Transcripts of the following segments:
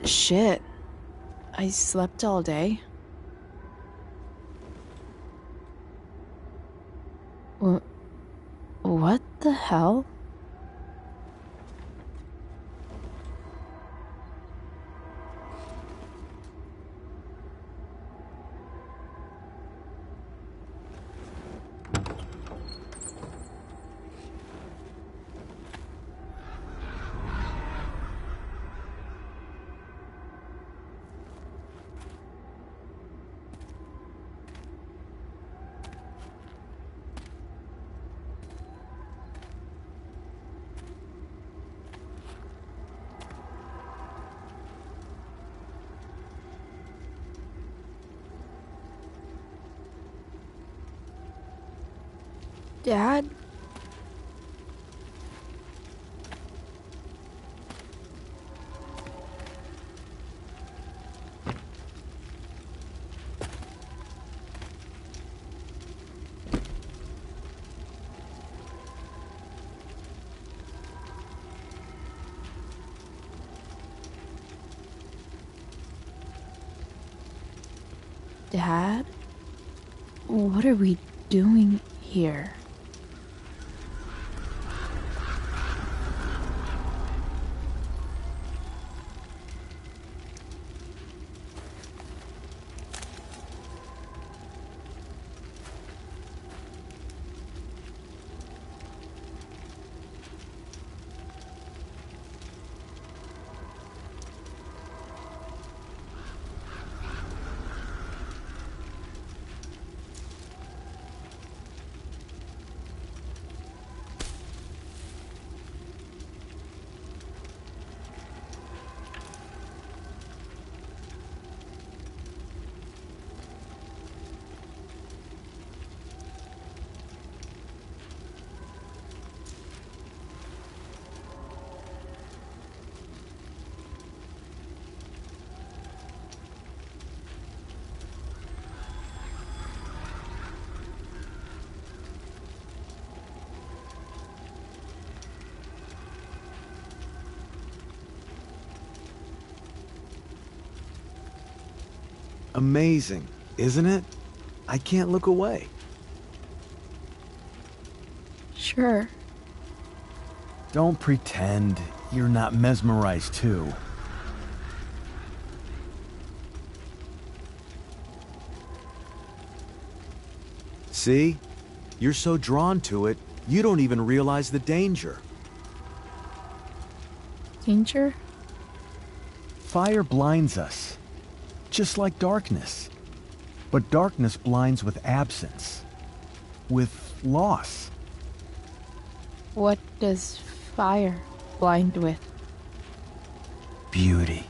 Shit. I slept all day. What the hell? Dad? Dad? What are we doing here? Amazing, isn't it? I can't look away. Sure. Don't pretend you're not mesmerized too. See? You're so drawn to it, you don't even realize the danger. Danger? Fire blinds us, just like darkness. But darkness blinds with absence, with loss. What does fire blind with? Beauty.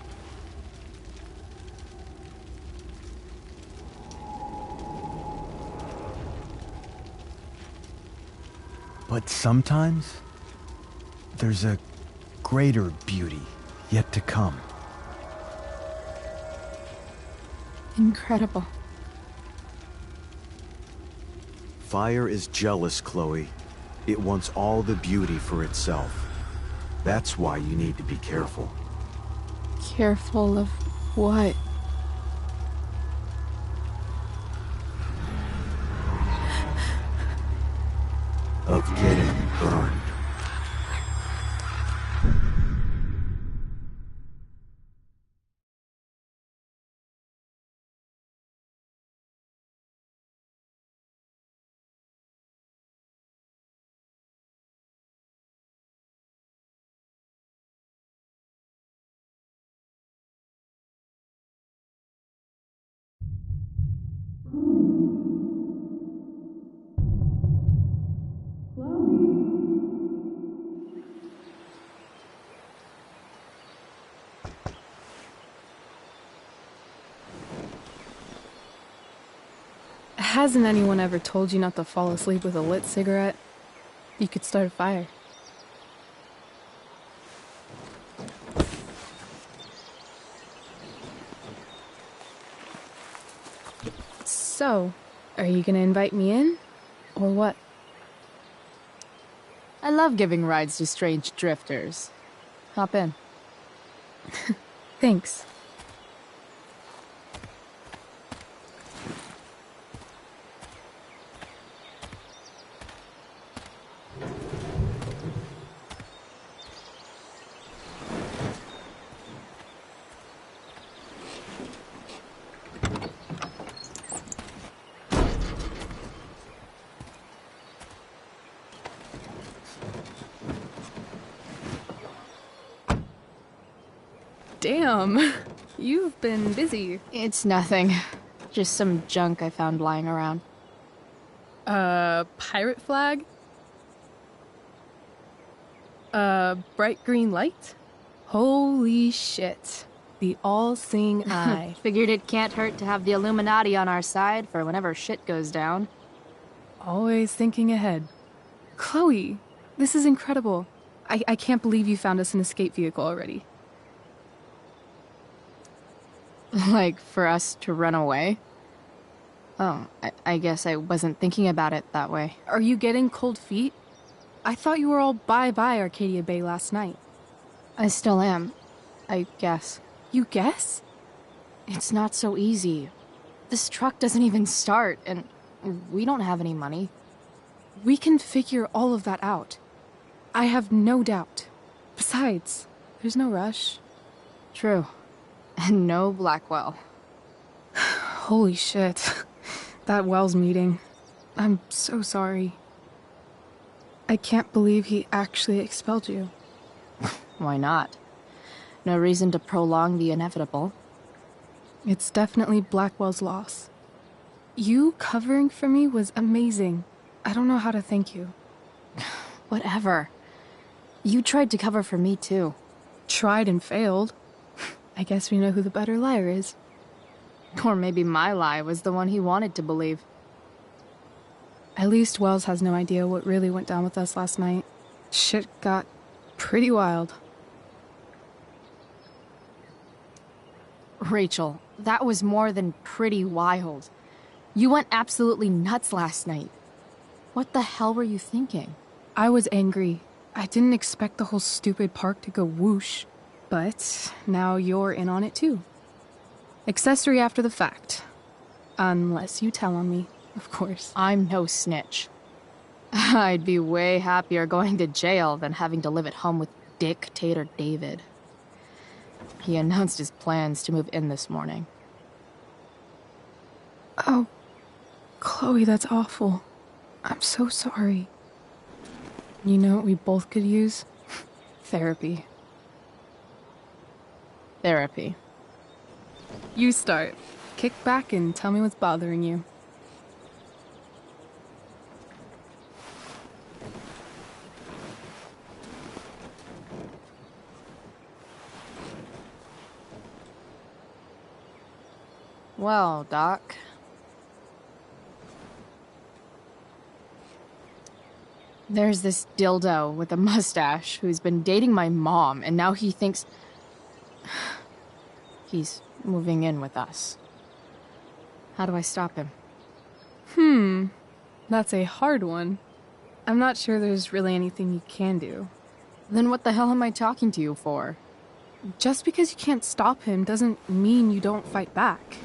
But sometimes, there's a greater beauty yet to come. Incredible. Fire is jealous, Chloe. It wants all the beauty for itself. That's why you need to be careful. Careful of what? Of getting burned. Hasn't anyone ever told you not to fall asleep with a lit cigarette? You could start a fire. So, are you gonna invite me in? Or what? I love giving rides to strange drifters. Hop in. Thanks. Damn, you've been busy. It's nothing. Just some junk I found lying around. Pirate flag? Bright green light? Holy shit. The all-seeing eye. Figured it can't hurt to have the Illuminati on our side for whenever shit goes down. Always thinking ahead. Chloe, this is incredible. I can't believe you found us an escape vehicle already. Like, for us to run away? Oh, I guess I wasn't thinking about it that way. Are you getting cold feet? I thought you were all bye-bye Arcadia Bay last night. I still am, I guess. You guess? It's not so easy. This truck doesn't even start, and we don't have any money. We can figure all of that out. I have no doubt. Besides, there's no rush. True. And no Blackwell. Holy shit. That Wells meeting. I'm so sorry. I can't believe he actually expelled you. Why not? No reason to prolong the inevitable. It's definitely Blackwell's loss. You covering for me was amazing. I don't know how to thank you. Whatever. You tried to cover for me too. Tried and failed. I guess we know who the better liar is. Or maybe my lie was the one he wanted to believe. At least Wells has no idea what really went down with us last night. Shit got pretty wild. Rachel, that was more than pretty wild. You went absolutely nuts last night. What the hell were you thinking? I was angry. I didn't expect the whole stupid park to go whoosh. But now you're in on it too. Accessory after the fact. Unless you tell on me, of course. I'm no snitch. I'd be way happier going to jail than having to live at home with Dictator David. He announced his plans to move in this morning. Oh, Chloe, that's awful. I'm so sorry. You know what we both could use? Therapy. Therapy. You start. Kick back and tell me what's bothering you. Well, Doc. There's this dildo with a mustache who's been dating my mom, and now he thinks he's moving in with us. How do I stop him? That's a hard one. I'm not sure there's really anything you can do. Then what the hell am I talking to you for? Just because you can't stop him doesn't mean you don't fight back.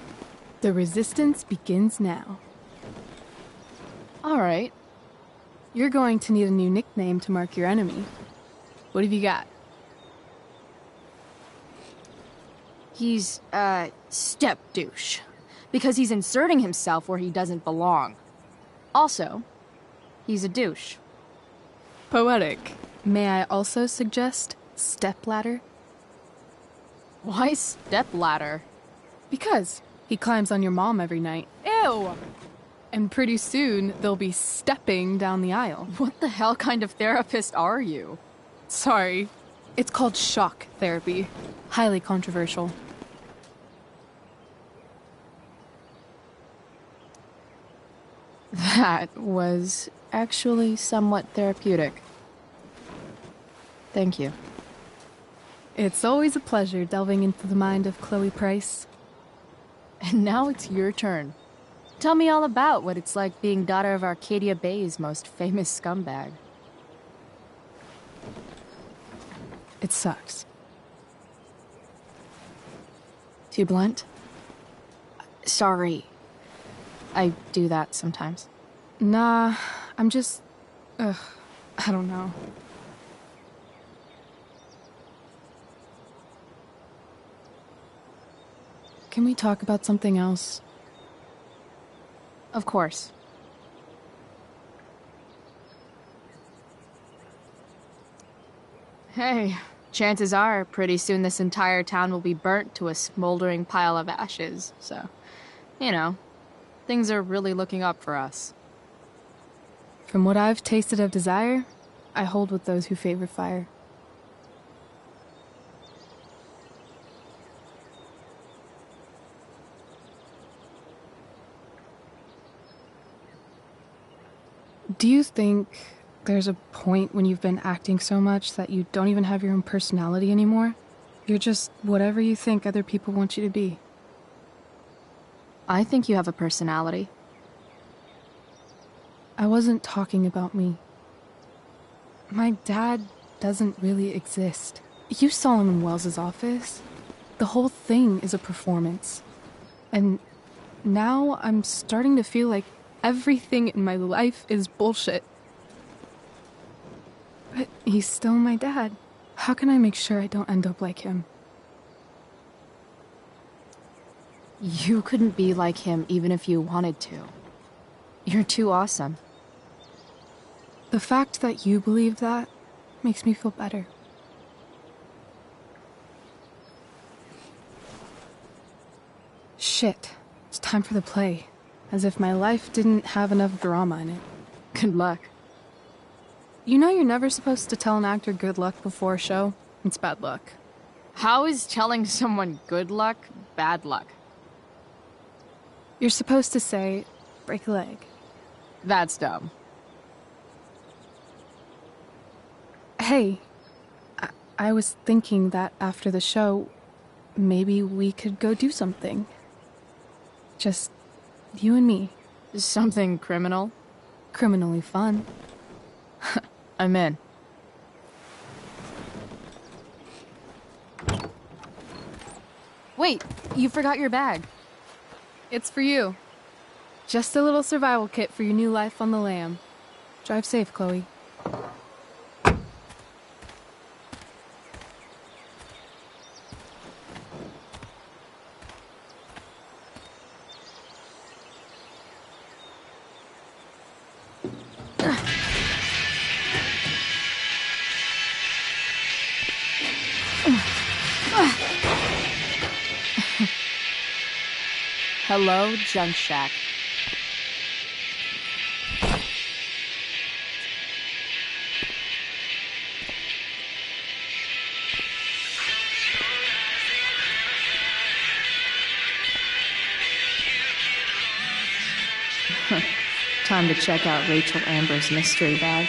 The resistance begins now. All right. You're going to need a new nickname to mark your enemy. What have you got? He's, step douche. Because he's inserting himself where he doesn't belong. Also, he's a douche. Poetic. May I also suggest stepladder? Why stepladder? Because he climbs on your mom every night. Ew! And pretty soon, they'll be stepping down the aisle. What the hell kind of therapist are you? Sorry. It's called shock therapy. Highly controversial. That was actually somewhat therapeutic. Thank you. It's always a pleasure delving into the mind of Chloe Price. And now it's your turn. Tell me all about what it's like being daughter of Arcadia Bay's most famous scumbag. It sucks. Too blunt? Sorry. I do that sometimes. Nah, I'm just... Ugh, I don't know. Can we talk about something else? Of course. Hey, chances are pretty soon this entire town will be burnt to a smoldering pile of ashes, so, you know, things are really looking up for us. From what I've tasted of desire, I hold with those who favor fire. Do you think there's a point when you've been acting so much that you don't even have your own personality anymore? You're just whatever you think other people want you to be. I think you have a personality. I wasn't talking about me. My dad doesn't really exist. You saw him in Wells's office. The whole thing is a performance. And now I'm starting to feel like everything in my life is bullshit. But he's still my dad. How can I make sure I don't end up like him? You couldn't be like him even if you wanted to. You're too awesome. The fact that you believe that makes me feel better. Shit, it's time for the play. As if my life didn't have enough drama in it. Good luck. You know you're never supposed to tell an actor good luck before a show? It's bad luck. How is telling someone good luck bad luck? You're supposed to say, break a leg. That's dumb. Hey, I was thinking that after the show, maybe we could go do something. Just you and me. Something criminal? Criminally fun. I'm in. Wait, you forgot your bag. It's for you. Just a little survival kit for your new life on the lam. Drive safe, Chloe. Hello, Junk Shack. Time to check out Rachel Amber's mystery bag.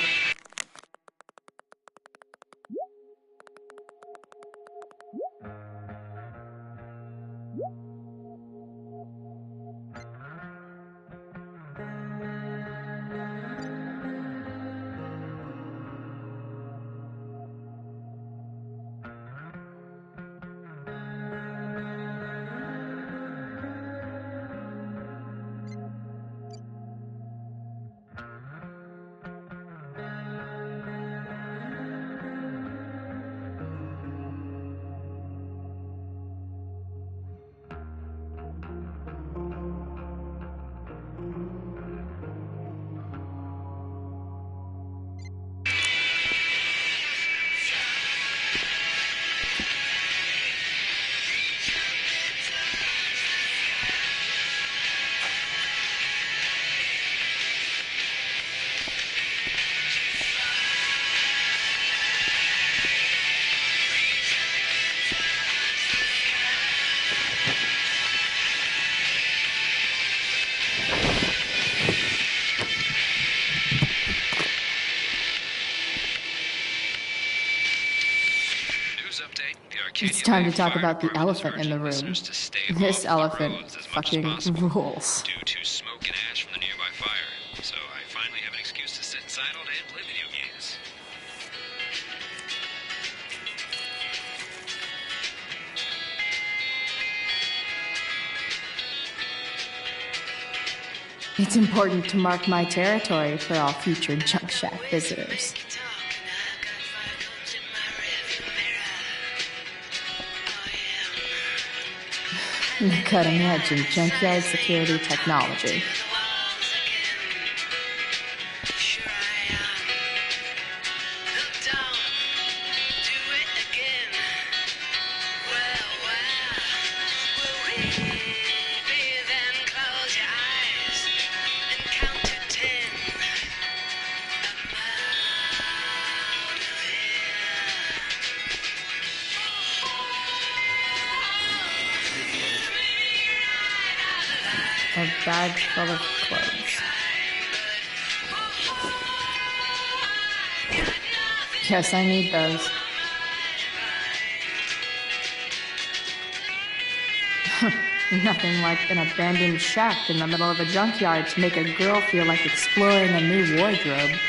It's time to talk about the elephant in the room. This elephant fucking rules. Due to smoke and ash from the nearby fire, so I finally have an excuse to sit inside all day and play video games. It's important to mark my territory for all future Junk Shack visitors. The cutting edge in junkyard security technology. A bag full of clothes. Yes, I need those. Nothing like an abandoned shack in the middle of a junkyard to make a girl feel like exploring a new wardrobe.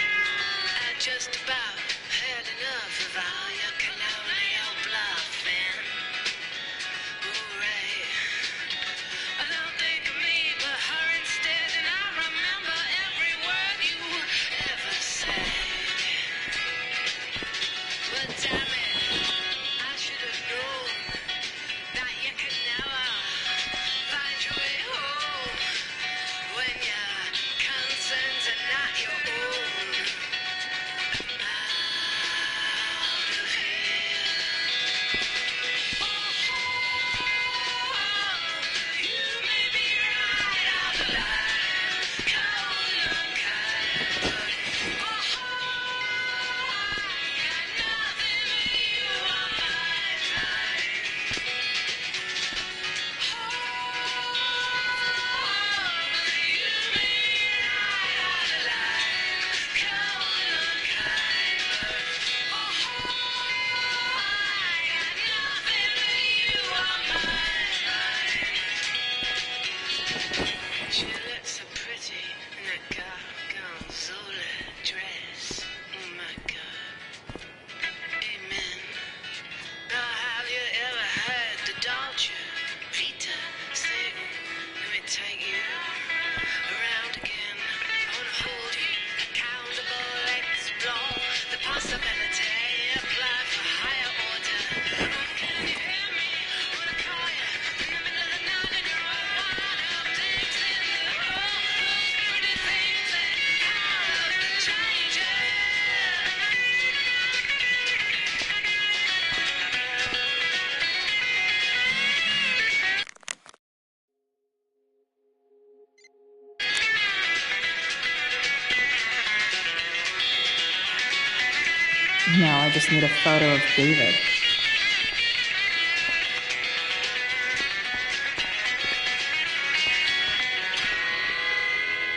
Now I just need a photo of David.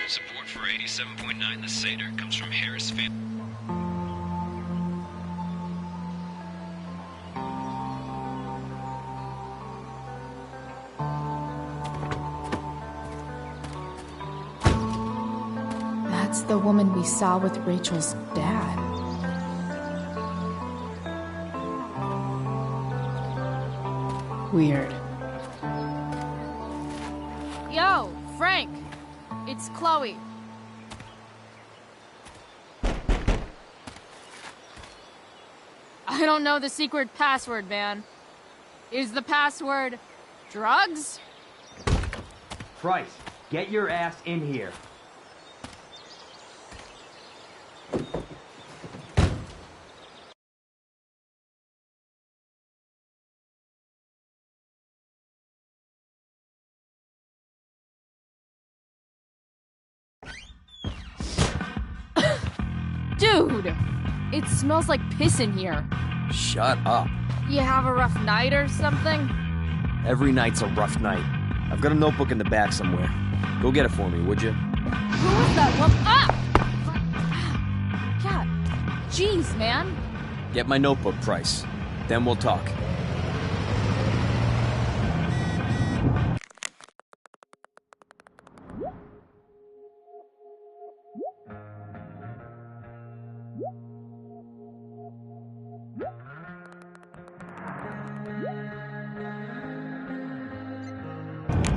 Support for 87.9 The Seder comes from Harris Family. That's the woman we saw with Rachel's dad. Weird. Yo, Frank! It's Chloe. I don't know the secret password, man. Is the password drugs? Price, get your ass in here. Dude! It smells like piss in here. Shut up. You have a rough night or something? Every night's a rough night. I've got a notebook in the back somewhere. Go get it for me, would you? Who was that one? Ah! God. Jeez, man. Get my notebook, Price. Then we'll talk.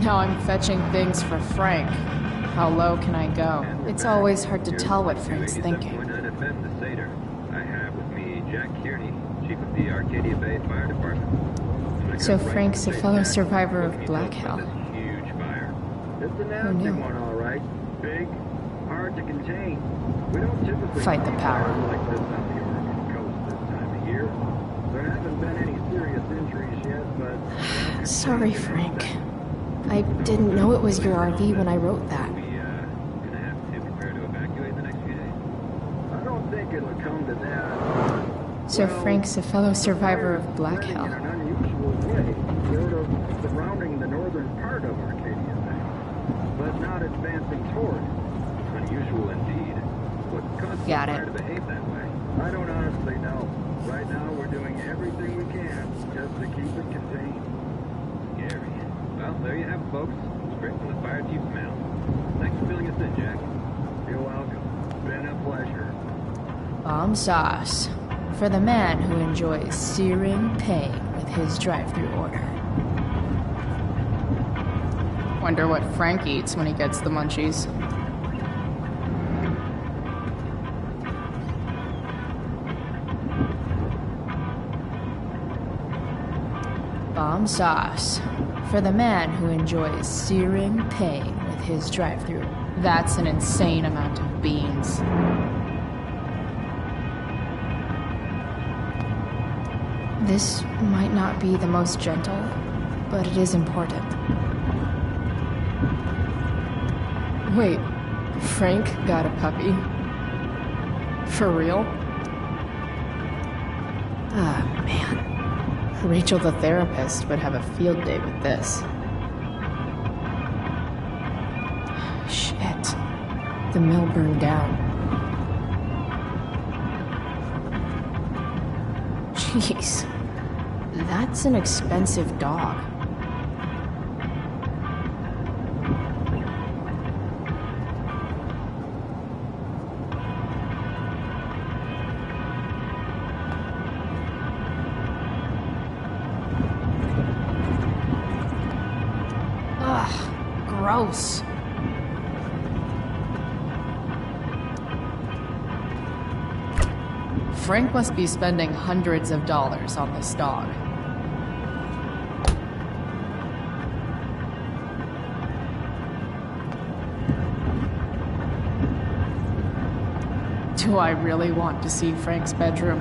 Now I'm fetching things for Frank. How low can I go? It's always hard to tell what Frank's thinking. I have with me Jack Kearney, chief of the Arcadia Bay Fire Department. So Frank's a fellow survivor of Black Hell. Huge fire. It's a Who nasty knew? one, all right. Big, hard to contain. We don't typically Fight the see power. fires like this on the Oregon coast this time of year. There haven't been any serious injuries yet, but Sorry, Frank. I didn't know it was your RV when I wrote that. we gonna have to prepare to evacuate in the next few days. I don't think it'll come to that. So Frank's a fellow survivor of Black In Hell. an unusual way, sort of surrounding the northern part of Arcadia Bay, but not advancing toward it. Unusual indeed. What caused the Got fire it. to behave that way? I don't honestly know. Right now, we're doing everything we can just to keep it contained. Scary. Well, there you have it, folks. Straight from the fire chief's mouth. Thanks for filling us in, Jack. You're welcome. Been a pleasure. Bomb sauce. For the man who enjoys searing pain with his drive-thru order. Wonder what Frank eats when he gets the munchies. Bomb sauce. For the man who enjoys searing pain with his drive-thru. That's an insane amount of beans. This might not be the most gentle, but it is important. Wait, Frank got a puppy? For real? Ah, man. Rachel the therapist would have a field day with this. Shit. The mill burned down. Jeez. That's an expensive dog. Ugh, gross. Frank must be spending hundreds of dollars on this dog. Do I really want to see Frank's bedroom?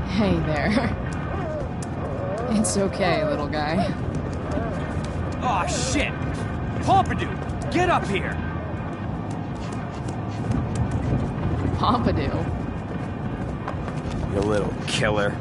Hey there. It's okay, little guy. Oh, shit! Pompidou, get up here! Pompidou. You little killer.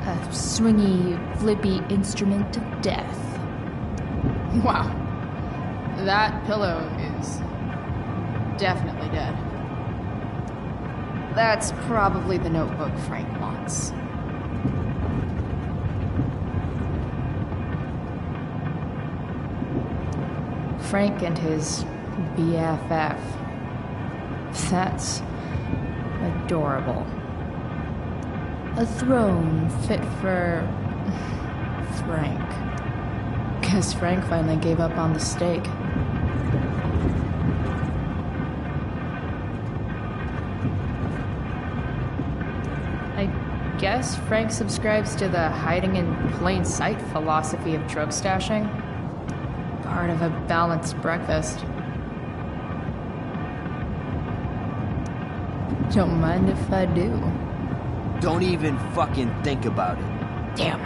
A swingy, flippy instrument of death. Wow. That pillow is definitely dead. That's probably the notebook Frank wants. Frank and his BFF. That's adorable. A throne fit for Frank. Guess Frank finally gave up on the steak. I guess Frank subscribes to the hiding in plain sight philosophy of drug stashing. Part of a balanced breakfast. Don't mind if I do. Don't even fucking think about it. Damn.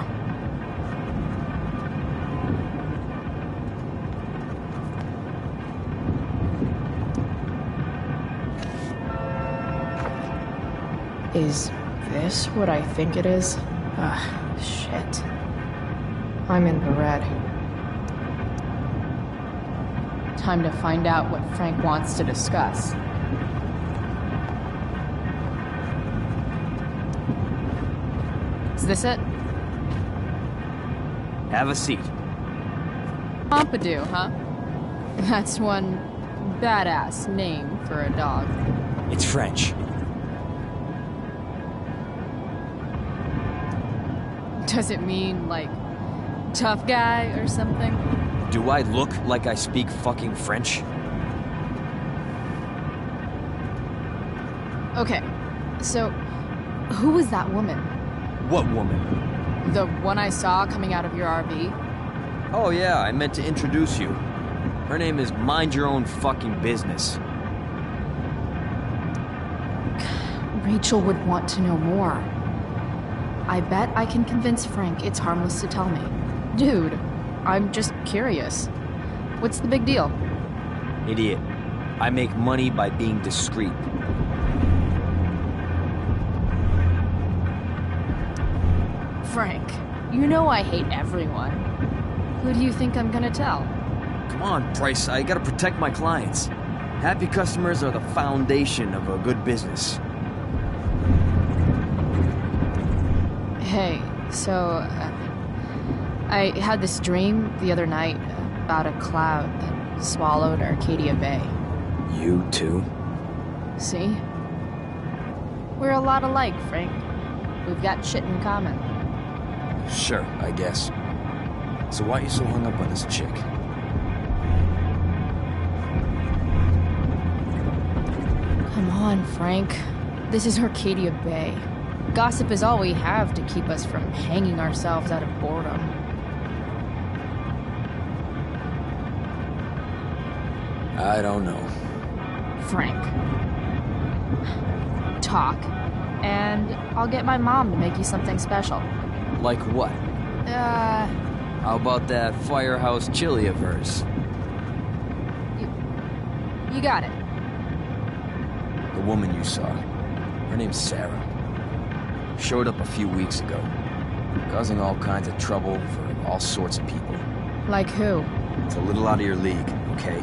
Is this what I think it is? Shit. I'm in the red. Time to find out what Frank wants to discuss. Is this it? Have a seat. Pompidou, huh? That's one badass name for a dog. It's French. Does it mean, like, tough guy or something? Do I look like I speak fucking French? Okay, so who was that woman? What woman? The one I saw coming out of your RV? Oh yeah, I meant to introduce you. Her name is Mind Your Own Fucking Business. Rachel would want to know more. I bet I can convince Frank it's harmless to tell me. Dude, I'm just curious. What's the big deal? Idiot. I make money by being discreet. Frank, you know I hate everyone. Who do you think I'm gonna tell? Come on, Price, I gotta protect my clients. Happy customers are the foundation of a good business. Hey, so, I had this dream the other night about a cloud that swallowed Arcadia Bay. You too? See? We're a lot alike, Frank. We've got shit in common. Sure, I guess. So why are you so hung up on this chick? Come on, Frank. This is Arcadia Bay. Gossip is all we have to keep us from hanging ourselves out of boredom. I don't know. Frank. Talk, and I'll get my mom to make you something special. Like what? How about that firehouse chili of hers? You got it. The woman you saw. Her name's Sarah. Showed up a few weeks ago. Causing all kinds of trouble for all sorts of people. Like who? It's a little out of your league, okay?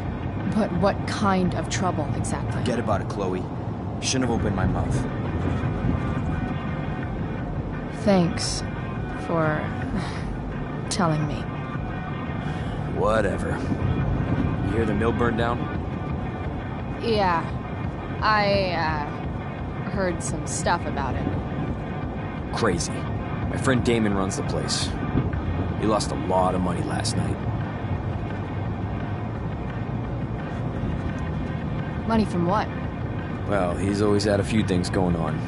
But what kind of trouble, exactly? Forget about it, Chloe. Shouldn't have opened my mouth. Thanks for telling me. Whatever. You hear the mill burned down? Yeah, I heard some stuff about it. Crazy. My friend Damon runs the place. He lost a lot of money last night. Money from what? Well, he's always had a few things going on.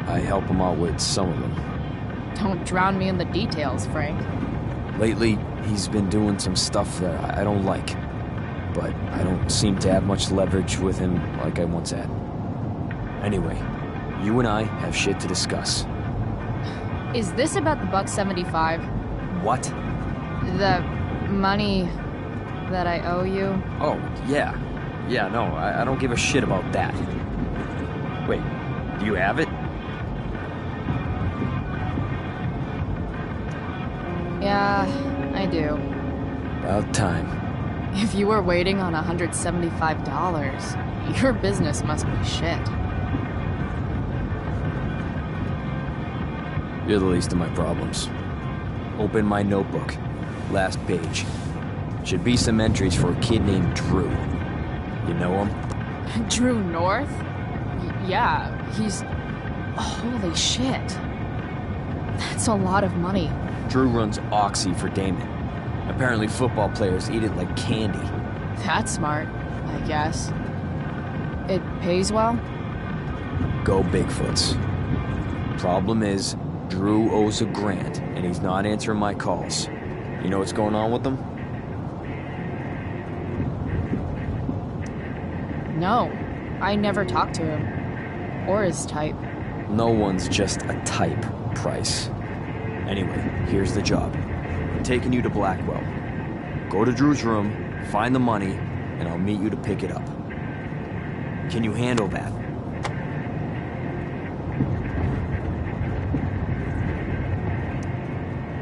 I help him out with some of them. Don't drown me in the details, Frank. Lately, he's been doing some stuff that I don't like. But I don't seem to have much leverage with him like I once had. Anyway, you and I have shit to discuss. Is this about the $1.75? What? The money that I owe you? Oh, yeah. Yeah, no, I don't give a shit about that. Wait, do you have it? Yeah, I do. About time. If you were waiting on $175, your business must be shit. You're the least of my problems. Open my notebook. Last page. Should be some entries for a kid named Drew. You know him? Drew North? Yeah, he's... Holy shit. That's a lot of money. Drew runs Oxy for Damon. Apparently football players eat it like candy. That's smart, I guess. It pays well? Go Bigfoots. Problem is, Drew owes $1,000, and he's not answering my calls. You know what's going on with him? No, I never talked to him. Or his type. No one's just a type, Price. Anyway, here's the job. I'm taking you to Blackwell. Go to Drew's room, find the money, and I'll meet you to pick it up. Can you handle that?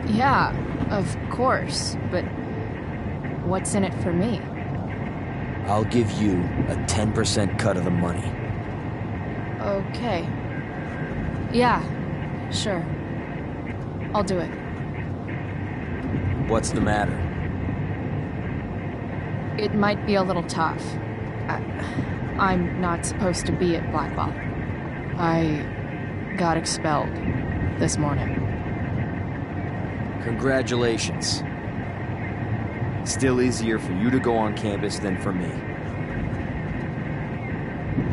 Yeah, of course, but what's in it for me? I'll give you a 10% cut of the money. Okay. Yeah, sure. I'll do it. What's the matter? It might be a little tough. I'm not supposed to be at Blackwell. I got expelled this morning. Congratulations. Still easier for you to go on campus than for me.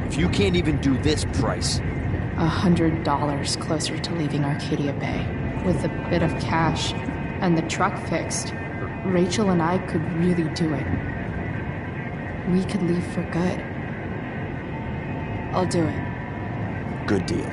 If you can't even do this price... $100 closer to leaving Arcadia Bay. With a bit of cash and the truck fixed, Rachel and I could really do it. We could leave for good. I'll do it. Good deal.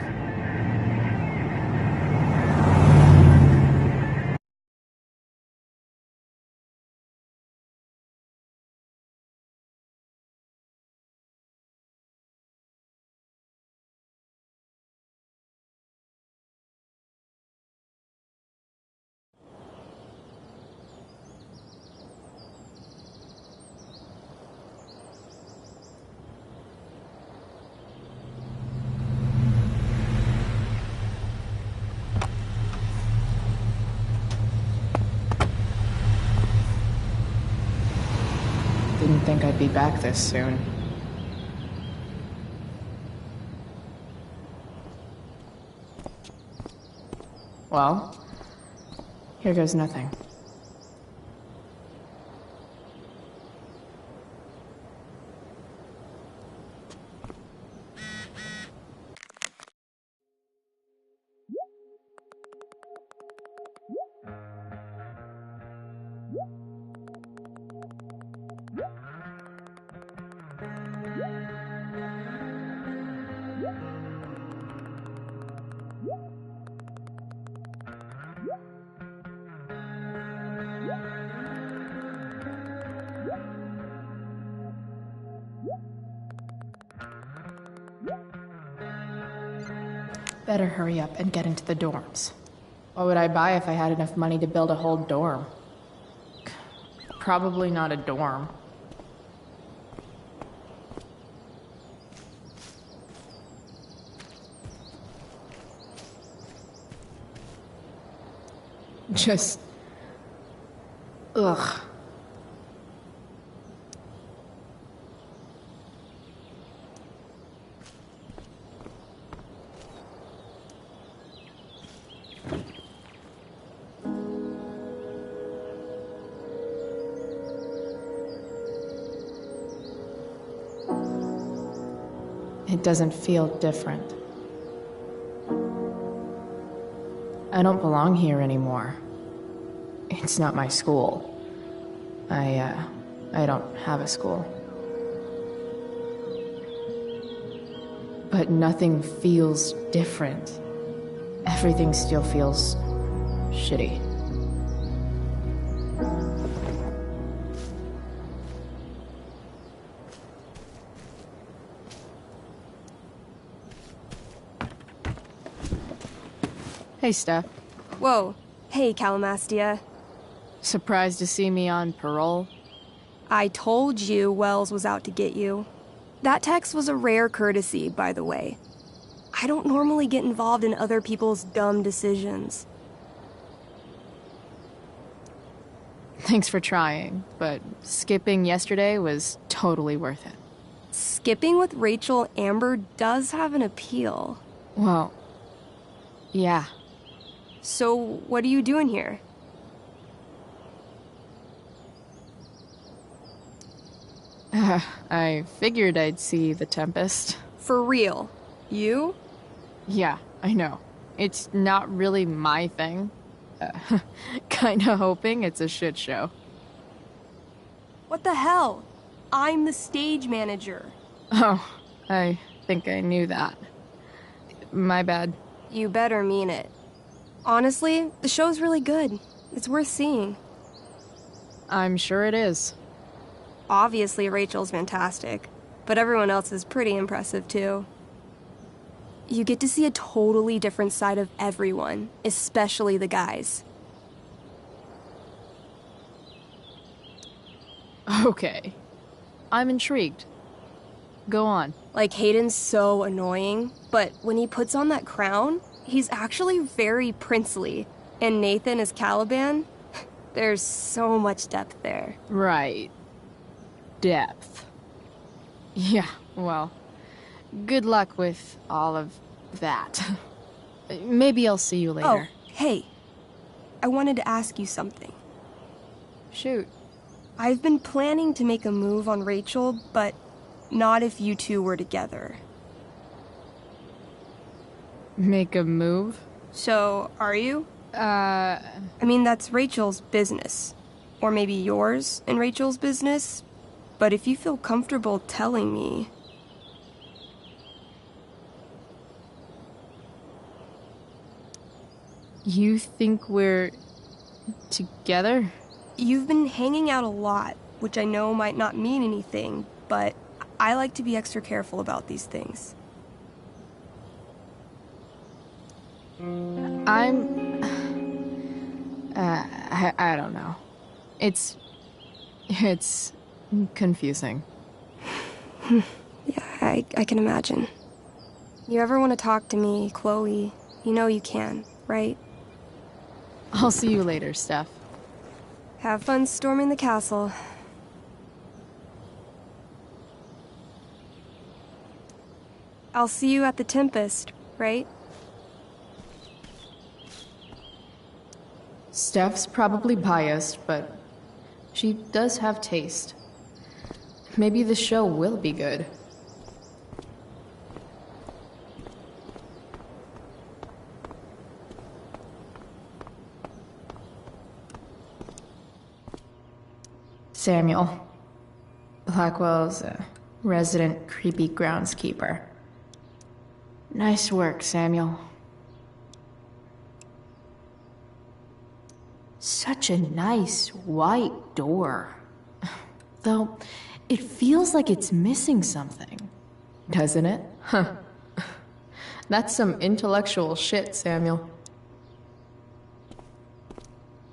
Didn't think I'd be back this soon. Well, here goes nothing. Better hurry up and get into the dorms. What would I buy if I had enough money to build a whole dorm? Probably not a dorm. Just... ugh. It doesn't feel different. I don't belong here anymore. It's not my school. I don't have a school. But nothing feels different. Everything still feels shitty. Hey, Steph. Whoa. Hey, Calamastia. Surprised to see me on parole? I told you Wells was out to get you. That text was a rare courtesy, by the way. I don't normally get involved in other people's dumb decisions. Thanks for trying, but skipping yesterday was totally worth it. Skipping with Rachel Amber does have an appeal. Well, yeah. So, what are you doing here? I figured I'd see the Tempest. For real? You? Yeah, I know. It's not really my thing. Kinda hoping it's a shit show. What the hell? I'm the stage manager. Oh, I think I knew that. My bad. You better mean it. Honestly, the show's really good. It's worth seeing. I'm sure it is. Obviously, Rachel's fantastic, but everyone else is pretty impressive too. You get to see a totally different side of everyone, especially the guys. Okay. I'm intrigued. Go on. Like, Hayden's so annoying, but when he puts on that crown, he's actually very princely. And Nathan is Caliban. There's so much depth there. Right. Depth. Yeah, well, good luck with all of that. Maybe I'll see you later. Oh, hey. I wanted to ask you something. Shoot. I've been planning to make a move on Rachel, but not if you two were together. Make a move? So, are you? I mean, that's Rachel's business. Or maybe yours and Rachel's business. But if you feel comfortable telling me... You think we're... together? You've been hanging out a lot, which I know might not mean anything, but I like to be extra careful about these things. I don't know. It's confusing. Yeah, I can imagine. You ever want to talk to me, Chloe, you know you can, right? I'll see you later, Steph. Have fun storming the castle. I'll see you at the Tempest, right? Steph's probably biased, but she does have taste. Maybe the show will be good. Samuel. Blackwell's a resident creepy groundskeeper. Nice work, Samuel. Such a nice white door. Though, it feels like it's missing something. Doesn't it? Huh. That's some intellectual shit, Samuel.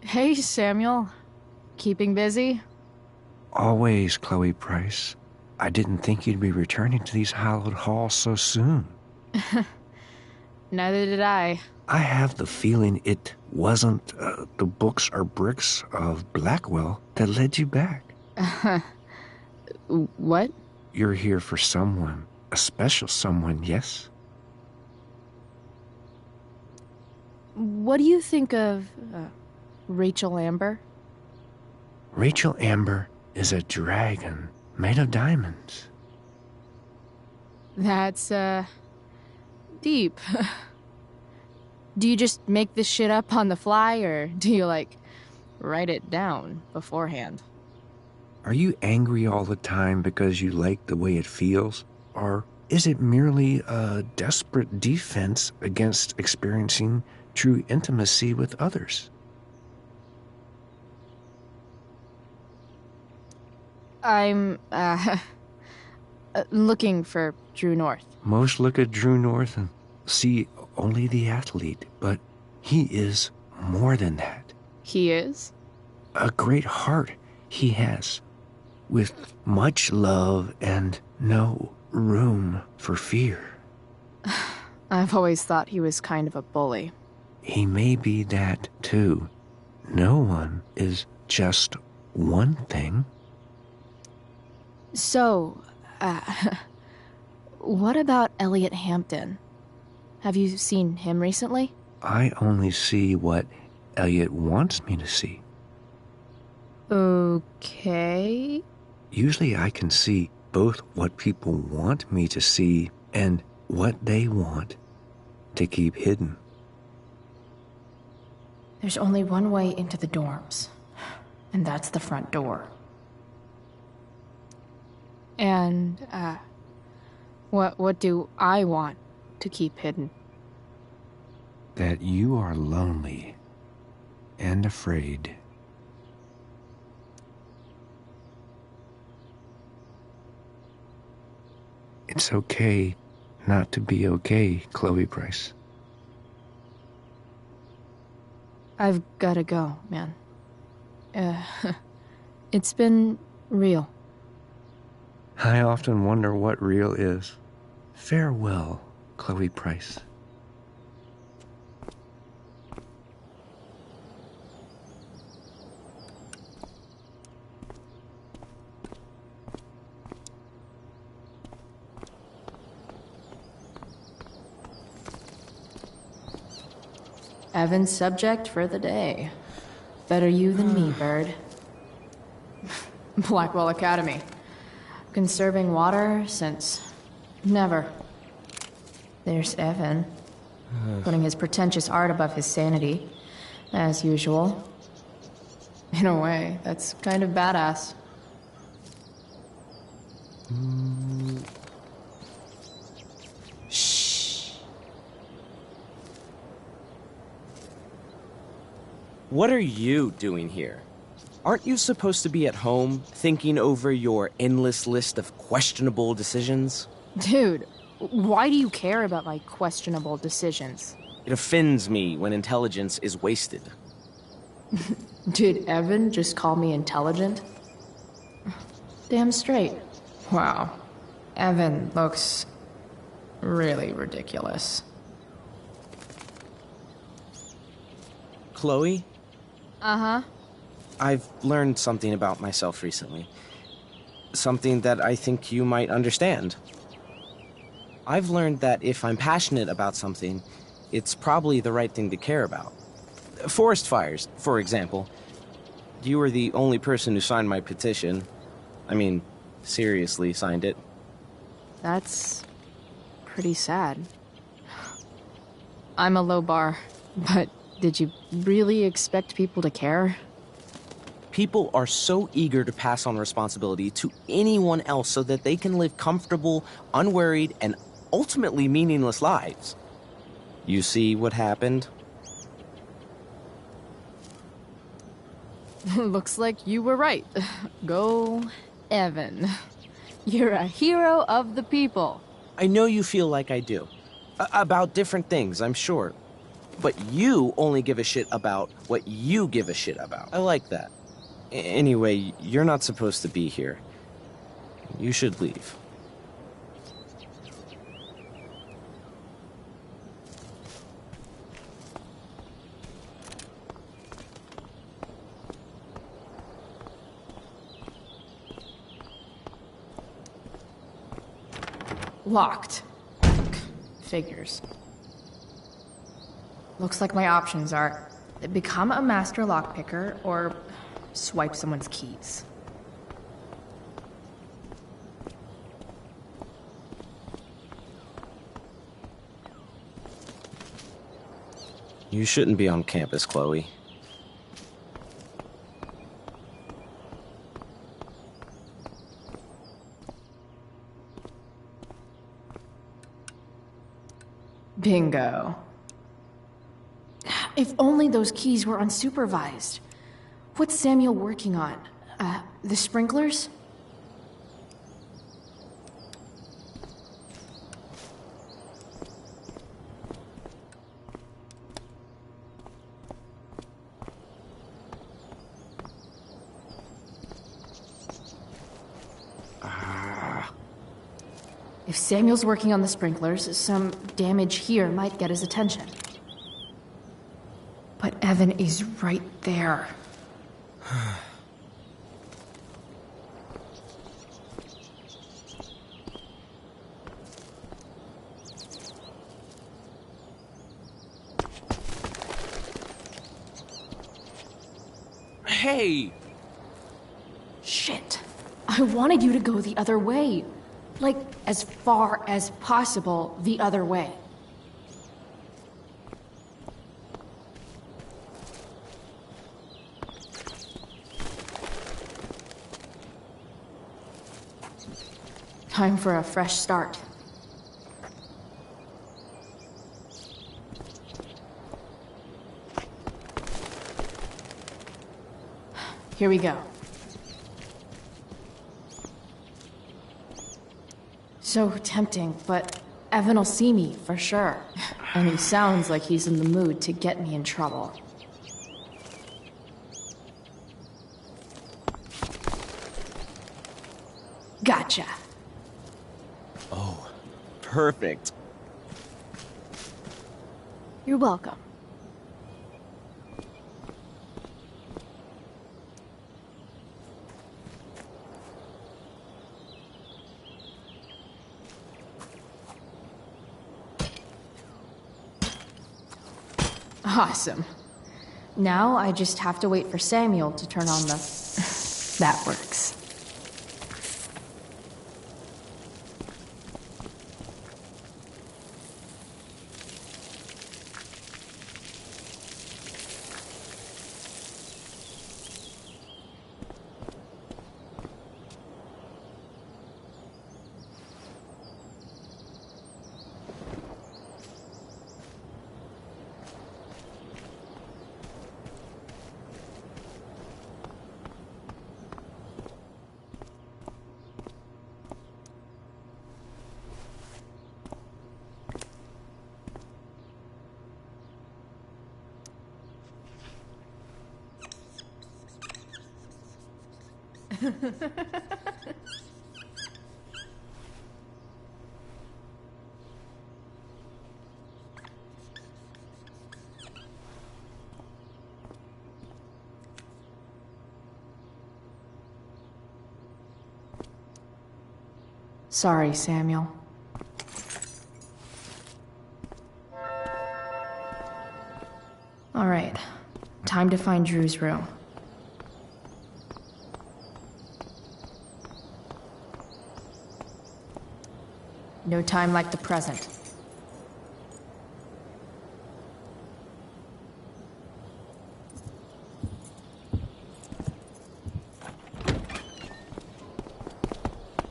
Hey, Samuel. Keeping busy? Always, Chloe Price. I didn't think you'd be returning to these hallowed halls so soon. Neither did I. I have the feeling it wasn't the books or bricks of Blackwell that led you back. What? You're here for someone. A special someone, yes? What do you think of Rachel Amber? Rachel Amber is a dragon made of diamonds. That's, deep. Do you just make this shit up on the fly, or do you, like, write it down beforehand? Are you angry all the time because you like the way it feels? Or is it merely a desperate defense against experiencing true intimacy with others? I'm, looking for Drew North. Most look at Drew North and see only the athlete, but he is more than that. He is? A great heart he has, with much love and no room for fear. I've always thought he was kind of a bully. He may be that, too. No one is just one thing. So, what about Elliot Hampton? Have you seen him recently? I only see what Elliot wants me to see. Okay. Usually I can see both what people want me to see and what they want to keep hidden. There's only one way into the dorms, and that's the front door. And, what do I want to keep hidden? That you are lonely and afraid. It's okay not to be okay, Chloe Price. I've gotta go, man. It's been Real. I often wonder what real is. Farewell, Chloe Price. Evan's subject for the day. Better you than me, Bird. Blackwell Academy. Conserving water since never. There's Evan, putting his pretentious art above his sanity, as usual. In a way, that's kind of badass. What are you doing here? Aren't you supposed to be at home, thinking over your endless list of questionable decisions? Dude, why do you care about my questionable decisions? It offends me when intelligence is wasted. Did Evan just call me intelligent? Damn straight. Wow. Evan looks really ridiculous. Chloe? Uh-huh. I've learned something about myself recently. Something that I think you might understand. I've learned that if I'm passionate about something, it's probably the right thing to care about. Forest fires, for example. You were the only person who signed my petition. I mean, seriously signed it. That's pretty sad. I'm a low bar, but did you really expect people to care? People are so eager to pass on responsibility to anyone else so that they can live comfortable, unworried, and ultimately meaningless lives. You see what happened? Looks like you were right. Go, Evan. You're a hero of the people. I know you feel like I do. About different things, I'm sure. But you only give a shit about what you give a shit about. I like that. Anyway, you're not supposed to be here. You should leave. Locked. Figures. Looks like my options are become a master lockpicker or swipe someone's keys. You shouldn't be on campus, Chloe. Bingo. If only those keys were unsupervised. What's Samuel working on? The sprinklers? If Samuel's working on the sprinklers, some damage here might get his attention. But Evan is right there. Hey! Shit. I wanted you to go the other way. Like, as far as possible the other way. Time for a fresh start. Here we go. So tempting, but Evan will see me for sure. And he sounds like he's in the mood to get me in trouble. Gotcha. Oh, perfect. You're welcome. Awesome. Now I just have to wait for Samuel to turn on the... That works. Sorry, Samuel. All right, time to find Drew's room. No time like the present.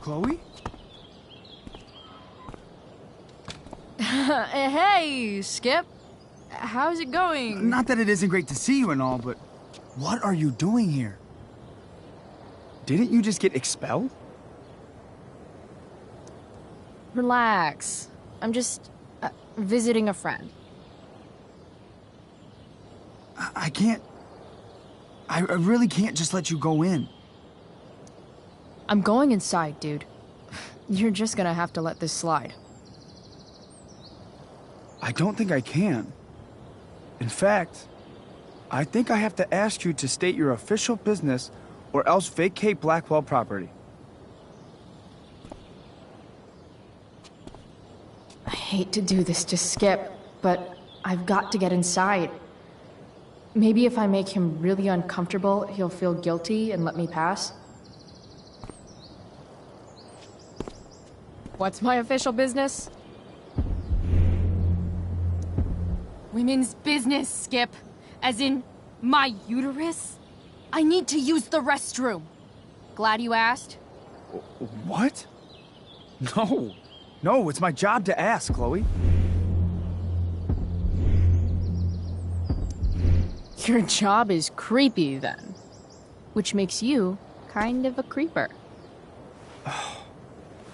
Chloe? Hey, Skip. How's it going? Not that it isn't great to see you and all, but what are you doing here? Didn't you just get expelled? Relax. I'm just visiting a friend. I can't... I really can't just let you go in. I'm going inside, dude. You're just gonna have to let this slide. I don't think I can. In fact, I think I have to ask you to state your official business or else vacate Blackwell property. I hate to do this to Skip, but I've got to get inside. Maybe if I make him really uncomfortable, he'll feel guilty and let me pass. What's my official business? Women's business, Skip. As in, my uterus? I need to use the restroom. Glad you asked. What? No. No, it's my job to ask, Chloe. Your job is creepy, then. Which makes you kind of a creeper.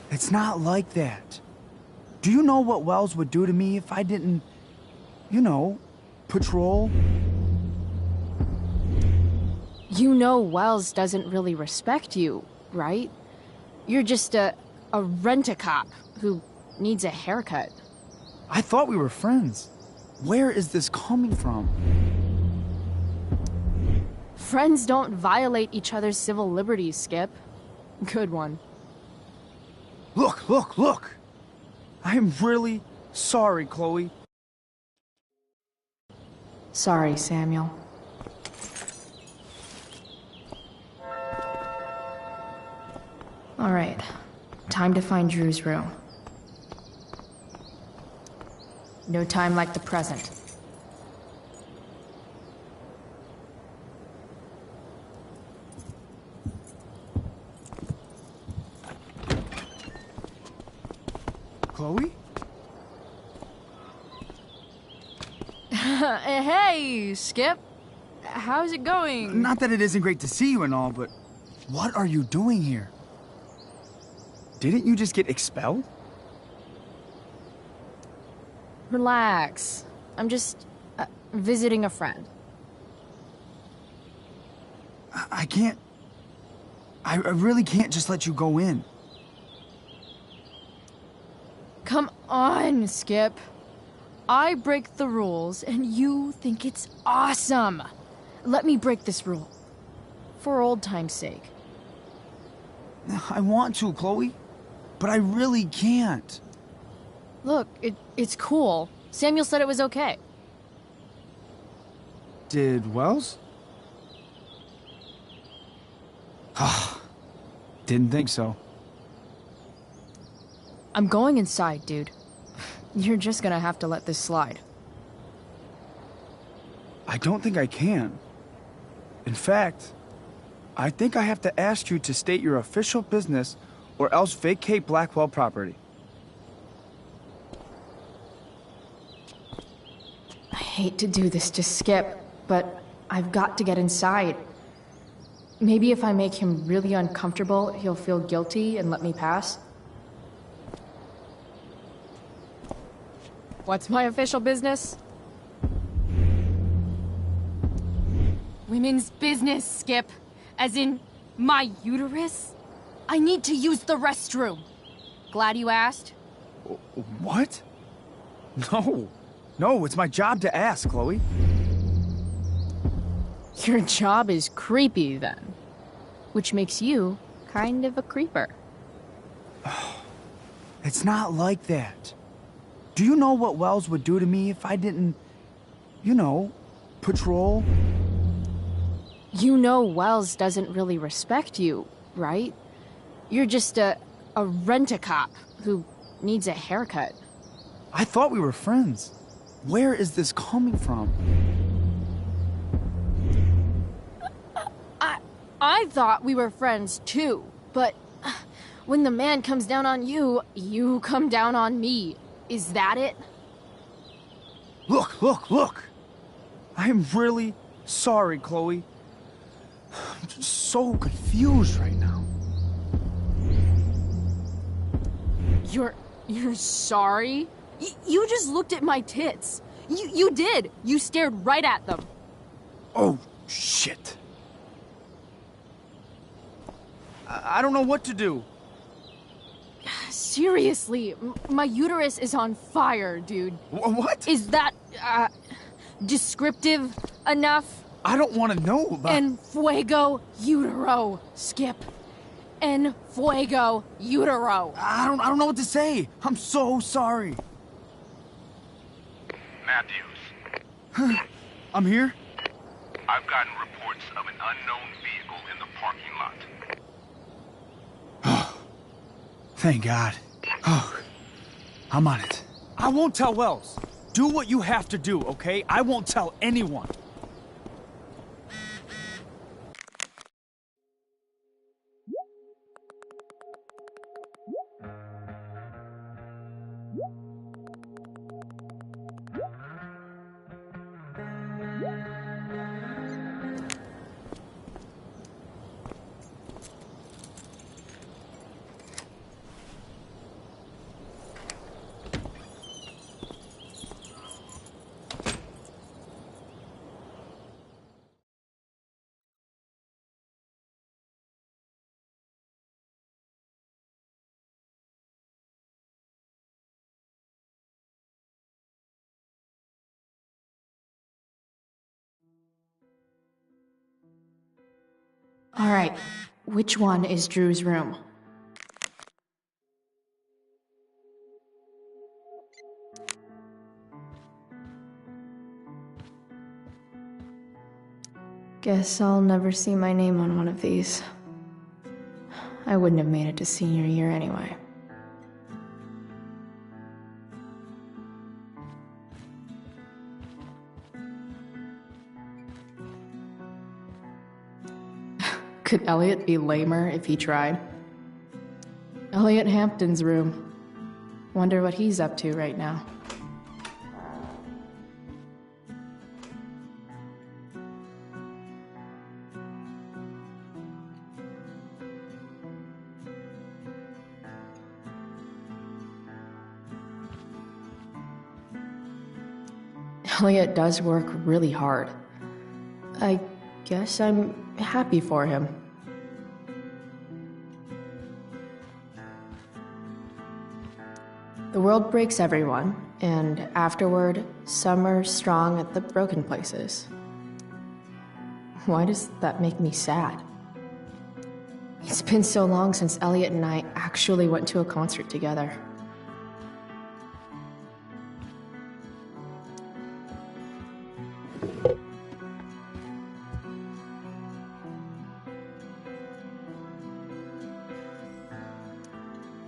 It's not like that. Do you know what Wells would do to me if I didn't, you know, patrol? You know Wells doesn't really respect you, right? You're just a rent-a-cop who needs a haircut. I thought we were friends. Where is this coming from? Friends don't violate each other's civil liberties, Skip. Good one. Look, look, look! I'm really sorry, Chloe. Sorry, Samuel. All right, time to find Drew's room. No time like the present. Chloe? Hey, Skip. How's it going? Not that it isn't great to see you and all, but what are you doing here? Didn't you just get expelled? Relax. I'm just visiting a friend. I can't... I really can't just let you go in. Come on, Skip. I break the rules, and you think it's awesome. Let me break this rule. For old time's sake. I want to, Chloe, but I really can't. Look, it's cool. Samuel said it was okay. Did Wells? Didn't think so. I'm going inside, dude. You're just gonna have to let this slide. I don't think I can. In fact, I think I have to ask you to state your official business or else vacate Blackwell property. I hate to do this to Skip, but I've got to get inside. Maybe if I make him really uncomfortable, he'll feel guilty and let me pass. What's my official business? Women's business, Skip. As in, my uterus? I need to use the restroom. Glad you asked? What? No. No, it's my job to ask, Chloe. Your job is creepy, then. Which makes you kind of a creeper. It's not like that. Do you know what Wells would do to me if I didn't, you know, patrol? You know Wells doesn't really respect you, right? You're just a rent-a-cop who needs a haircut. I thought we were friends. Where is this coming from? I thought we were friends too, but when the man comes down on you, you come down on me. Is that it? Look! I am really sorry, Chloe. I'm just so confused right now. You're sorry? You just looked at my tits. You did. You stared right at them. Oh, shit. I don't know what to do. Seriously, my uterus is on fire, dude. What? Is that, descriptive enough? I don't want to know about... En fuego utero, Skip. En fuego utero. I don't know what to say. I'm so sorry. Matthews. I'm here? I've gotten reports of an unknown vehicle in the parking lot. Thank God. Oh, I'm on it. I won't tell Wells. Do what you have to do, okay? I won't tell anyone. All right, which one is Drew's room? Guess I'll never see my name on one of these. I wouldn't have made it to senior year anyway. Could Elliot be lamer if he tried? Elliot Hampton's room. Wonder what he's up to right now. Elliot does work really hard. I guess I'm happy for him. The world breaks everyone, and afterward, some are strong at the broken places. Why does that make me sad? It's been so long since Elliot and I actually went to a concert together.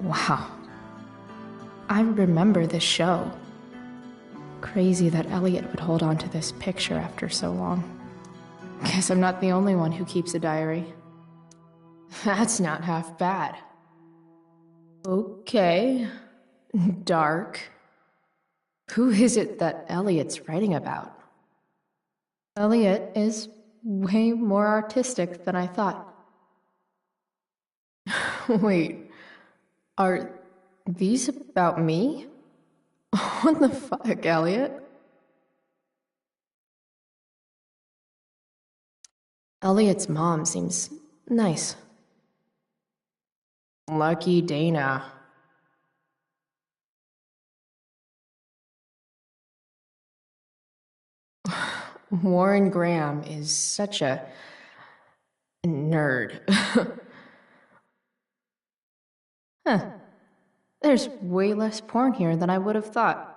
Wow. I remember this show. Crazy that Elliot would hold on to this picture after so long. Guess I'm not the only one who keeps a diary. That's not half bad. Okay. Dark. Who is it that Elliot's writing about? Elliot is way more artistic than I thought. Wait, are these about me? What the fuck, Elliot? Elliot's mom seems nice. Lucky Dana. Warren Graham is such a nerd. Huh. There's way less porn here than I would have thought.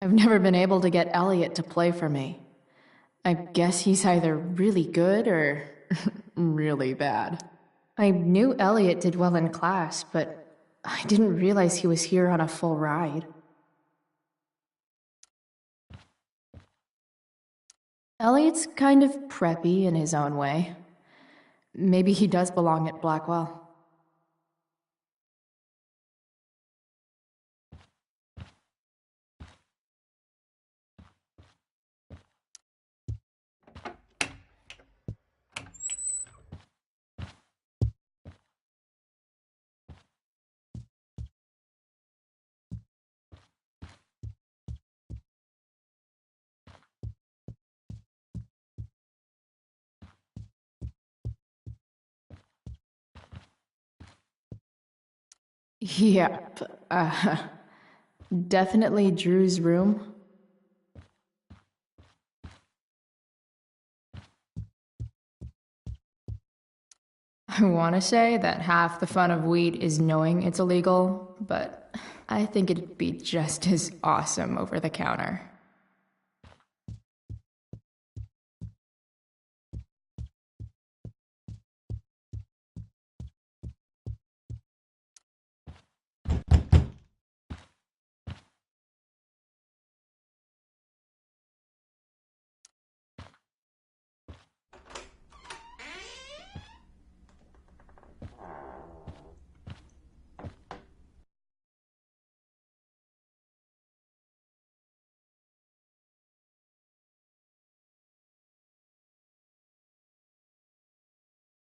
I've never been able to get Elliot to play for me. I guess he's either really good or really bad. I knew Elliot did well in class, but I didn't realize he was here on a full ride. Elliot's kind of preppy in his own way. Maybe he does belong at Blackwell. Yep, definitely Drew's room. I want to say that half the fun of weed is knowing it's illegal, but I think it'd be just as awesome over the counter.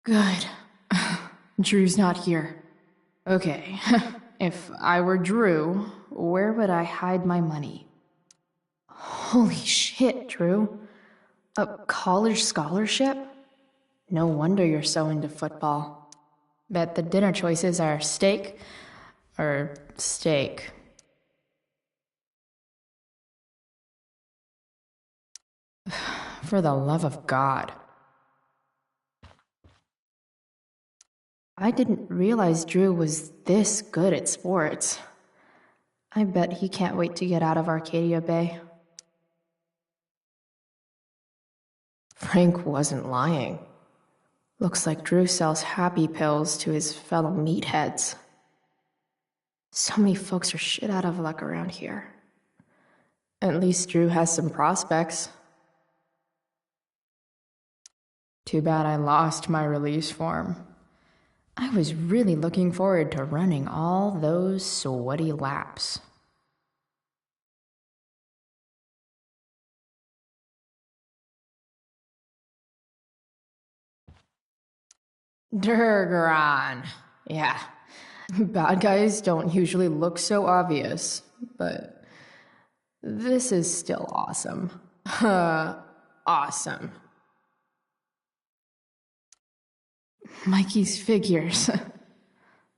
Good. Drew's not here. Okay, if I were Drew, where would I hide my money? Holy shit, Drew. A college scholarship? No wonder you're so into football. Bet the dinner choices are steak or steak. For the love of God. I didn't realize Drew was this good at sports. I bet he can't wait to get out of Arcadia Bay. Frank wasn't lying. Looks like Drew sells happy pills to his fellow meatheads. So many folks are shit out of luck around here. At least Drew has some prospects. Too bad I lost my release form. I was really looking forward to running all those sweaty laps. Durgaron. Yeah, Bad guys don't usually look so obvious, but this is still awesome. Awesome. Mikey's figures.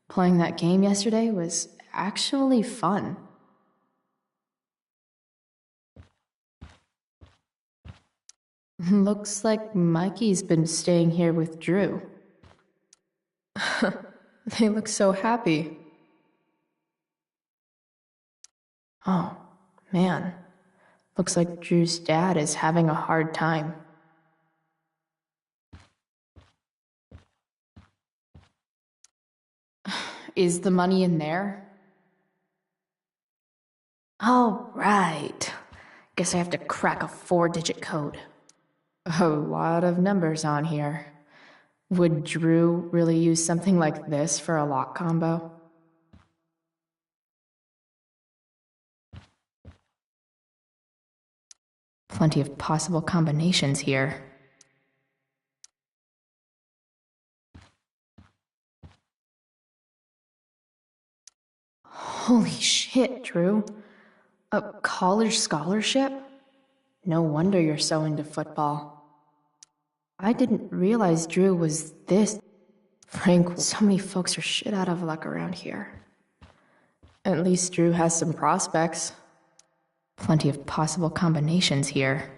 Playing that game yesterday was actually fun. Looks like Mikey's been staying here with Drew. They look so happy. Oh, man. Looks like Drew's dad is having a hard time. Is the money in there? All right. Guess I have to crack a 4-digit code. A lot of numbers on here. Would Drew really use something like this for a lock combo? Plenty of possible combinations here. Holy shit, Drew. A college scholarship? No wonder you're so into football. I didn't realize Drew was this. Frank, so many folks are shit out of luck around here. At least Drew has some prospects. Plenty of possible combinations here.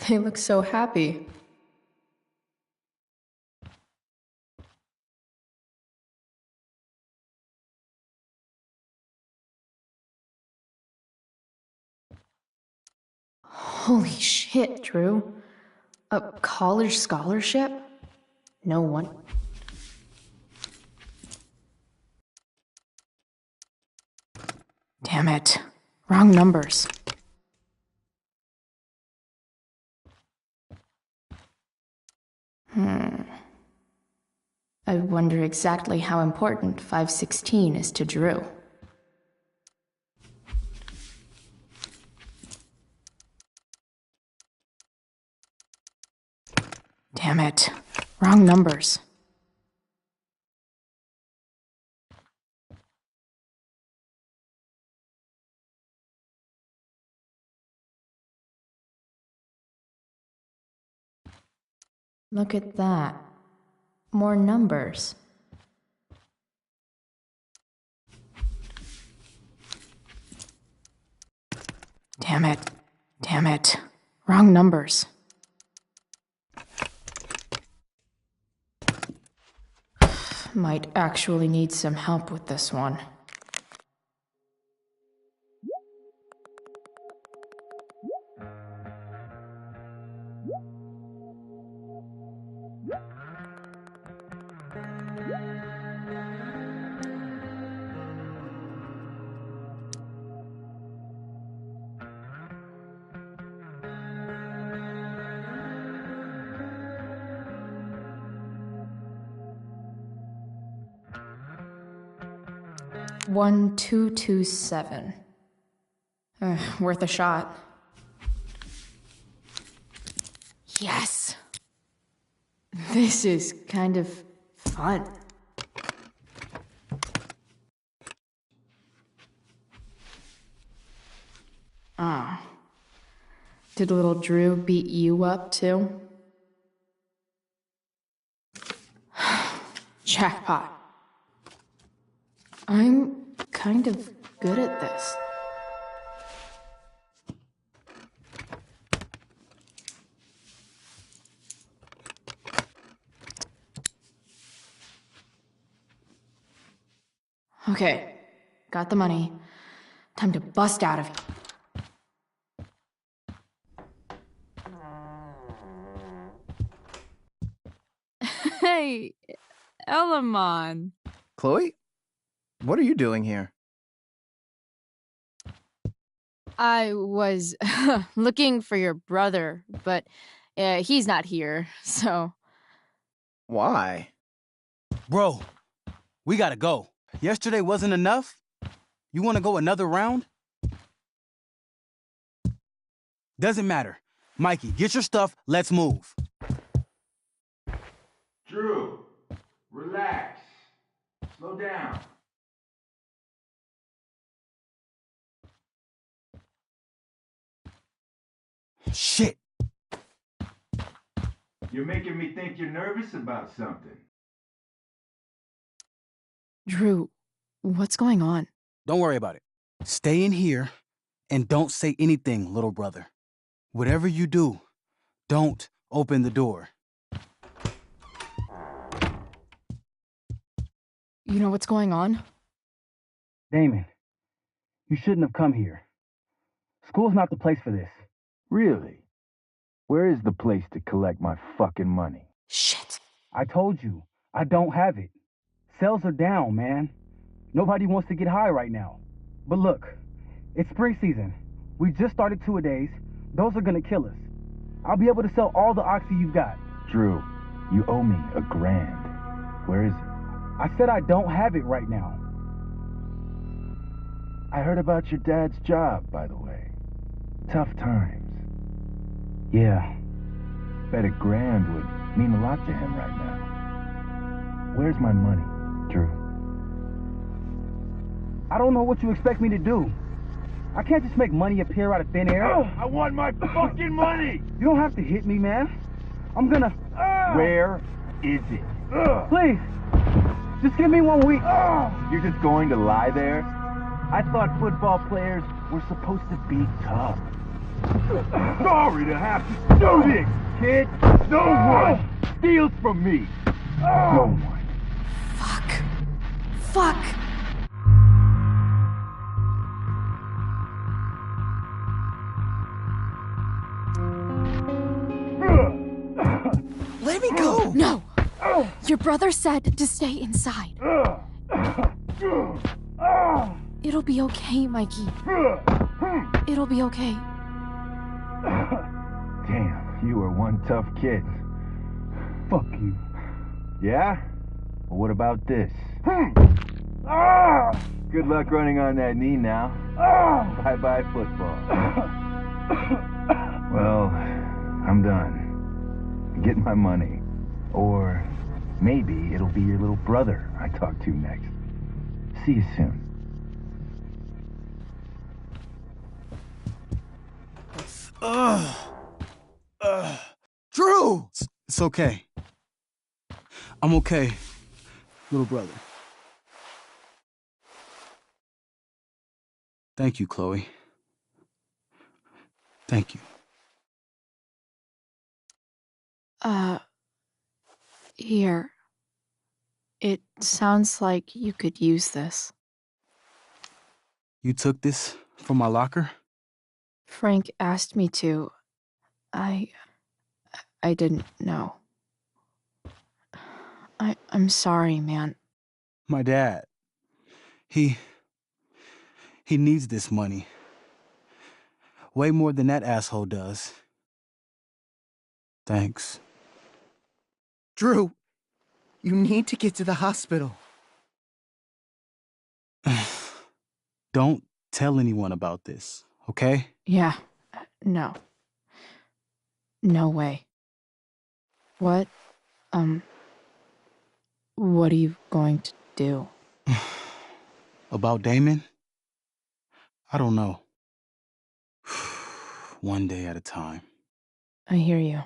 They look so happy. Holy shit, Drew. A college scholarship? No one. Damn it. Wrong numbers. I wonder exactly how important 516 is to Drew. Damn it. Wrong numbers. Look at that. More numbers. Damn it. Damn it. Wrong numbers. Might actually need some help with this one. One, 227. Worth a shot. Yes! This is kind of fun. Ah. Did little Drew beat you up, too? Jackpot. I'm kind of good at this. Okay, got the money. Time to bust out of here. Hey, Elamon. Chloe? What are you doing here? I was looking for your brother, but he's not here, so... Why? Bro, we gotta go. Yesterday wasn't enough? You wanna go another round? Doesn't matter. Mikey, get your stuff. Let's move. Drew, relax. Slow down. Shit. You're making me think you're nervous about something. Drew, what's going on? Don't worry about it. Stay in here and don't say anything, little brother. Whatever you do, don't open the door. You know what's going on? Damon, you shouldn't have come here. School's not the place for this. Really? Where is the place to collect my fucking money? Shit. I told you, I don't have it. Sales are down, man. Nobody wants to get high right now. But look, it's spring season. We just started two-a-days. Those are gonna kill us. I'll be able to sell all the oxy you've got. Drew, you owe me $1,000. Where is it? I said I don't have it right now. I heard about your dad's job, by the way. Tough times. Yeah. Bet $1,000 would mean a lot to him right now. Where's my money, Drew? I don't know what you expect me to do. I can't just make money appear out of thin air. I want my fucking money! You don't have to hit me, man. I'm gonna... Where is it? Please, just give me 1 week. You're just going to lie there? I thought football players were supposed to be tough. Sorry to have to do this, kid. No one steals from me. No one. Fuck. Let me go. No. Your brother said to stay inside. It'll be okay, Mikey. It'll be okay. Damn, you are one tough kid. Fuck you. Yeah? Well, what about this? Good luck running on that knee now. Bye-bye football. Well, I'm done. Get my money. Or maybe it'll be your little brother I talk to next. See you soon. Drew! It's okay. I'm okay, little brother. Thank you, Chloe. Thank you. Here. It sounds like you could use this. You took this from my locker? Frank asked me to. I didn't know. I'm sorry, man. My dad. He needs this money. Way more than that asshole does. Thanks. Drew, you need to get to the hospital. Don't tell anyone about this, okay? Yeah. No. No way. What are you going to do? About Damon? I don't know. One day at a time. I hear you.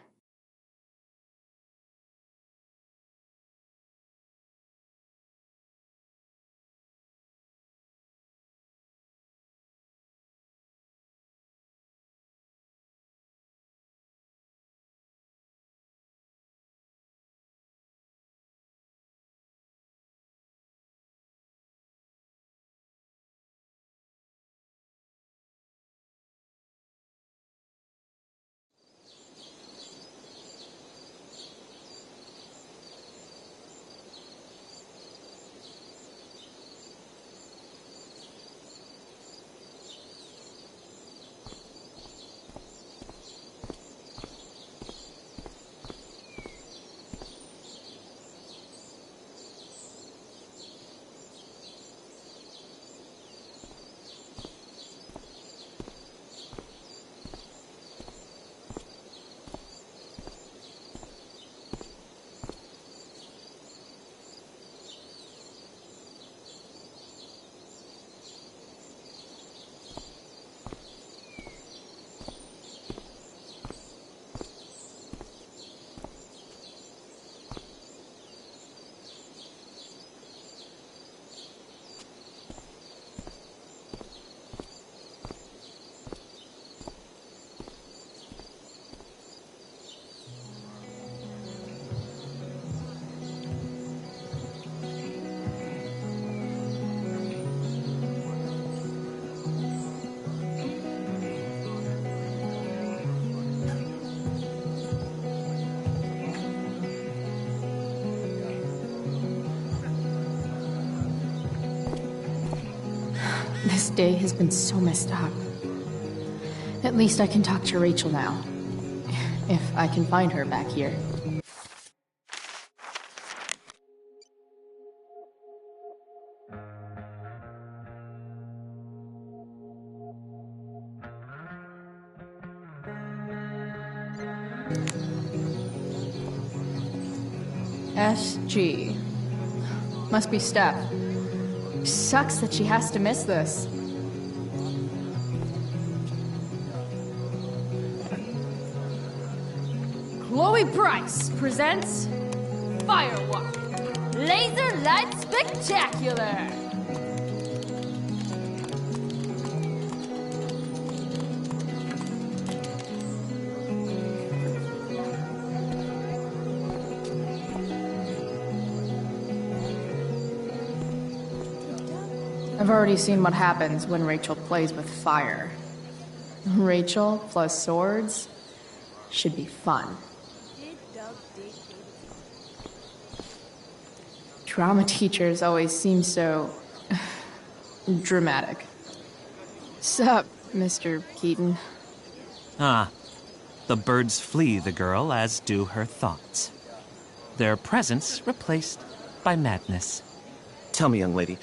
This day has been so messed up. At least I can talk to Rachel now. If I can find her back here. SG. Must be Steph. Sucks that she has to miss this. Chloe Price presents Firewalk Laser Light Spectacular! I've already seen what happens when Rachel plays with fire. Rachel plus swords should be fun. Drama teachers always seem so dramatic. Sup, Mr. Keaton? Ah, the birds flee the girl, as do her thoughts. Their presence replaced by madness. Tell me, young lady,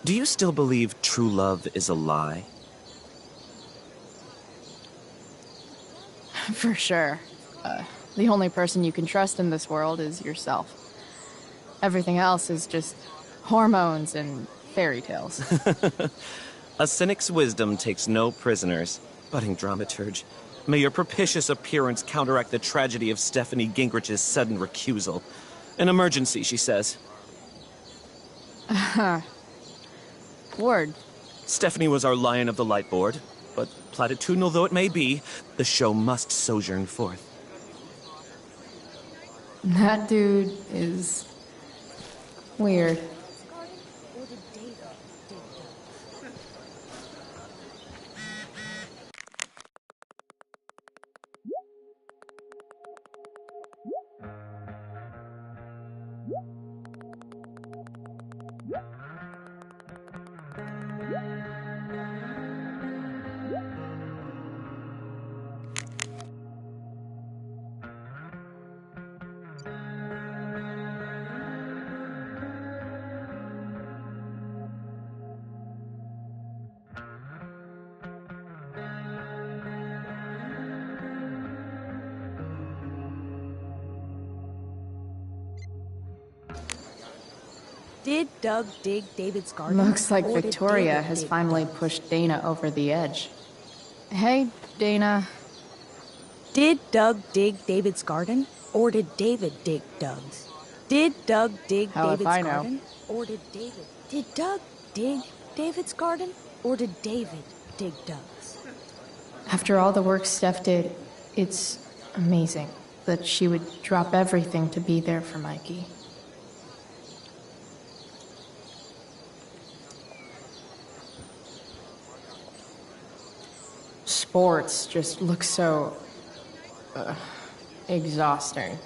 do you still believe true love is a lie? For sure. The only person you can trust in this world is yourself. Everything else is just hormones and fairy tales. A cynic's wisdom takes no prisoners. Budding dramaturge, may your propitious appearance counteract the tragedy of Stephanie Gingrich's sudden recusal. An emergency, she says. Word. Stephanie was our Lion of the Light board, but platitudinal though it may be, the show must sojourn forth. That dude is weird. Did Doug dig David's garden? Looks like Or did Victoria David has dig finally Doug's? pushed Dana over the edge. Hey, Dana. Did Doug dig David's garden? Or did David dig Doug's? Did Doug dig Hell if David's I know. garden? Or did David? Did Doug dig David's garden? Or did David dig Doug's? After all the work Steph did, it's amazing that she would drop everything to be there for Mikey. Sports just look so exhausting.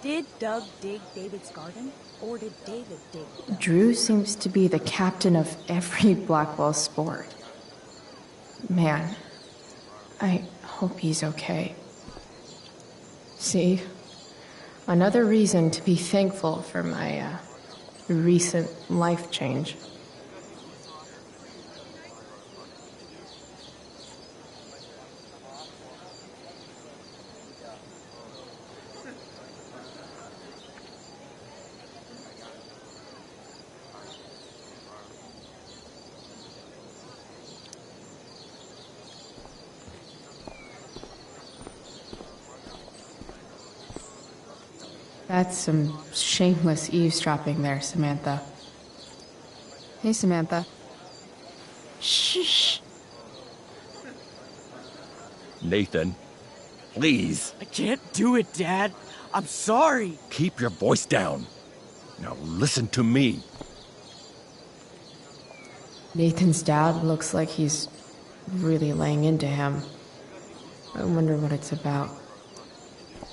Did Doug dig David's garden? Or did David dig Doug's? Drew seems to be the captain of every Blackwell sport. Man, I hope he's okay. See, another reason to be thankful for my recent life change. That's some shameless eavesdropping there, Samantha. Hey, Samantha. Shh. Nathan, please. I can't do it, Dad. I'm sorry. Keep your voice down. Now listen to me. Nathan's dad looks like he's really laying into him. I wonder what it's about.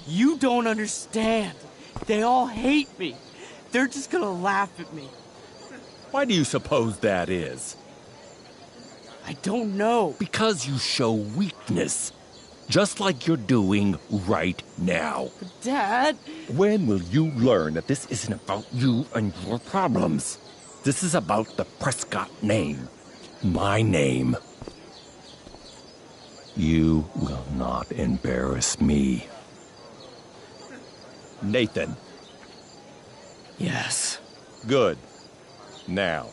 You don't understand. They all hate me. They're just gonna laugh at me. Why do you suppose that is? I don't know. Because you show weakness. Just like you're doing right now. Dad! When will you learn that this isn't about you and your problems? This is about the Prescott name. My name. You will not embarrass me. Nathan. Yes. Good. Now.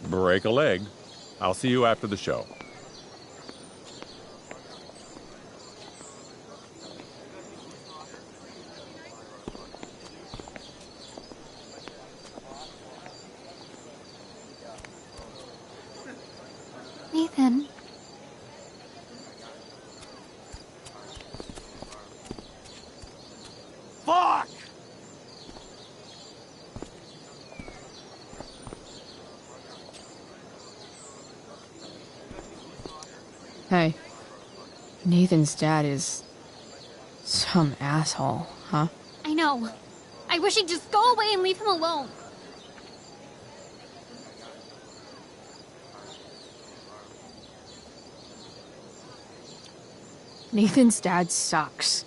Break a leg. I'll see you after the show. Nathan. Fuck! Hey. Nathan's dad is some asshole, huh? I know. I wish he'd just go away and leave him alone. Nathan's dad sucks.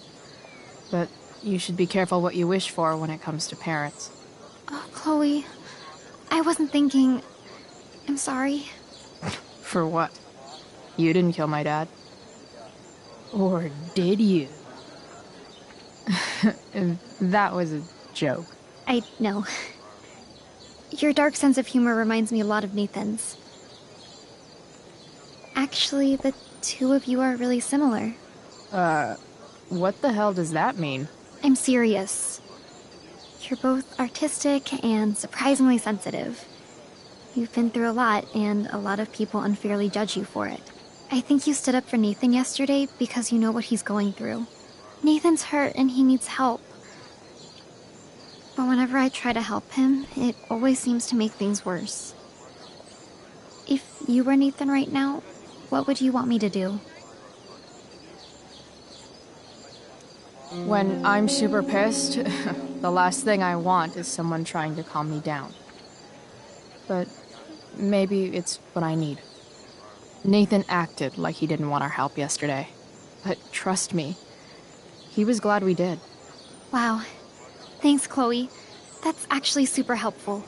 But you should be careful what you wish for when it comes to parents. Oh, Chloe. I wasn't thinking... I'm sorry. For what? You didn't kill my dad. Or did you? That was a joke. I know. Your dark sense of humor reminds me a lot of Nathan's. Actually, the two of you are really similar. What the hell does that mean? I'm serious. You're both artistic and surprisingly sensitive. You've been through a lot, and a lot of people unfairly judge you for it. I think you stood up for Nathan yesterday because you know what he's going through. Nathan's hurt and he needs help. But whenever I try to help him, it always seems to make things worse. If you were Nathan right now, what would you want me to do? When I'm super pissed, the last thing I want is someone trying to calm me down. But maybe it's what I need. Nathan acted like he didn't want our help yesterday. But trust me, he was glad we did. Wow. Thanks, Chloe. That's actually super helpful.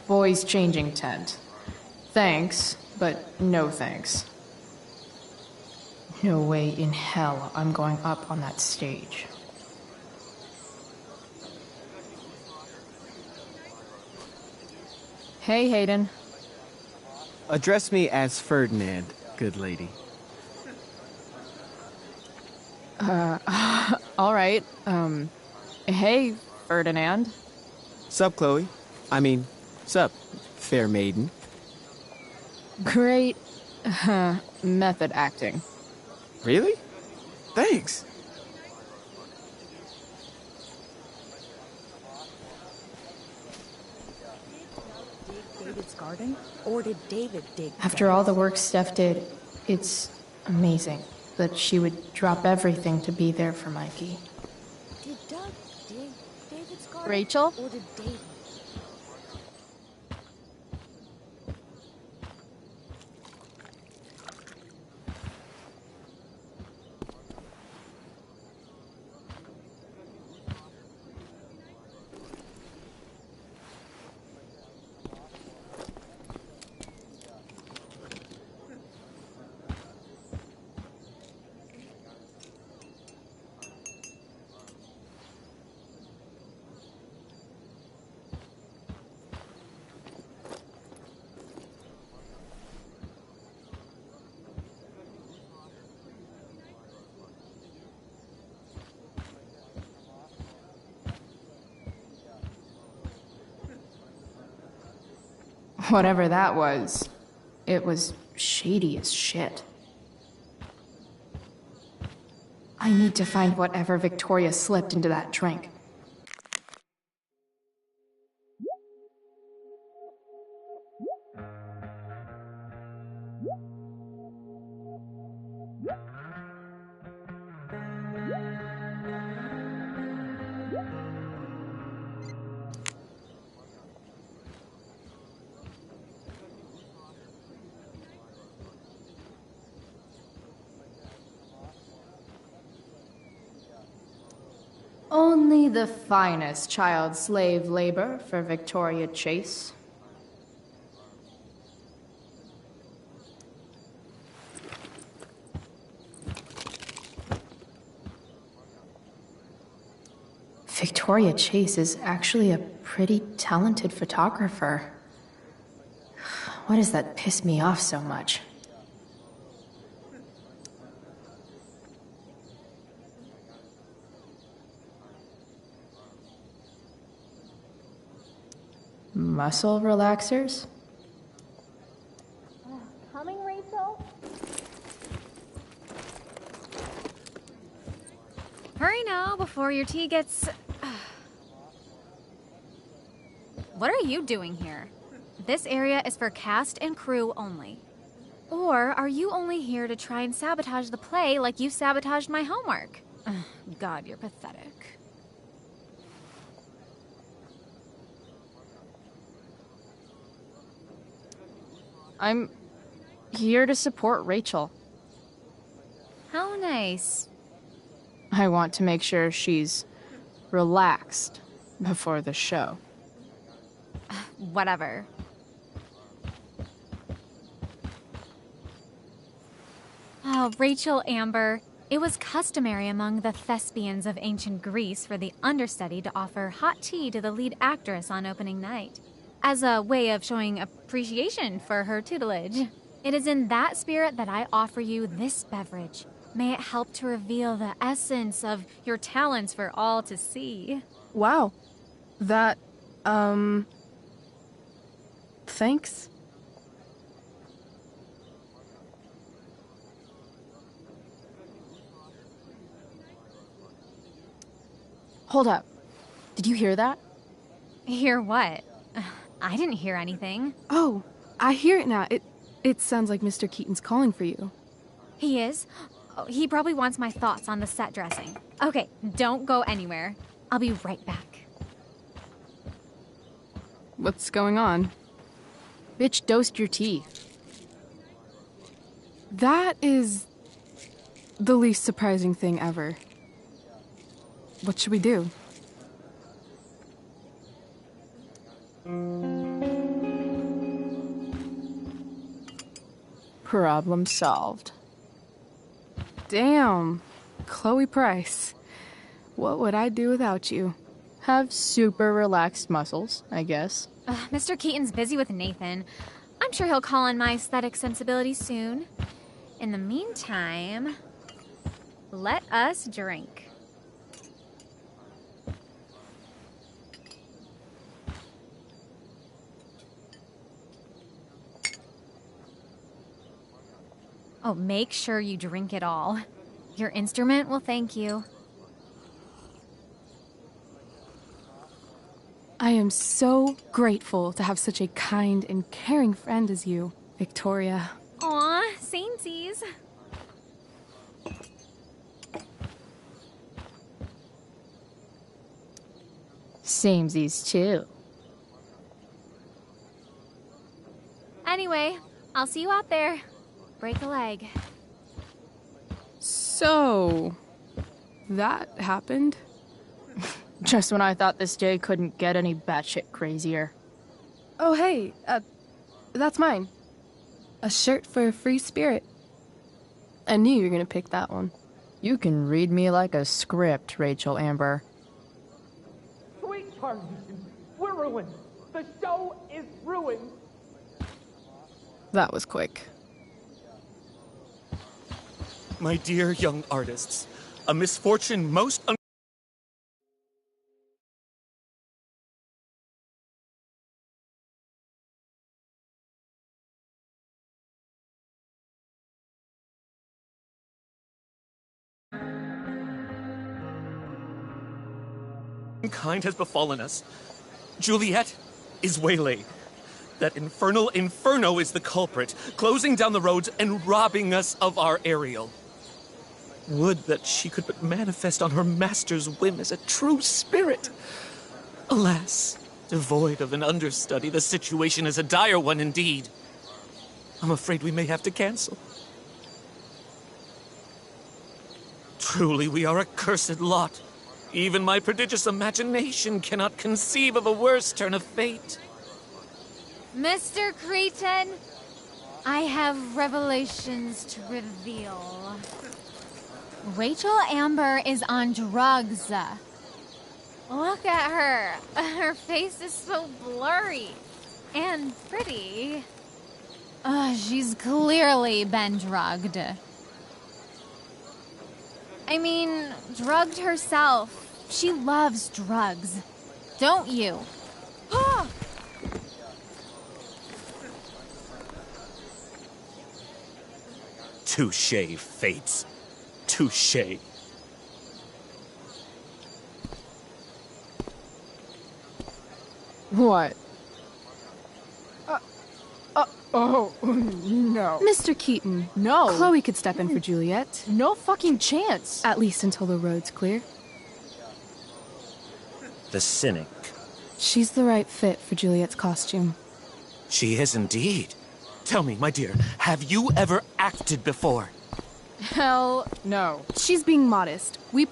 Boys changing tent. Thanks, but no thanks. No way in hell I'm going up on that stage. Hey, Hayden. Address me as Ferdinand, good lady. All right. Hey, Ferdinand. Sup, Chloe? I mean, sup, fair maiden. Great method acting. Really? Thanks. David's garden? Or did David dig? After all the work Steph did, it's amazing that she would drop everything to be there for Mikey. Did Doug dig David's garden? Rachel? Or did David? Whatever that was, it was shady as shit. I need to find whatever Victoria slipped into that drink. Only the finest child slave labor for Victoria Chase. Victoria Chase is actually a pretty talented photographer. Why does that piss me off so much? Muscle relaxers? Coming, Rachel? Hurry now before your tea gets... What are you doing here? This area is for cast and crew only. Or are you only here to try and sabotage the play like you sabotaged my homework? God, you're pathetic. I'm here to support Rachel. How nice. I want to make sure she's relaxed before the show. Whatever. Oh, Rachel Amber. It was customary among the thespians of ancient Greece for the understudy to offer hot tea to the lead actress on opening night, as a way of showing appreciation for her tutelage. It is in that spirit that I offer you this beverage. May it help to reveal the essence of your talents for all to see. Wow. That, thanks. Hold up. Did you hear that? Hear what? I didn't hear anything. Oh, I hear it now. It sounds like Mr. Keaton's calling for you. He is? Oh, he probably wants my thoughts on the set dressing. Okay, don't go anywhere. I'll be right back. What's going on? Bitch, dosed your tea. That is the least surprising thing ever. What should we do? Problem solved. Damn. Chloe Price. What would I do without you? Have super relaxed muscles, I guess. Mr. Keaton's busy with Nathan. I'm sure he'll call on my aesthetic sensibility soon. In the meantime, let us drink. Oh, make sure you drink it all. Your instrument will thank you. I am so grateful to have such a kind and caring friend as you, Victoria. Aw, samesies. Samesies too. Anyway, I'll see you out there. Break a leg. So, that happened? Just when I thought this day couldn't get any batshit crazier. Oh, hey, that's mine. A shirt for a free spirit. I knew you were gonna pick that one. You can read me like a script, Rachel Amber. Sweetheart, we're ruined. The show is ruined. That was quick. My dear young artists, a misfortune most unkind has befallen us. Juliet is waylaid. That infernal Inferno is the culprit, closing down the roads and robbing us of our Ariel. Would that she could but manifest on her master's whim as a true spirit. Alas, devoid of an understudy, the situation is a dire one indeed. I'm afraid we may have to cancel. Truly, we are a cursed lot. Even my prodigious imagination cannot conceive of a worse turn of fate. Mr. Cretan, I have revelations to reveal. Rachel Amber is on drugs. Look at her. Her face is so blurry and pretty. She's clearly been drugged. I mean, drugged herself. She loves drugs. Don't you? Touché, Fates. Touché. What? Oh, no. Mr. Keaton. No. Chloe could step in for Juliet. No fucking chance. At least until the road's clear. The cynic. She's the right fit for Juliet's costume. She is indeed. Tell me, my dear, have you ever acted before? Hell no. She's being modest. We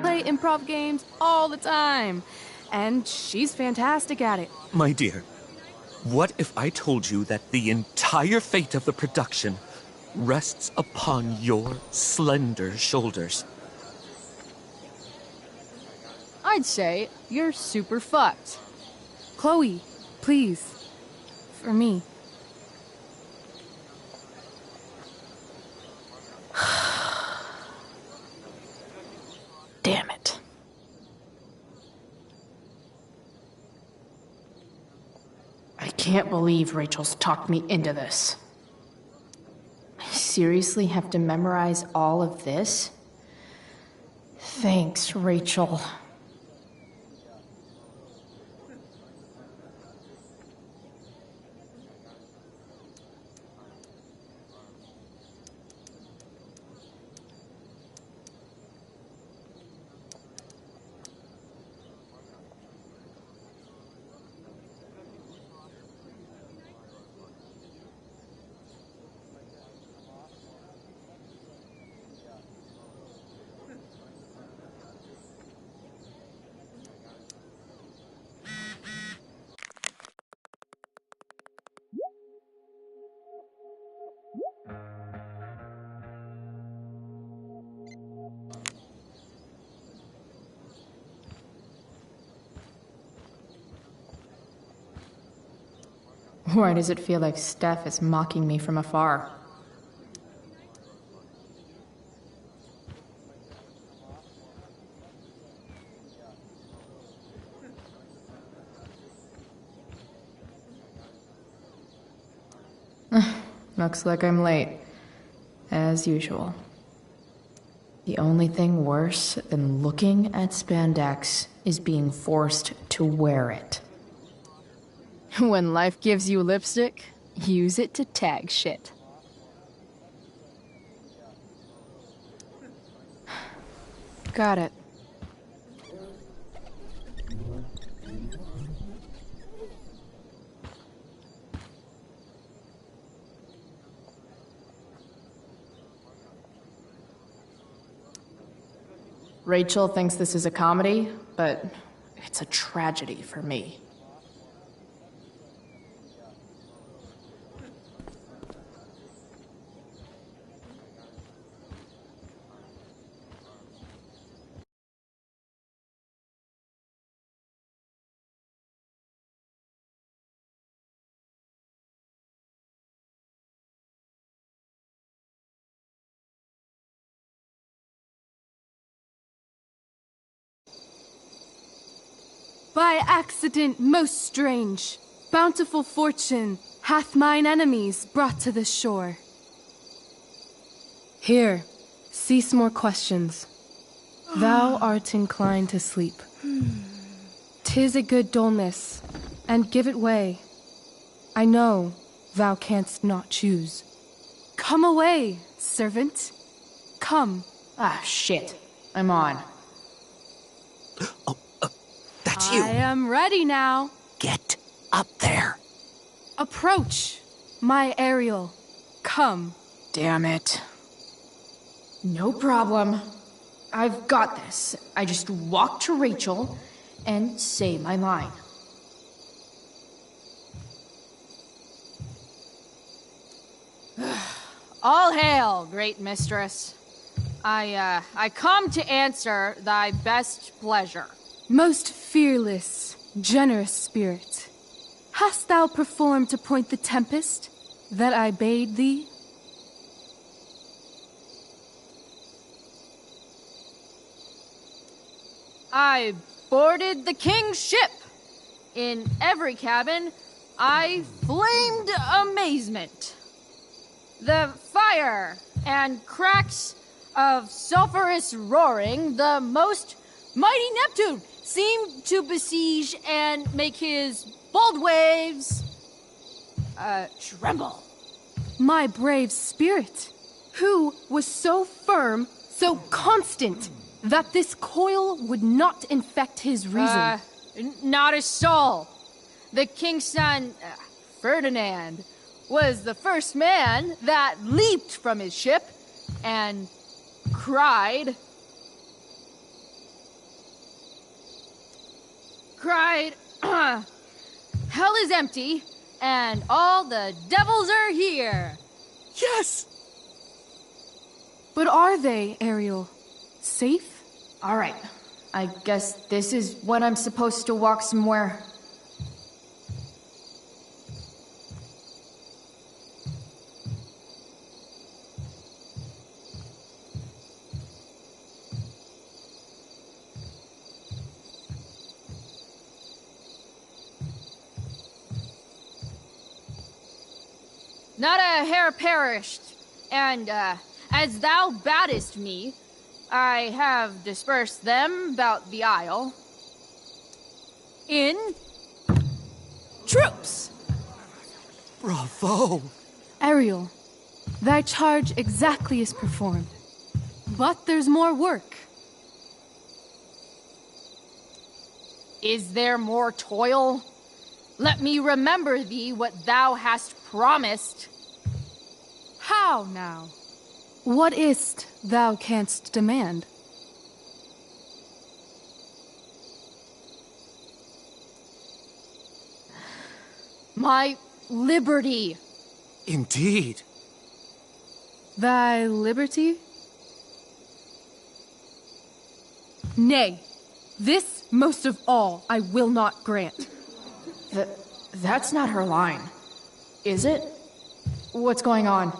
play improv games all the time. And she's fantastic at it. My dear, what if I told you that the entire fate of the production rests upon your slender shoulders? I'd say you're super fucked. Chloe, please. For me. Damn it. I can't believe Rachel's talked me into this. I seriously have to memorize all of this? Thanks, Rachel. Why does it feel like Steph is mocking me from afar? Looks like I'm late. As usual. The only thing worse than looking at spandex is being forced to wear it. When life gives you lipstick, use it to tag shit. Got it. Rachel thinks this is a comedy, but it's a tragedy for me. By accident most strange, bountiful fortune hath mine enemies brought to this shore. Here, cease more questions. Thou art inclined to sleep. 'Tis a good dullness, and give it way. I know thou canst not choose. Come away, servant. Come. Ah, shit. I'm on. That's you. I am ready now. Get up there. Approach, my Ariel. Come. Damn it. No problem. I've got this. I just walk to Rachel and say my line. All hail, great mistress. I come to answer thy best pleasure. Most fearless, generous spirit, hast thou performed to point the tempest that I bade thee? I boarded the king's ship. In every cabin, I flamed amazement. The fire and cracks of sulphurous roaring, the most mighty Neptune seemed to besiege and make his bold waves tremble. My brave spirit, who was so firm, so constant, that this coil would not infect his reason. Not a soul. The king's son, Ferdinand, was the first man that leaped from his ship and cried, hell is empty, and all the devils are here. Yes! But are they, Ariel? Safe? Alright. I guess this is when I'm supposed to walk somewhere. Not a hair perished, and as thou badest me, I have dispersed them about the isle in troops. Bravo! Ariel, thy charge exactly is performed. But there's more work. Is there more toil? Let me remember thee what thou hast promised. How now? What is't thou canst demand? My liberty. Indeed. Thy liberty? Nay, this most of all I will not grant. That's not her line. Is it? What's going on?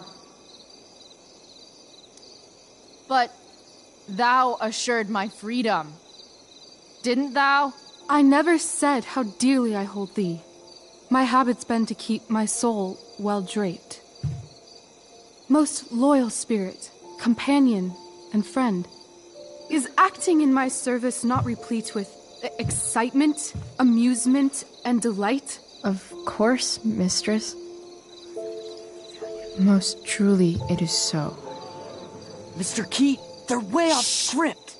But thou assured my freedom, didn't thou? I never said how dearly I hold thee. My habit's been to keep my soul well draped. Most loyal spirit, companion, and friend, is acting in my service not replete with excitement, amusement, and delight? Of course, mistress. Most truly it is so. Mr. Keat, they're way off script.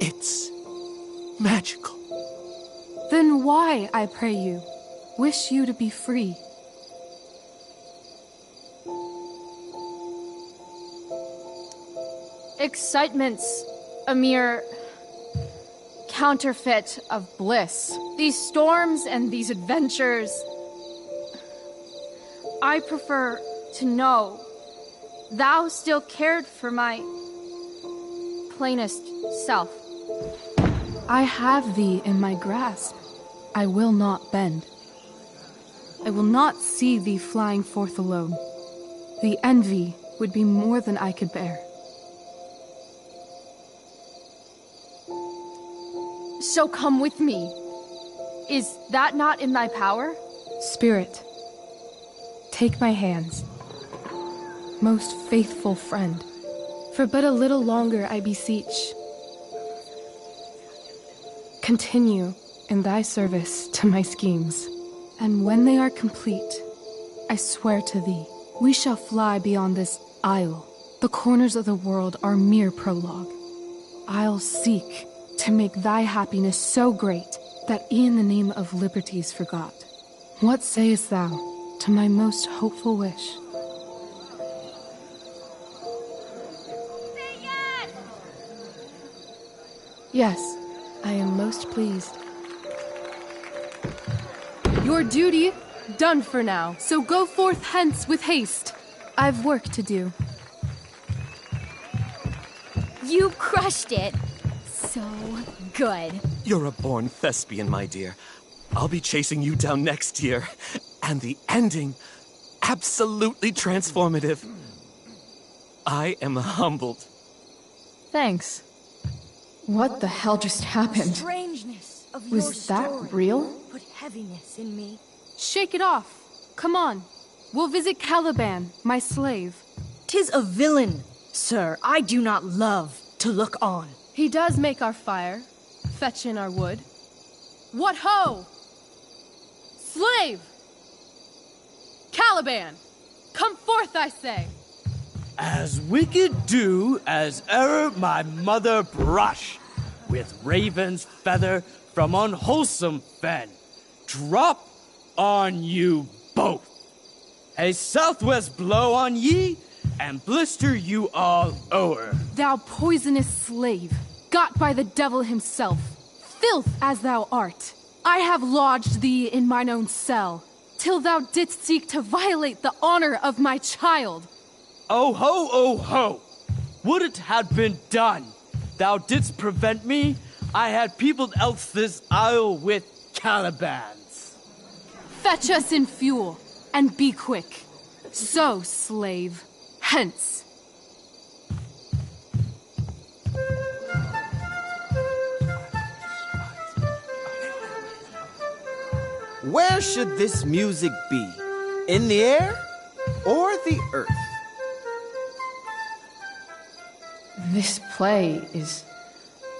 It's magical. Then why, I pray you, wish you to be free? Excitement's a mere counterfeit of bliss. These storms and these adventures. I prefer to know thou still cared for my plainest self. I have thee in my grasp. I will not bend. I will not see thee flying forth alone. The envy would be more than I could bear. So come with me. Is that not in thy power? Spirit, take my hands. Most faithful friend, for but a little longer I beseech. Continue in thy service to my schemes, and when they are complete, I swear to thee, we shall fly beyond this isle. The corners of the world are mere prologue. I'll seek to make thy happiness so great that e'en the name of liberty's forgot. What sayest thou to my most hopeful wish? Yes, I am most pleased. Your duty done for now, so go forth hence with haste. I've work to do. You crushed it. So good. You're a born thespian, my dear. I'll be chasing you down next year. And the ending, absolutely transformative. I am humbled. Thanks. What the hell just happened? Strangeness of your Was that story real? Put heaviness in me. Shake it off. Come on. We'll visit Caliban, my slave. 'Tis a villain, sir, I do not love to look on. He does make our fire, fetch in our wood. What ho! Slave! Caliban! Come forth, I say! As wicked do as e'er my mother brush, with raven's feather from unwholesome fen, drop on you both. A southwest blow on ye, and blister you all o'er. Thou poisonous slave, got by the devil himself, filth as thou art, I have lodged thee in mine own cell, till thou didst seek to violate the honor of my child. Oh ho, oh ho! Would it had been done! Thou didst prevent me, I had peopled else this isle with Calibans. Fetch us in fuel, and be quick. So, slave, hence. Where should this music be? In the air or the earth? This play is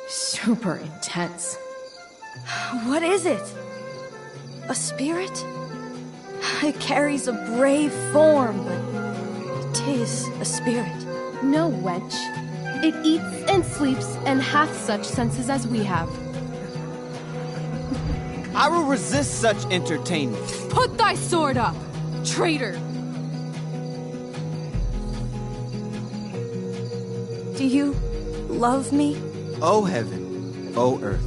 super intense. What is it? A spirit? It carries a brave form, but 'tis a spirit. No, wench. It eats and sleeps and hath such senses as we have. I will resist such entertainment. Put thy sword up, traitor! Do you love me? O heaven, O earth,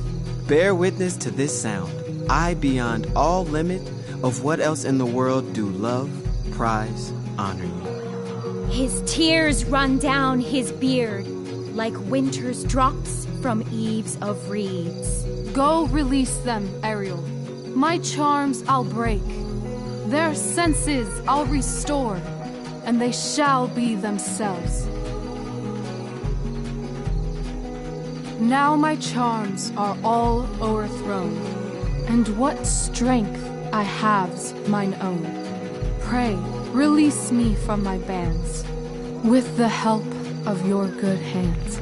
bear witness to this sound. I, beyond all limit of what else in the world, do love, prize, honor you. His tears run down his beard like winter's drops from eaves of reeds. Go release them, Ariel. My charms I'll break. Their senses I'll restore, and they shall be themselves. Now my charms are all o'erthrown, and what strength I have's mine own. Pray, release me from my bands, with the help of your good hands.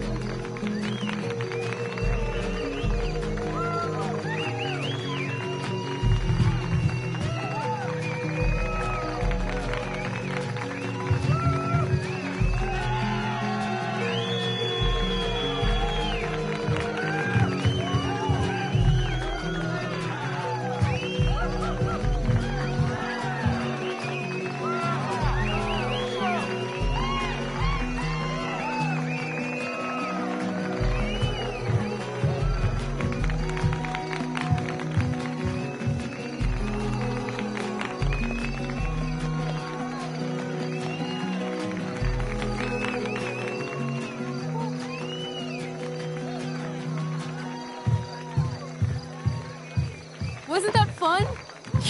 Wasn't that fun?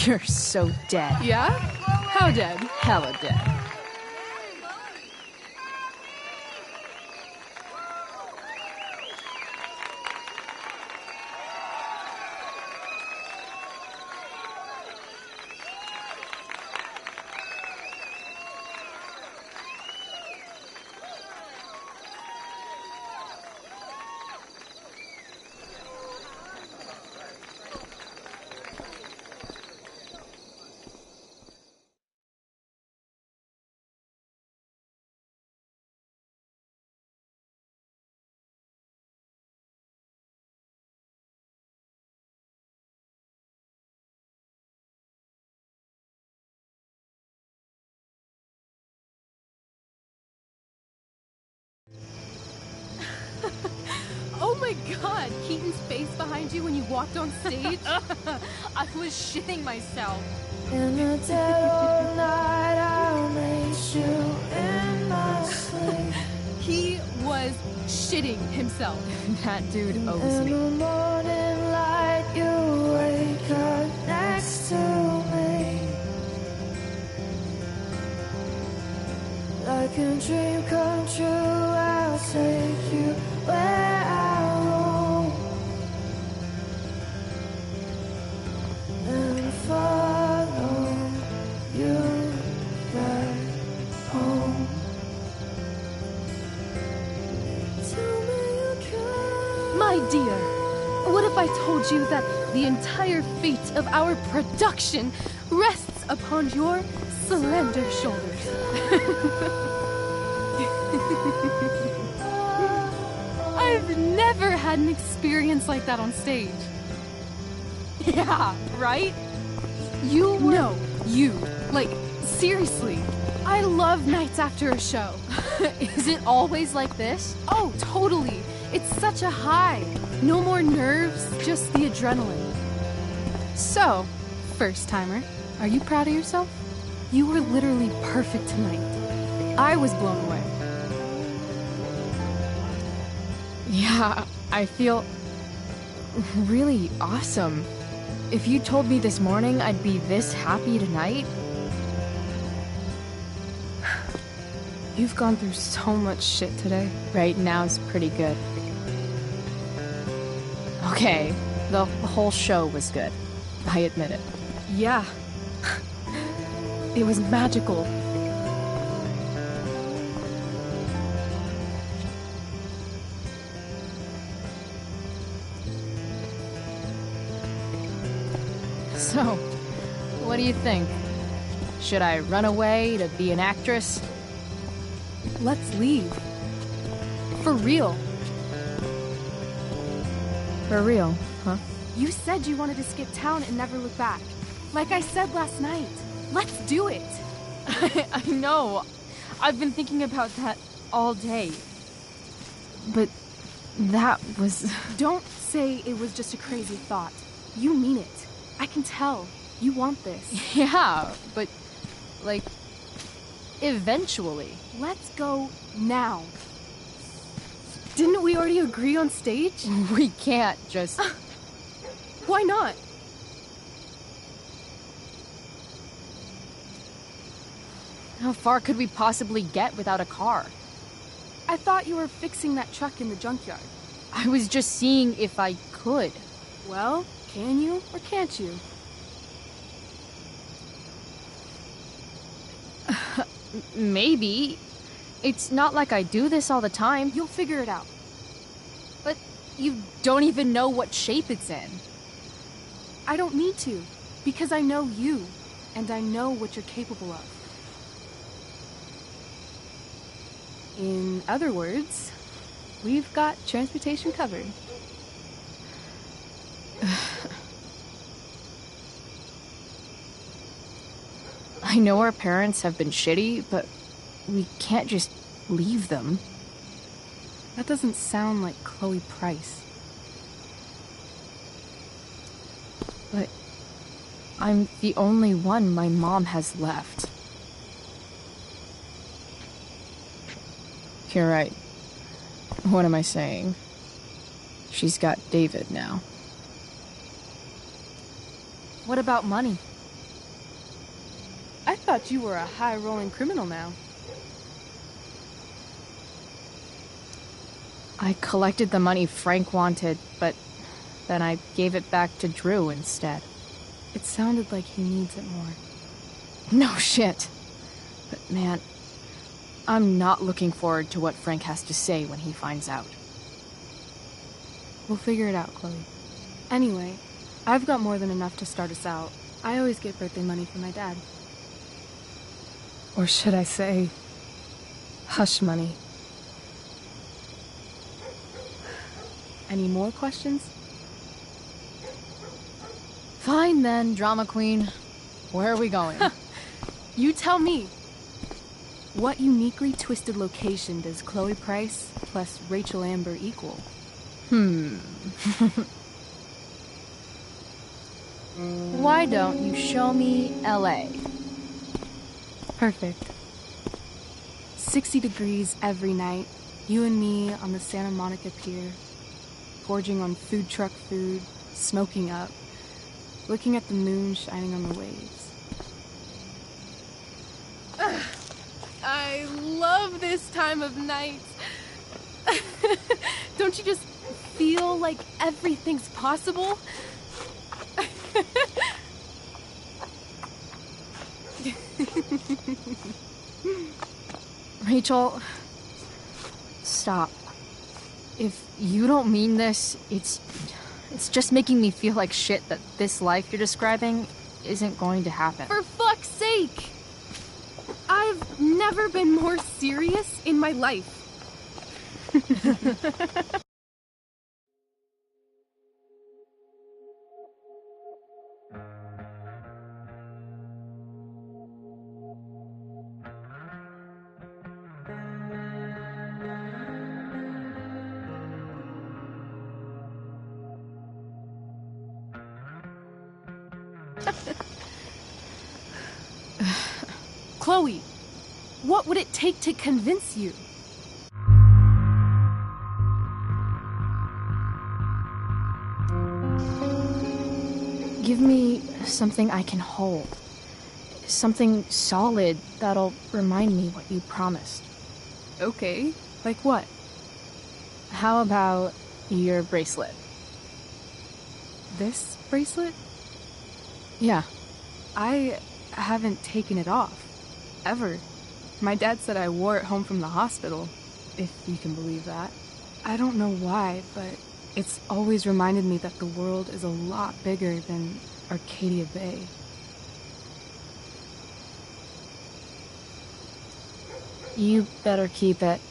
You're so dead. Yeah? How dead? Hella dead. Oh my god, Keaton's face behind you when you walked on stage? I was shitting myself. In the dead of night, I'll make you in my sleep. He was shitting himself. That dude owes In me. the morning light, you wake up next to me. Like a dream come true, I'll take you where I roam and follow you back home. Tell me you can. My dear, what if I told you that the entire fate of our production rests upon your slender shoulders? I've never had an experience like that on stage. Yeah, right? You were... No, you. Like, seriously. I love nights after a show. Is it always like this? Oh, totally. It's such a high. No more nerves, just the adrenaline. So, first timer, are you proud of yourself? You were literally perfect tonight. I was blown away. Yeah, I feel really awesome. If you told me this morning I'd be this happy tonight... You've gone through so much shit today. Right now's pretty good. Okay, the whole show was good. I admit it. Yeah. It was magical. So, what do you think? Should I run away to be an actress? Let's leave. For real. For real, huh? You said you wanted to skip town and never look back. Like I said last night. Let's do it. I know. I've been thinking about that all day. But that was... Don't say it was just a crazy thought. You mean it. I can tell. You want this. Yeah, but... like... eventually. Let's go now. Didn't we already agree on stage? We can't just... Why not? How far could we possibly get without a car? I thought you were fixing that truck in the junkyard. I was just seeing if I could. Well, can you or can't you? Maybe. It's not like I do this all the time. You'll figure it out. But you don't even know what shape it's in. I don't need to, because I know you, and I know what you're capable of. In other words, we've got transportation covered. I know our parents have been shitty, but we can't just leave them. That doesn't sound like Chloe Price. But I'm the only one my mom has left. You're right. What am I saying? She's got David now. What about money? I thought you were a high-rolling criminal now. I collected the money Frank wanted, but then I gave it back to Drew instead. It sounded like he needs it more. No shit. But man, I'm not looking forward to what Frank has to say when he finds out. We'll figure it out, Chloe. Anyway, I've got more than enough to start us out. I always get birthday money from my dad. Or should I say, hush money. Any more questions? Fine then, drama queen. Where are we going? You tell me. What uniquely twisted location does Chloe Price plus Rachel Amber equal? Why don't you show me LA? Perfect. 60 degrees every night. You and me on the Santa Monica Pier. Gorging on food truck food. Smoking up. Looking at the moon shining on the waves. I love this time of night. Don't you just feel like everything's possible? Rachel, stop. If you don't mean this, it's just making me feel like shit that this life you're describing isn't going to happen. For fuck's sake! I've never been more serious in my life. Chloe, what would it take to convince you? Give me something I can hold. Something solid that'll remind me what you promised. Okay, like what? How about your bracelet? This bracelet? Yeah. I haven't taken it off. Ever. My dad said I wore it home from the hospital, if you can believe that. I don't know why, but it's always reminded me that the world is a lot bigger than Arcadia Bay. You better keep it.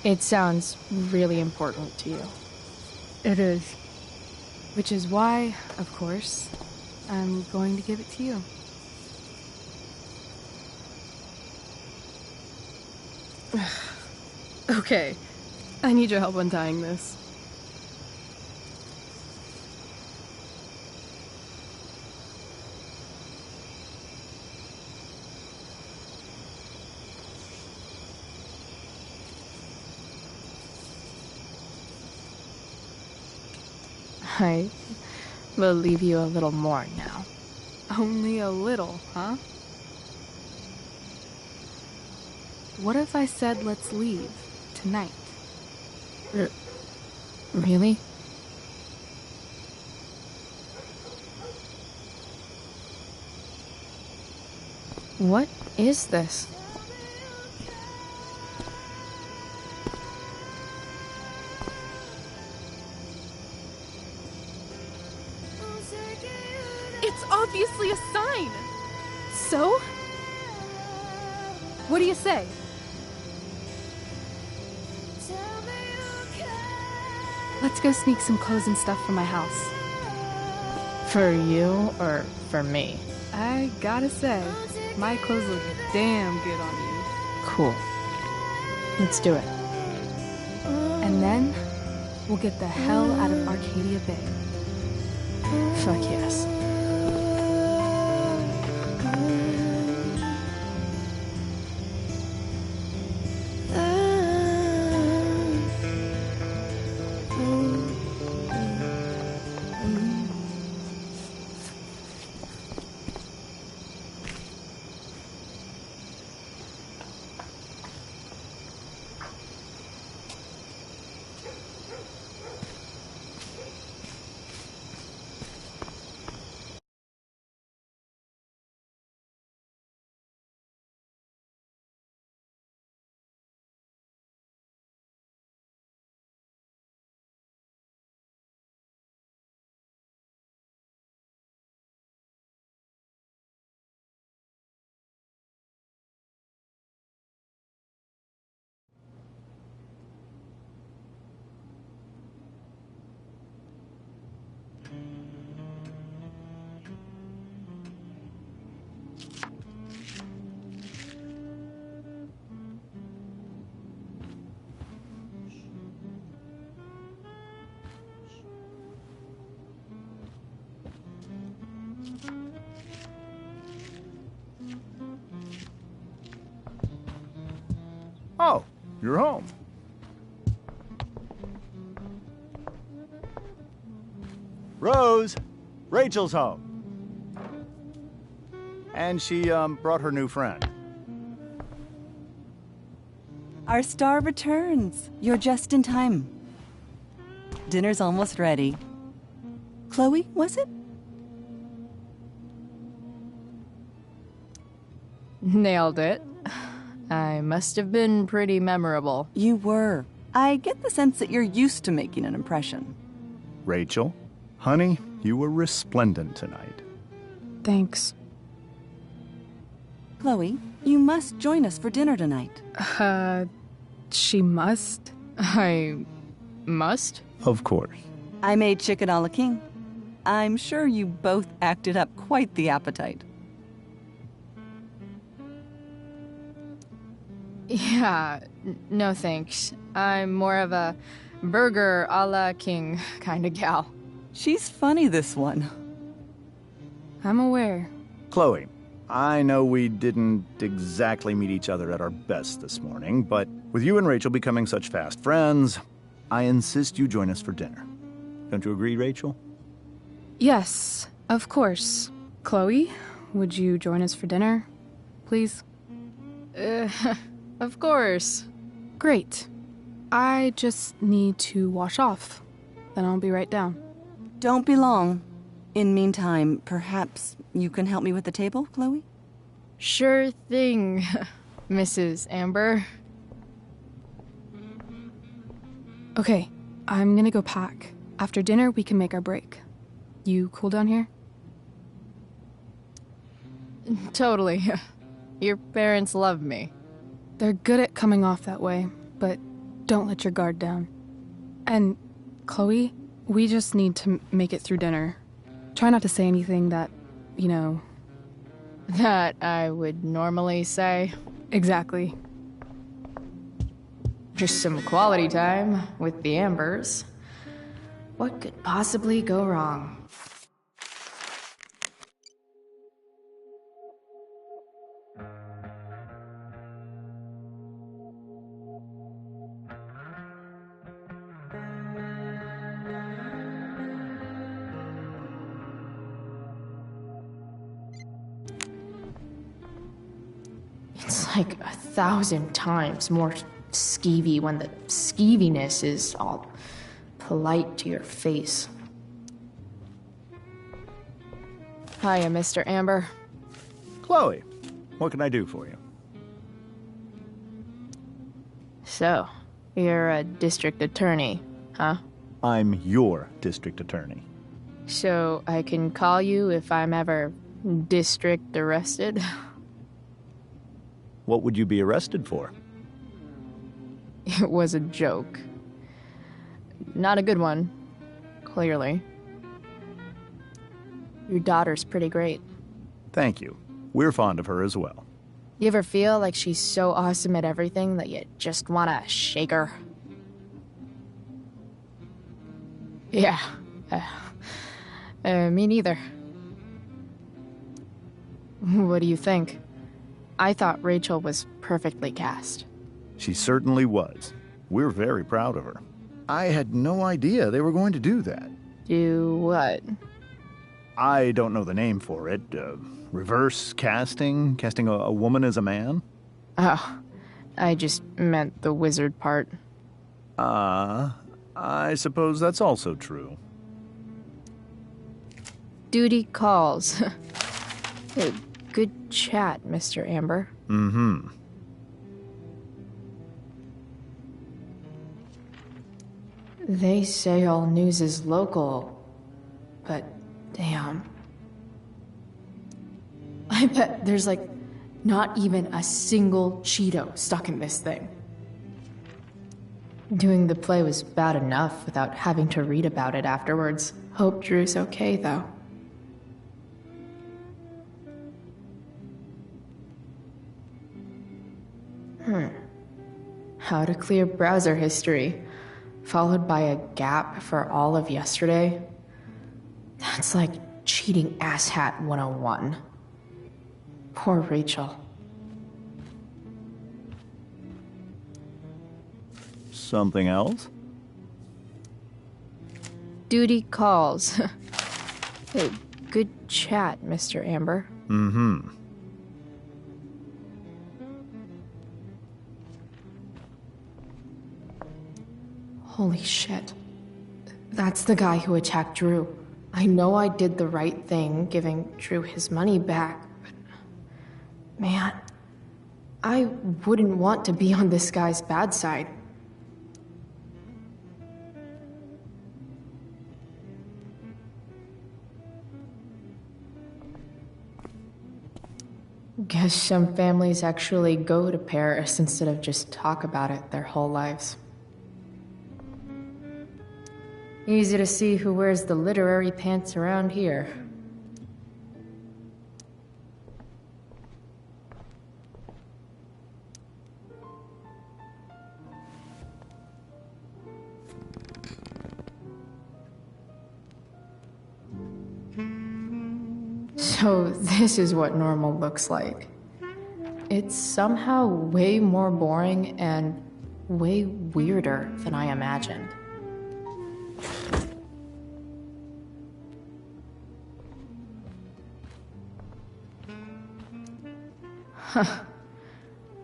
It sounds really important to you. It is. Which is why, of course, I'm going to give it to you. Okay, I need your help untying this. I will leave you a little more now. Only a little, huh? What if I said let's leave tonight? Really? What is this? It's obviously a sign! So? What do you say? Let's go sneak some clothes and stuff from my house. For you or for me? I gotta say, my clothes look damn good on you. Cool. Let's do it. And then, we'll get the hell out of Arcadia Bay. Fuck yes. you're home. Rose, Rachel's home. And she, brought her new friend. Our star returns. You're just in time. Dinner's almost ready. Chloe, was it? Nailed it. I must have been pretty memorable. You were. I get the sense that you're used to making an impression. Rachel, honey, you were resplendent tonight. Thanks. Chloe, you must join us for dinner tonight. She must? I must? Of course. I made chicken a la king. I'm sure you both acted up quite the appetite. Yeah, no thanks. I'm more of a burger a la king kind of gal. She's funny, this one. I'm aware. Chloe, I know we didn't exactly meet each other at our best this morning, but with you and Rachel becoming such fast friends, I insist you join us for dinner. Don't you agree, Rachel? Yes, of course. Chloe, would you join us for dinner, please? Of course. Great. I just need to wash off. Then I'll be right down. Don't be long. In meantime, perhaps you can help me with the table, Chloe? Sure thing, Mrs. Amber. Okay, I'm gonna go pack. After dinner, we can make our break. You cool down here? Totally. Your parents love me. They're good at coming off that way, but don't let your guard down. And, Chloe, we just need to make it through dinner. Try not to say anything that, you know... That I would normally say. Exactly. Just some quality time with the Ambers. What could possibly go wrong? It's like 1,000 times more skeevy when the skeeviness is all polite to your face. Hiya, Mr. Amber. Chloe, what can I do for you? So, you're a district attorney, huh? I'm your district attorney. So I can call you if I'm ever district arrested? What would you be arrested for? It was a joke. Not a good one, clearly. Your daughter's pretty great. Thank you. We're fond of her as well. You ever feel like she's so awesome at everything that you just want to shake her? Yeah. Me neither. What do you think? I thought Rachel was perfectly cast. She certainly was. We're very proud of her. I had no idea they were going to do that. Do what? I don't know the name for it. Reverse casting? Casting a woman as a man? Oh, I just meant the wizard part. I suppose that's also true. Duty calls. Good chat, Mr. Amber. Mm-hmm. They say all news is local, but damn. I bet there's like not even a single Cheeto stuck in this thing. Doing the play was bad enough without having to read about it afterwards. Hope Drew's okay, though. How to clear browser history, followed by a gap for all of yesterday. That's like cheating asshat 101. Poor Rachel. Something else? Duty calls. Hey, good chat, Mr. Amber. Mm-hmm. Holy shit. That's the guy who attacked Drew. I know I did the right thing, giving Drew his money back, but... Man, I wouldn't want to be on this guy's bad side. Guess some families actually go to Paris instead of just talk about it their whole lives. Easy to see who wears the literary pants around here. So this is what normal looks like. It's somehow way more boring and way weirder than I imagined. Huh.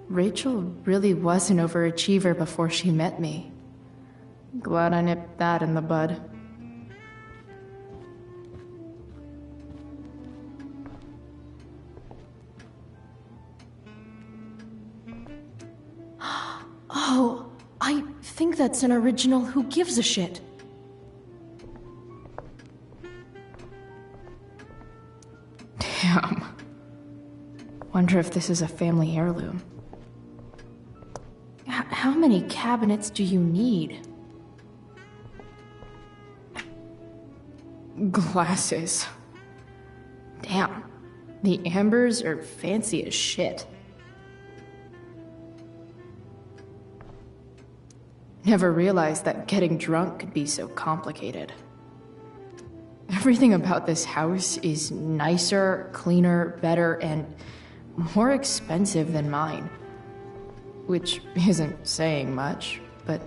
Rachel really was an overachiever before she met me. Glad I nipped that in the bud. Oh, I think that's an original Who Gives a Shit. Damn. Wonder if this is a family heirloom. How many cabinets do you need? Glasses. Damn. The Ambers are fancy as shit. Never realized that getting drunk could be so complicated. Everything about this house is nicer, cleaner, better, and more expensive than mine. Which isn't saying much, but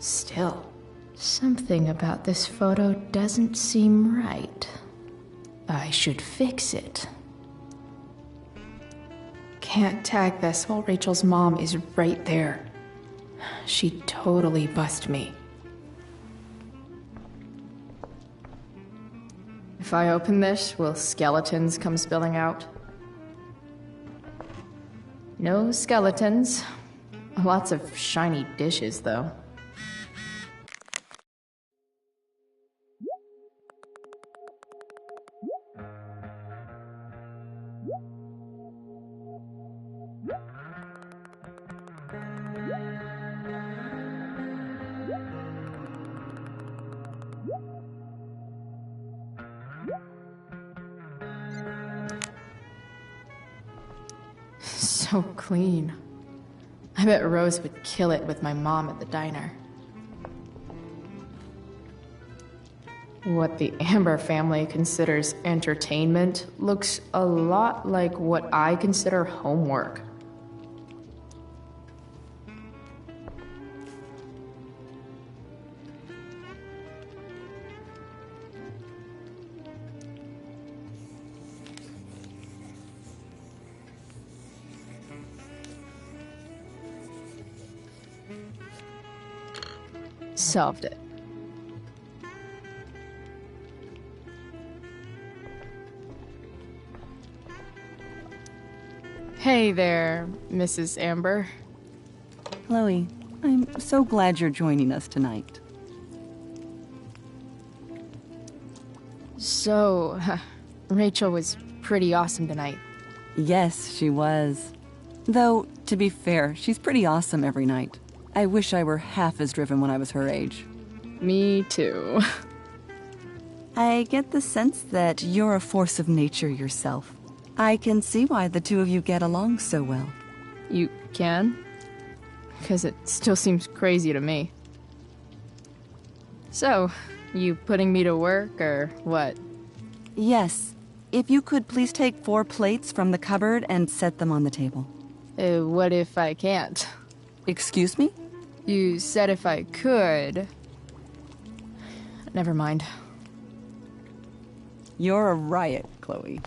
still. Something about this photo doesn't seem right. I should fix it. Can't tag this while Rachel's mom is right there. She'd totally bust me. If I open this, will skeletons come spilling out? No skeletons. Lots of shiny dishes, though. So clean. I bet Rose would kill it with my mom at the diner. What the Amber family considers entertainment looks a lot like what I consider homework. Solved it. Hey there, Mrs. Amber. Chloe, I'm so glad you're joining us tonight. So, Rachel was pretty awesome tonight. Yes, she was. Though, to be fair, she's pretty awesome every night. I wish I were half as driven when I was her age. Me too. I get the sense that you're a force of nature yourself. I can see why the two of you get along so well. You can? Because it still seems crazy to me. So, you putting me to work, or what? Yes. If you could please take 4 plates from the cupboard and set them on the table. What if I can't? Excuse me? You said if I could. Never mind. You're a riot, Chloe.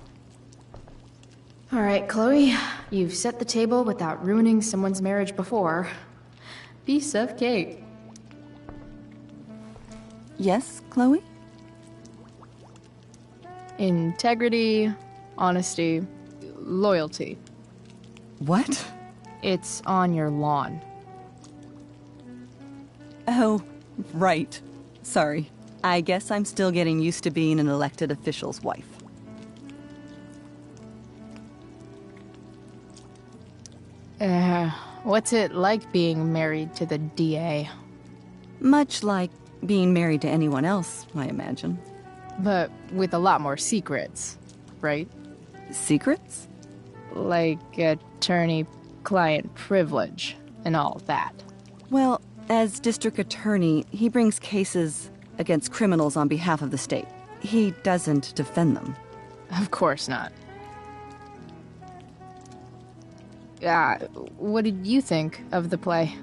All right, Chloe. You've set the table without ruining someone's marriage before. Piece of cake. Yes, Chloe? Integrity, honesty, loyalty. What? It's on your lawn. Oh, right. Sorry. I guess I'm still getting used to being an elected official's wife. What's it like being married to the DA? Much like being married to anyone else, I imagine. But with a lot more secrets, right? Secrets? Like attorney-client privilege and all that. Well, as district attorney, he brings cases against criminals on behalf of the state. He doesn't defend them. Of course not. What did you think of the play?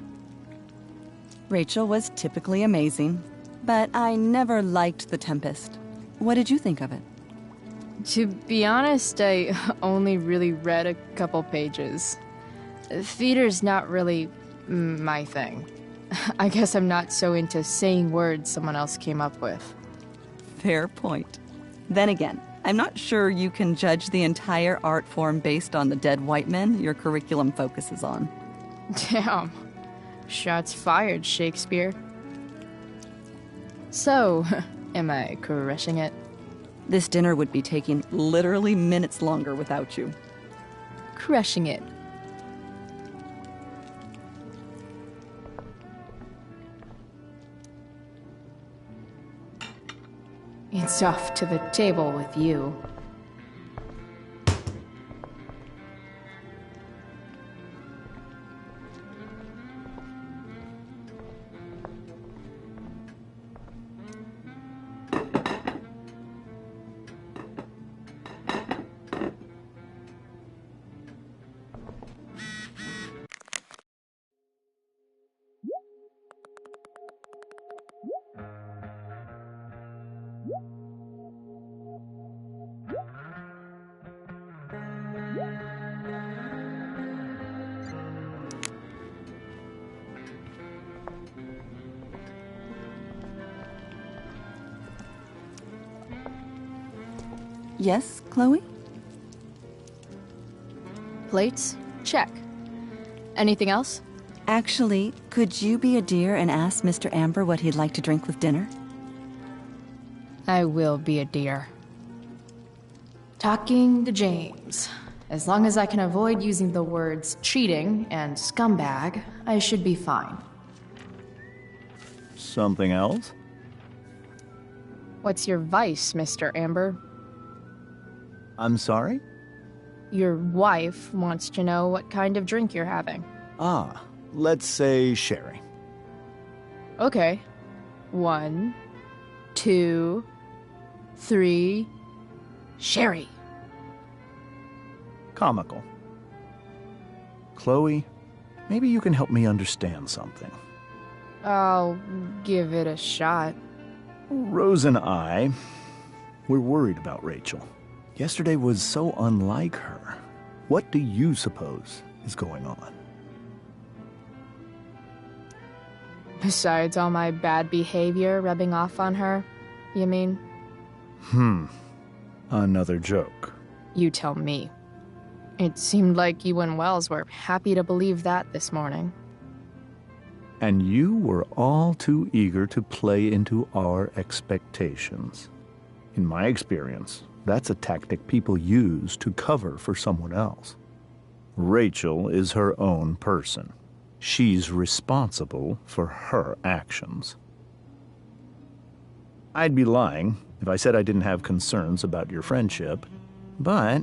Rachel was typically amazing, but I never liked The Tempest. What did you think of it? To be honest, I only really read a couple pages. Theater's not really my thing. I guess I'm not so into saying words someone else came up with. Fair point. Then again, I'm not sure you can judge the entire art form based on the dead white men your curriculum focuses on. Damn. Shots fired, Shakespeare. So, am I crushing it? This dinner would be taking literally minutes longer without you. Crushing it. It's off to the table with you. Yes, Chloe? Plates? Check. Anything else? Actually, could you be a dear and ask Mr. Amber what he'd like to drink with dinner? I will be a dear. Talking to James. As long as I can avoid using the words cheating and scumbag, I should be fine. Something else? What's your vice, Mr. Amber? I'm sorry? Your wife wants to know what kind of drink you're having. Ah, let's say sherry. Okay. 1, 2, 3... Sherry. Comical. Chloe, maybe you can help me understand something. I'll give it a shot. Rose and I, we're worried about Rachel. Yesterday was so unlike her. What do you suppose is going on? Besides all my bad behavior rubbing off on her, you mean? Another joke. You tell me. It seemed like you and Wells were happy to believe that this morning. And you were all too eager to play into our expectations. In my experience, that's a tactic people use to cover for someone else. Rachel is her own person. She's responsible for her actions. I'd be lying if I said I didn't have concerns about your friendship, but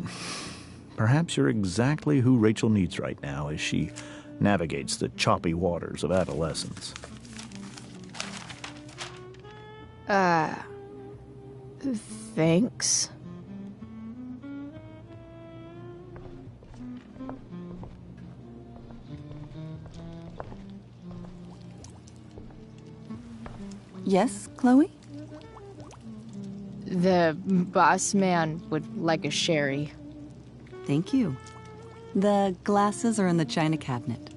perhaps you're exactly who Rachel needs right now as she navigates the choppy waters of adolescence. Thanks. Yes, Chloe? The boss man would like a sherry. Thank you. The glasses are in the china cabinet.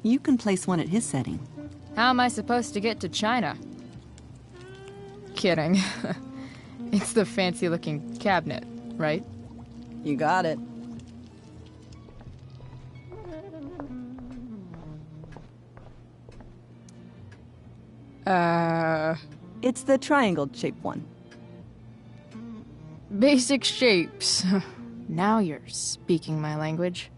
You can place one at his setting. How am I supposed to get to China? Kidding. It's the fancy-looking cabinet, right? You got it. It's the triangle-shaped one. Basic shapes. Now you're speaking my language.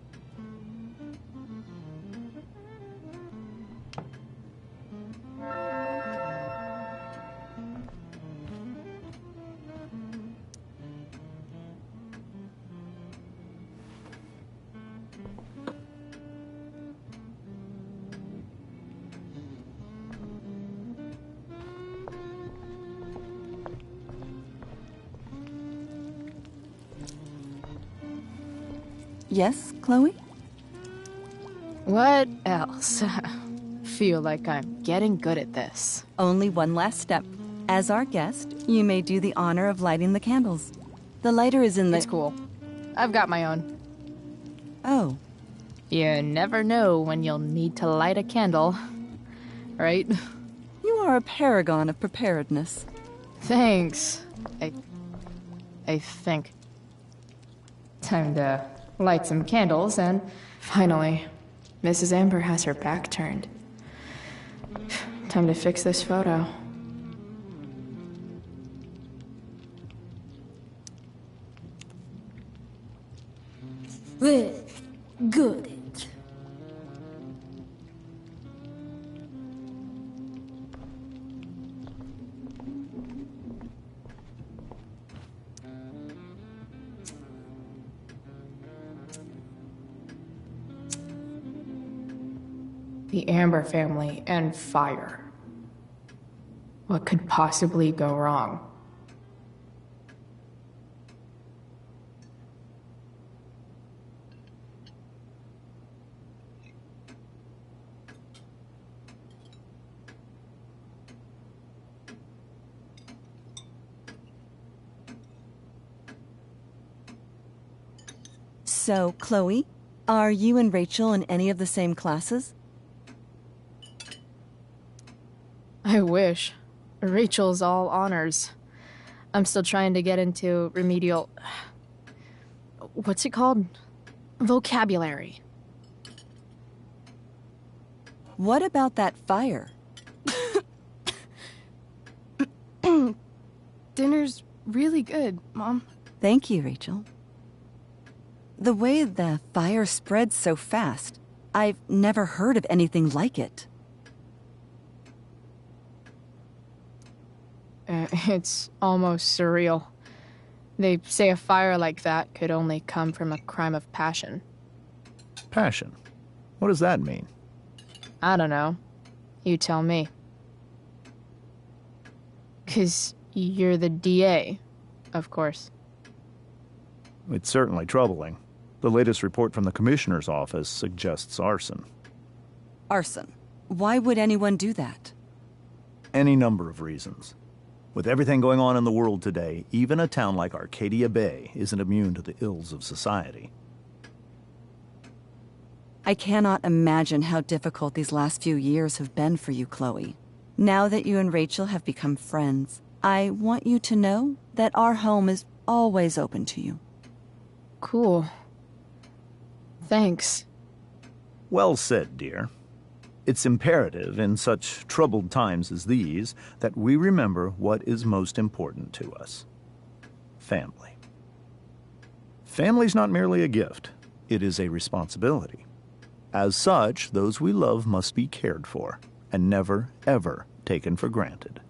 Yes, Chloe? What else? Feel like I'm getting good at this. Only one last step. As our guest, you may do the honor of lighting the candles. The lighter is in the... It's cool. I've got my own. Oh. You never know when you'll need to light a candle, right? You are a paragon of preparedness. Thanks. I think. Time to light some candles, and finally, Mrs. Amber has her back turned. Time to fix this photo. Well, good. The Amber family and fire. What could possibly go wrong? So, Chloe, are you and Rachel in any of the same classes? I wish. Rachel's all honors. I'm still trying to get into remedial... What's it called? Vocabulary. What about that fire? Dinner's really good, Mom. Thank you, Rachel. The way the fire spreads so fast, I've never heard of anything like it. It's almost surreal. They say a fire like that could only come from a crime of passion. Passion? What does that mean? I don't know. You tell me. 'Cause you're the DA, of course. It's certainly troubling. The latest report from the Commissioner's office suggests arson. Arson? Why would anyone do that? Any number of reasons. With everything going on in the world today, even a town like Arcadia Bay isn't immune to the ills of society. I cannot imagine how difficult these last few years have been for you, Chloe. Now that you and Rachel have become friends, I want you to know that our home is always open to you. Cool. Thanks. Well said, dear. It's imperative in such troubled times as these that we remember what is most important to us. Family. Family's not merely a gift, it is a responsibility. As such, those we love must be cared for and never, ever taken for granted.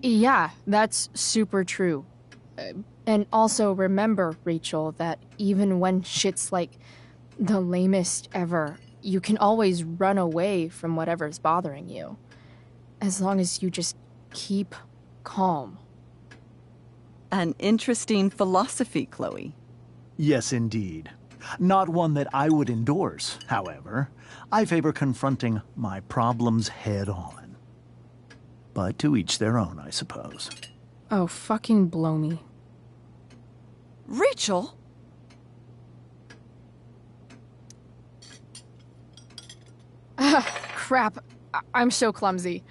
Yeah, that's super true. And also remember, Rachel, that even when shit's like the lamest ever, you can always run away from whatever's bothering you. As long as you just keep calm. An interesting philosophy, Chloe. Yes, indeed. Not one that I would endorse, however. I favor confronting my problems head on. But to each their own, I suppose. Oh, fucking blow me. Rachel? Crap. I'm so clumsy.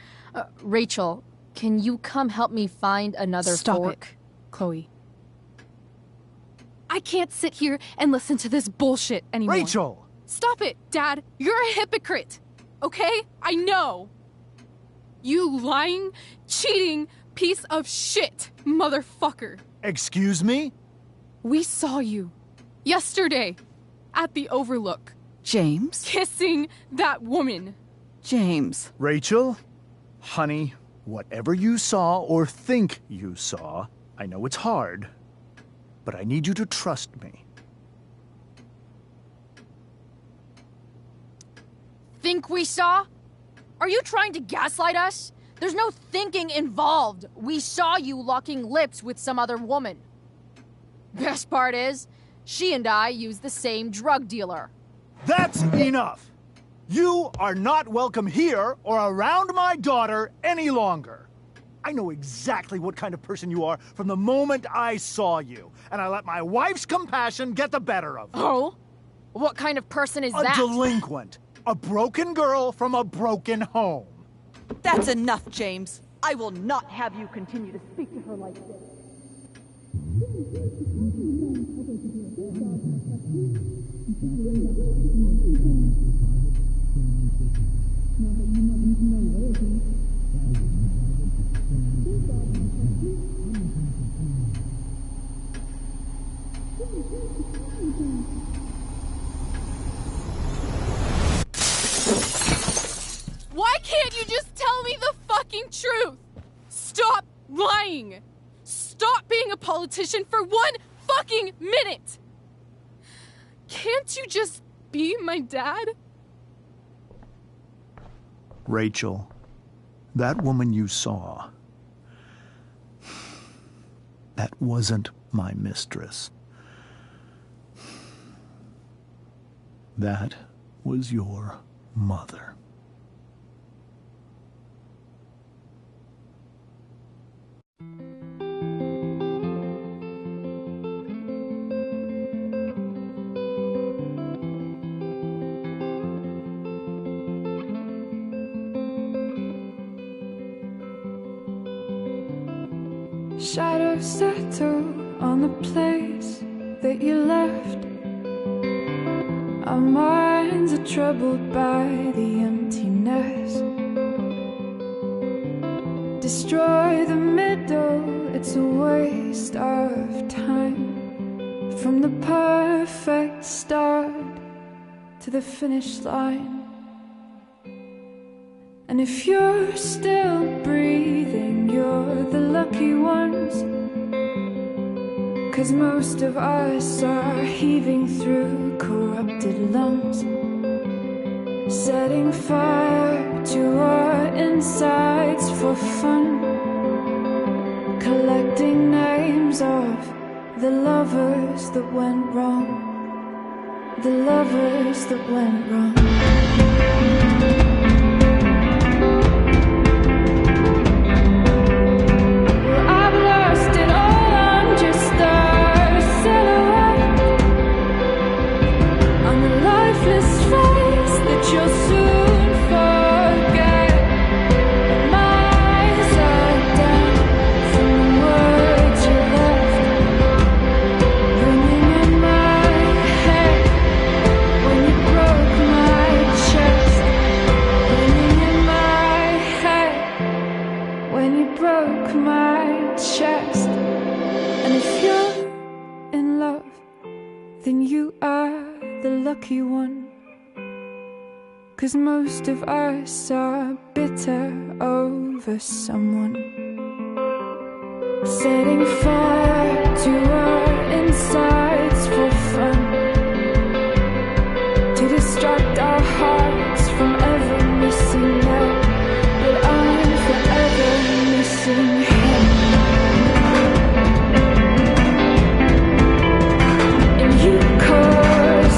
Rachel, can you come help me find another fork? Stop it, Chloe. I can't sit here and listen to this bullshit anymore. Rachel! Stop it, Dad. You're a hypocrite. Okay? I know. You lying, cheating piece of shit, motherfucker. Excuse me? We saw you yesterday at the Overlook. James? Kissing that woman. James. Rachel, honey, whatever you saw or think you saw, I know it's hard, but I need you to trust me. Think we saw? Are you trying to gaslight us? There's no thinking involved. We saw you locking lips with some other woman. Best part is, she and I used the same drug dealer. That's enough! You are not welcome here or around my daughter any longer. I know exactly what kind of person you are from the moment I saw you, and I let my wife's compassion get the better of me. Oh? What kind of person is that? A delinquent. A broken girl from a broken home. That's enough, James. I will not have you continue to speak to her like this. Why can't you just tell me the fucking truth? Stop lying. Stop being a politician for 1 fucking minute. Can't you just be my dad? Rachel, that woman you saw, that wasn't my mistress. That was your mother. Shadows settle on the place that you left. Our minds are troubled by the emptiness. Destroy the middle, it's a waste of time. From the perfect start to the finish line. And if you're still breathing, you're the lucky ones. 'Cause most of us are heaving through corrupted lungs, setting fire to our insides for fun, collecting names of the lovers that went wrong, the lovers that went wrong. Lucky one, 'cause most of us are bitter over someone, setting fire to our insides for fun, to distract our hearts from ever missing out. But I'm forever missing him. And you call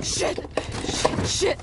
Shit! Shit!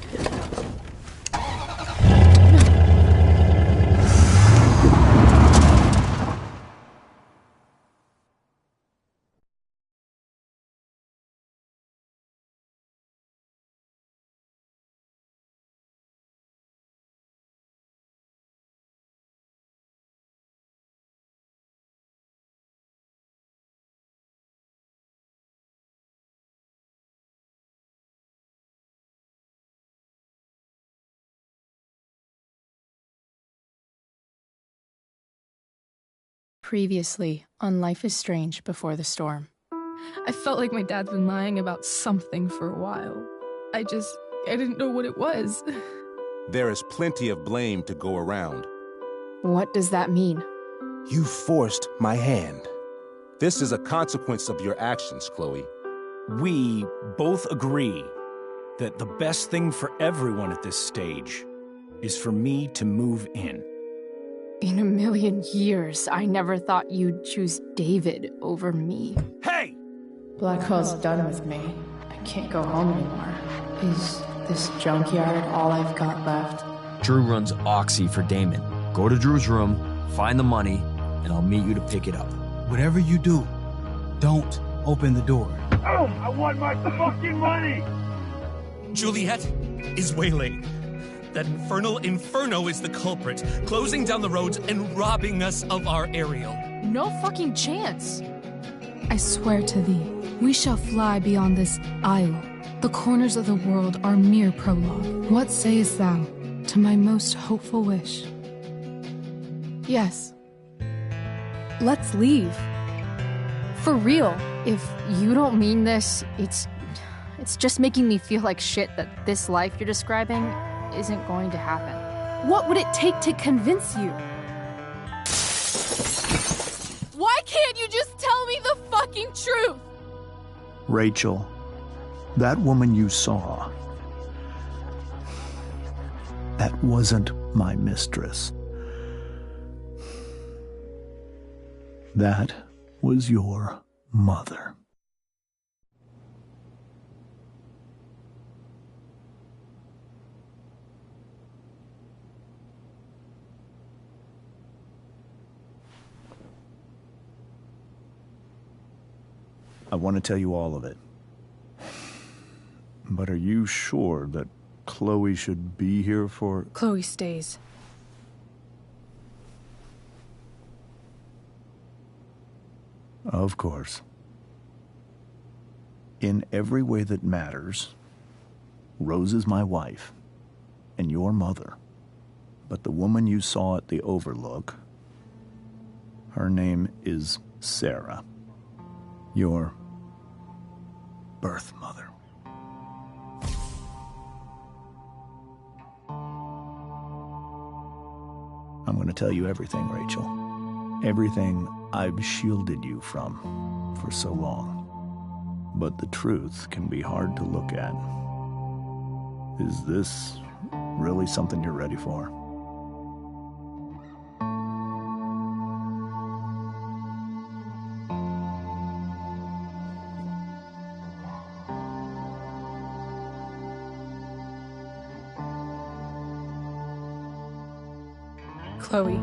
Previously on Life is Strange Before the Storm. I felt like my dad's been lying about something for a while. I didn't know what it was. There is plenty of blame to go around. What does that mean? You forced my hand. This is a consequence of your actions, Chloe. We both agree that the best thing for everyone at this stage is for me to move in. In a million years, I never thought you'd choose David over me. Hey! Blackwell's done with me. I can't go home anymore. Is this junkyard all I've got left? Drew runs Oxy for Damon. Go to Drew's room, find the money, and I'll meet you to pick it up. Whatever you do, don't open the door. Oh, I want my fucking money! Juliet is waylaid. That infernal Inferno is the culprit, closing down the roads and robbing us of our aerial. No fucking chance. I swear to thee, we shall fly beyond this isle. The corners of the world are mere prologue. What sayest thou to my most hopeful wish? Yes. Let's leave. For real. If you don't mean this, it's just making me feel like shit that this life you're describing isn't going to happen. What would it take to convince you? Why can't you just tell me the fucking truth? Rachel, that woman you saw, that wasn't my mistress. That was your mother. I want to tell you all of it. But are you sure that Chloe should be here for... Chloe stays. Of course. In every way that matters, Rose is my wife and your mother. But the woman you saw at the Overlook, her name is Sarah. Your birth mother. I'm going to tell you everything, Rachel. Everything I've shielded you from for so long. But the truth can be hard to look at. Is this really something you're ready for? Chloe.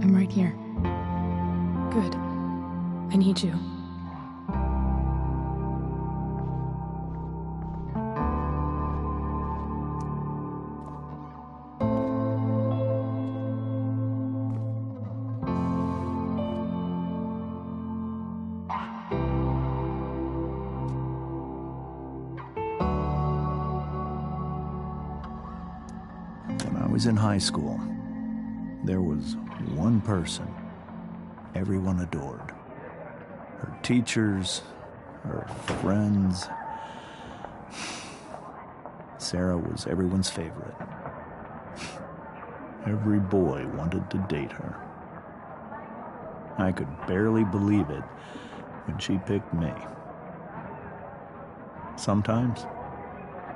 I'm right here. Good. I need you. In high school, there was one person everyone adored. Her teachers, her friends. Sarah was everyone's favorite. Every boy wanted to date her. I could barely believe it when she picked me. Sometimes,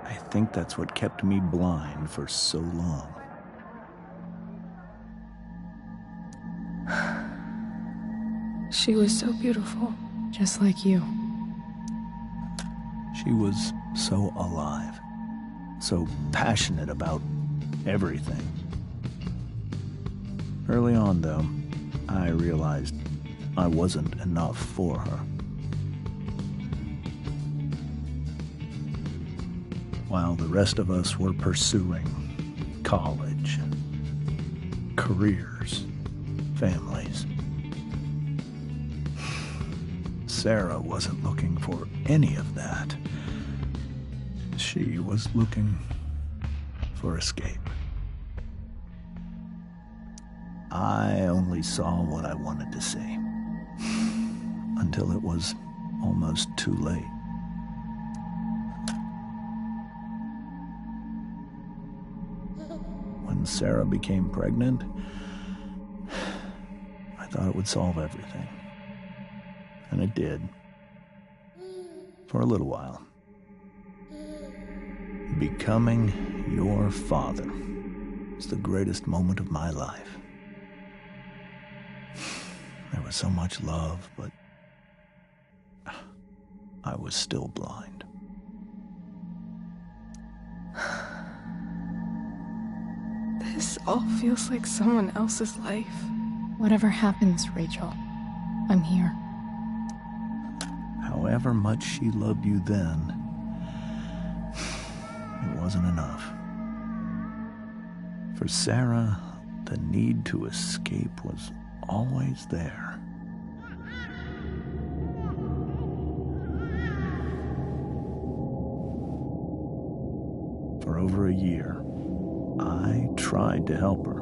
I think that's what kept me blind for so long. She was so beautiful, just like you. She was so alive, so passionate about everything. Early on, though, I realized I wasn't enough for her. While the rest of us were pursuing college, careers, families, Sarah wasn't looking for any of that. She was looking for escape. I only saw what I wanted to see, until it was almost too late. When Sarah became pregnant, I thought it would solve everything. And it did. For a little while. Becoming your father was the greatest moment of my life. There was so much love, but I was still blind. This all feels like someone else's life. Whatever happens, Rachel, I'm here. However much she loved you then, it wasn't enough. For Sarah, the need to escape was always there. For over a year, I tried to help her.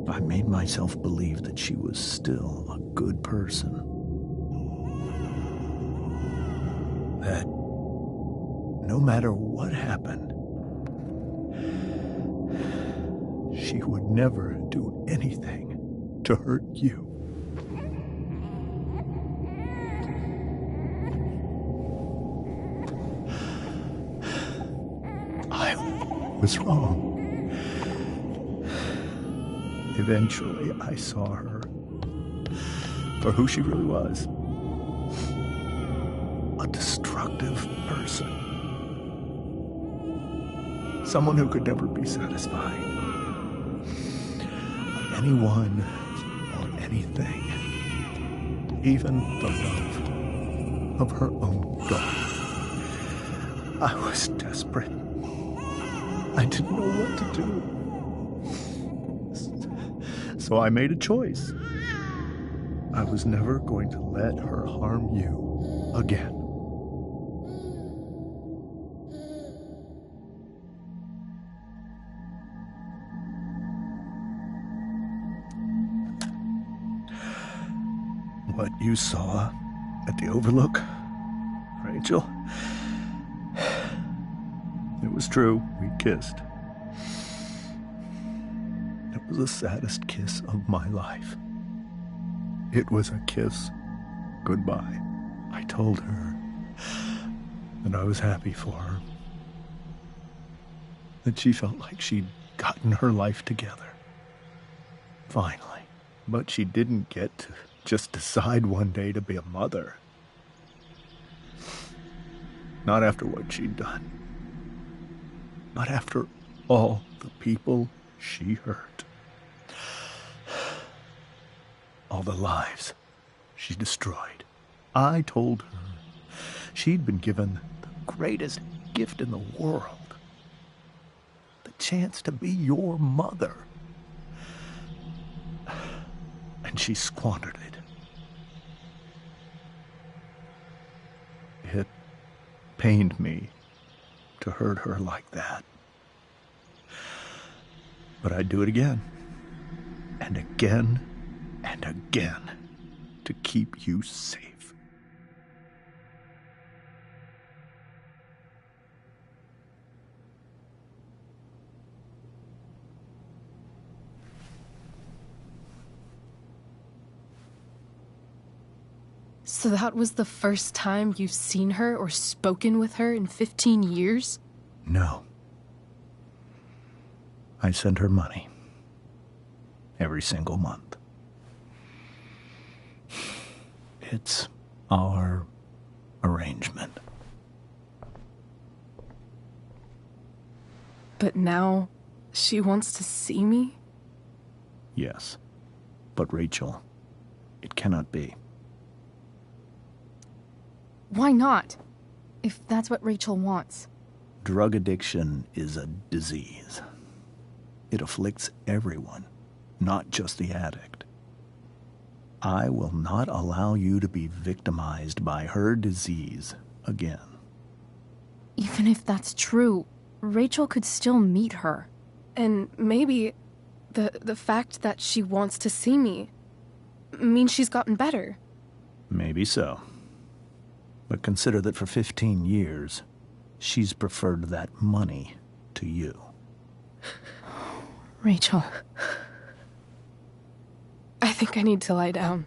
I made myself believe that she was still a good person. That no matter what happened, she would never do anything to hurt you. I was wrong. Eventually, I saw her for who she really was. A destructive person. Someone who could never be satisfied by anyone or anything. Even the love of her own daughter. I was desperate. I didn't know what to do. So I made a choice. I was never going to let her harm you again. What you saw at the Overlook, Rachel, it was true. We kissed. It was the saddest kiss of my life. It was a kiss goodbye. I told her that I was happy for her. That she felt like she'd gotten her life together. Finally. But she didn't get to just decide one day to be a mother. Not after what she'd done. Not after all the people she hurt. All the lives she destroyed. I told her she'd been given the greatest gift in the world. The chance to be your mother. And she squandered it. It pained me to hurt her like that. But I'd do it again. And again. And again. To keep you safe. So that was the first time you've seen her or spoken with her in 15 years? No. I sent her money. Every single month. It's our arrangement. But now, she wants to see me? Yes. But Rachel, it cannot be. Why not? If that's what Rachel wants. Drug addiction is a disease. It afflicts everyone, not just the addict. I will not allow you to be victimized by her disease again. Even if that's true, Rachel could still meet her. And maybe the fact that she wants to see me means she's gotten better. Maybe so. But consider that for 15 years, she's preferred that money to you. Rachel. I think I need to lie down.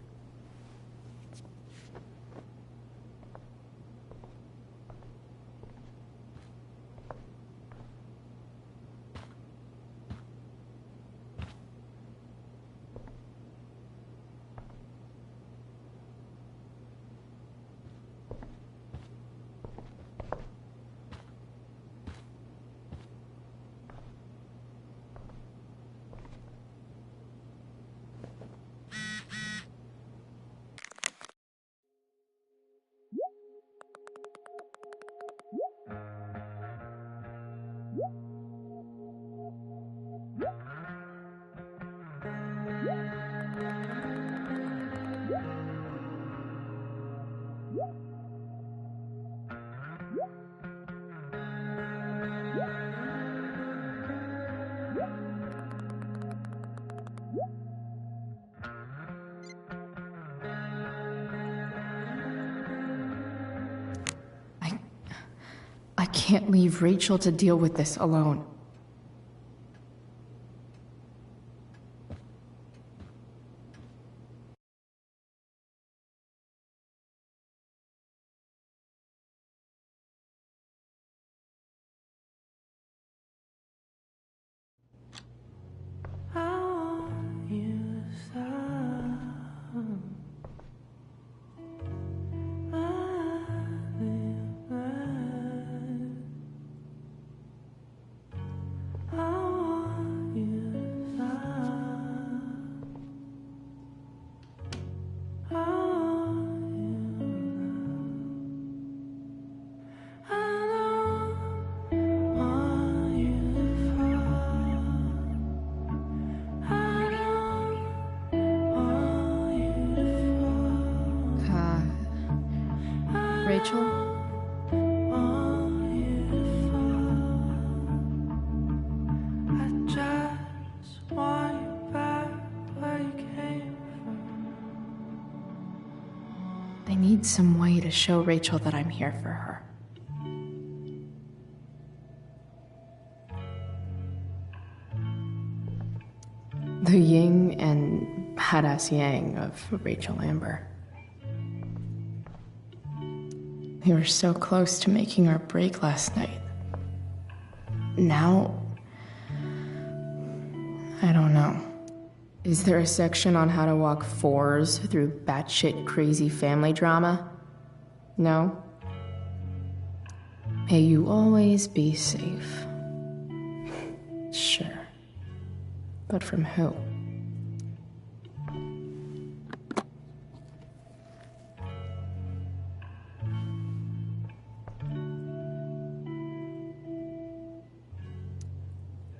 I can't leave Rachel to deal with this alone. Rachel? I need some way to show Rachel that I'm here for her. The yin and badass yang of Rachel Amber. We were so close to making our break last night. Now, I don't know. Is there a section on how to walk fours through batshit crazy family drama? No? May you always be safe. Sure. But from who?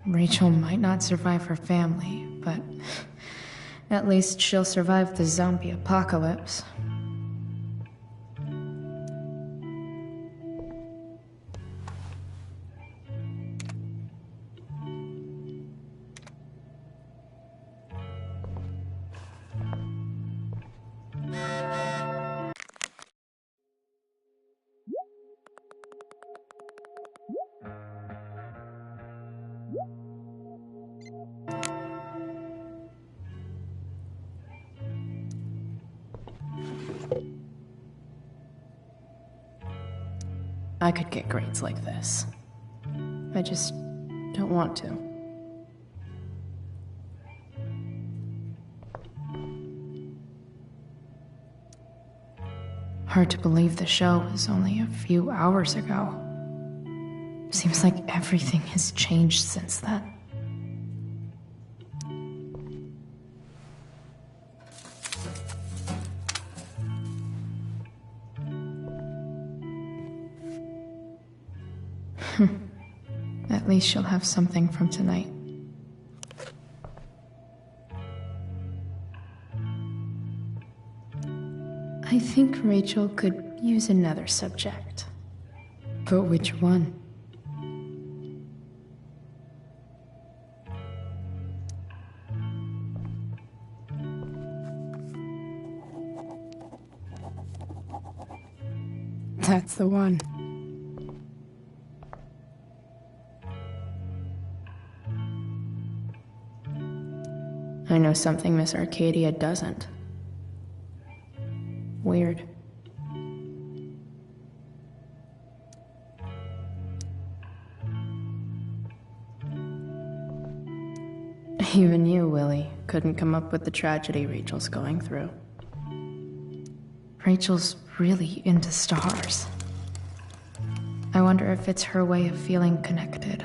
Rachel might not survive her family, but at least she'll survive the zombie apocalypse. I could get grades like this. I just don't want to. Hard to believe the show was only a few hours ago. Seems like everything has changed since then. At least she'll have something from tonight. I think Rachel could use another subject. But which one? That's the one. I know something Miss Arcadia doesn't. Weird. Even you, Willie, couldn't come up with the tragedy Rachel's going through. Rachel's really into stars. I wonder if it's her way of feeling connected.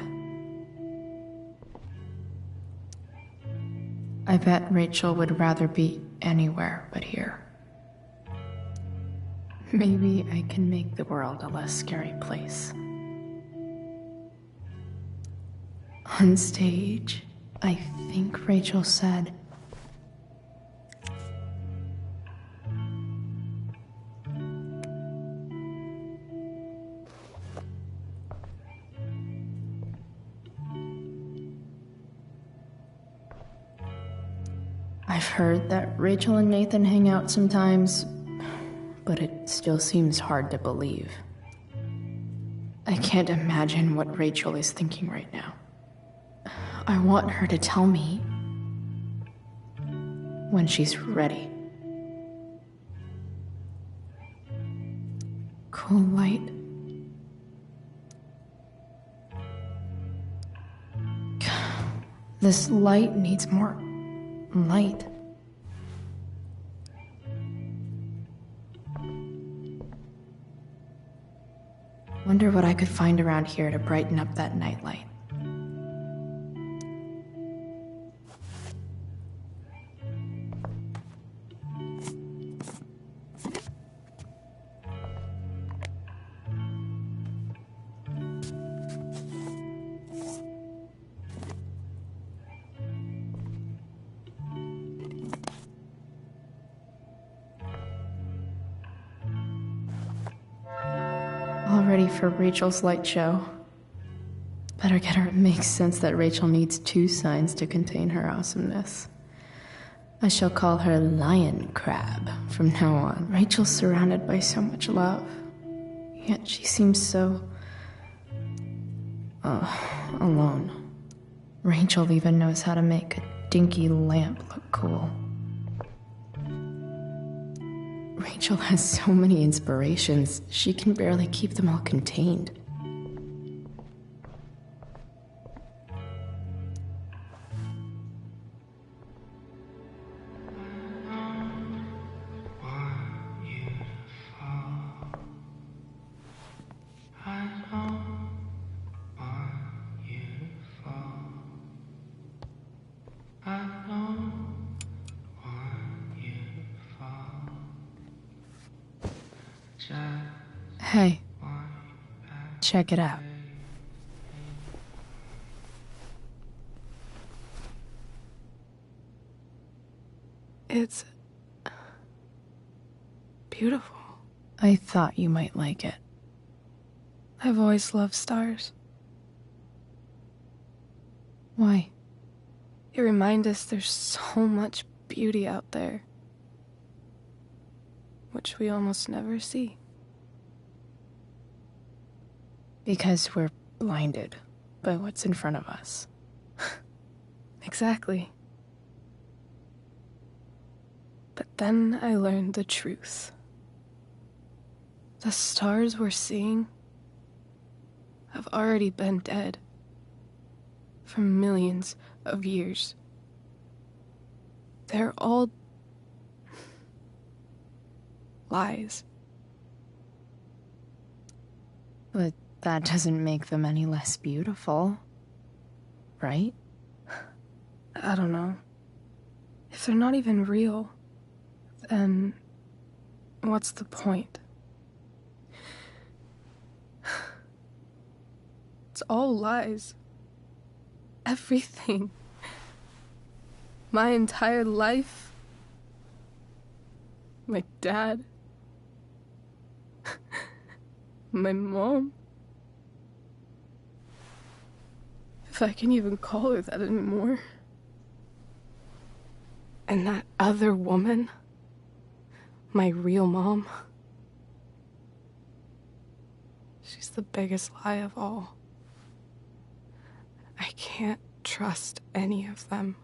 I bet Rachel would rather be anywhere but here. Maybe I can make the world a less scary place. On stage, I think Rachel said, I've heard that Rachel and Nathan hang out sometimes, but it still seems hard to believe. I can't imagine what Rachel is thinking right now. I want her to tell me when she's ready. Cool light. This light needs more light. Wonder what I could find around here to brighten up that nightlight. All ready for Rachel's light show. Better get her. It makes sense that Rachel needs 2 signs to contain her awesomeness. I shall call her Lion Crab from now on. Rachel's surrounded by so much love, yet she seems so... alone. Rachel even knows how to make a dinky lamp look cool. Rachel has so many inspirations, she can barely keep them all contained. Hey, check it out. It's beautiful. I thought you might like it. I've always loved stars. Why? They remind us there's so much beauty out there, which we almost never see. Because we're blinded by what's in front of us. Exactly. But then I learned the truth. The stars we're seeing have already been dead for millions of years. They're all lies. But that doesn't make them any less beautiful. Right? I don't know. If they're not even real, then what's the point? It's all lies. Everything. My entire life. My dad. My mom. If I can even call her that anymore. And that other woman. My real mom. She's the biggest lie of all. I can't trust any of them.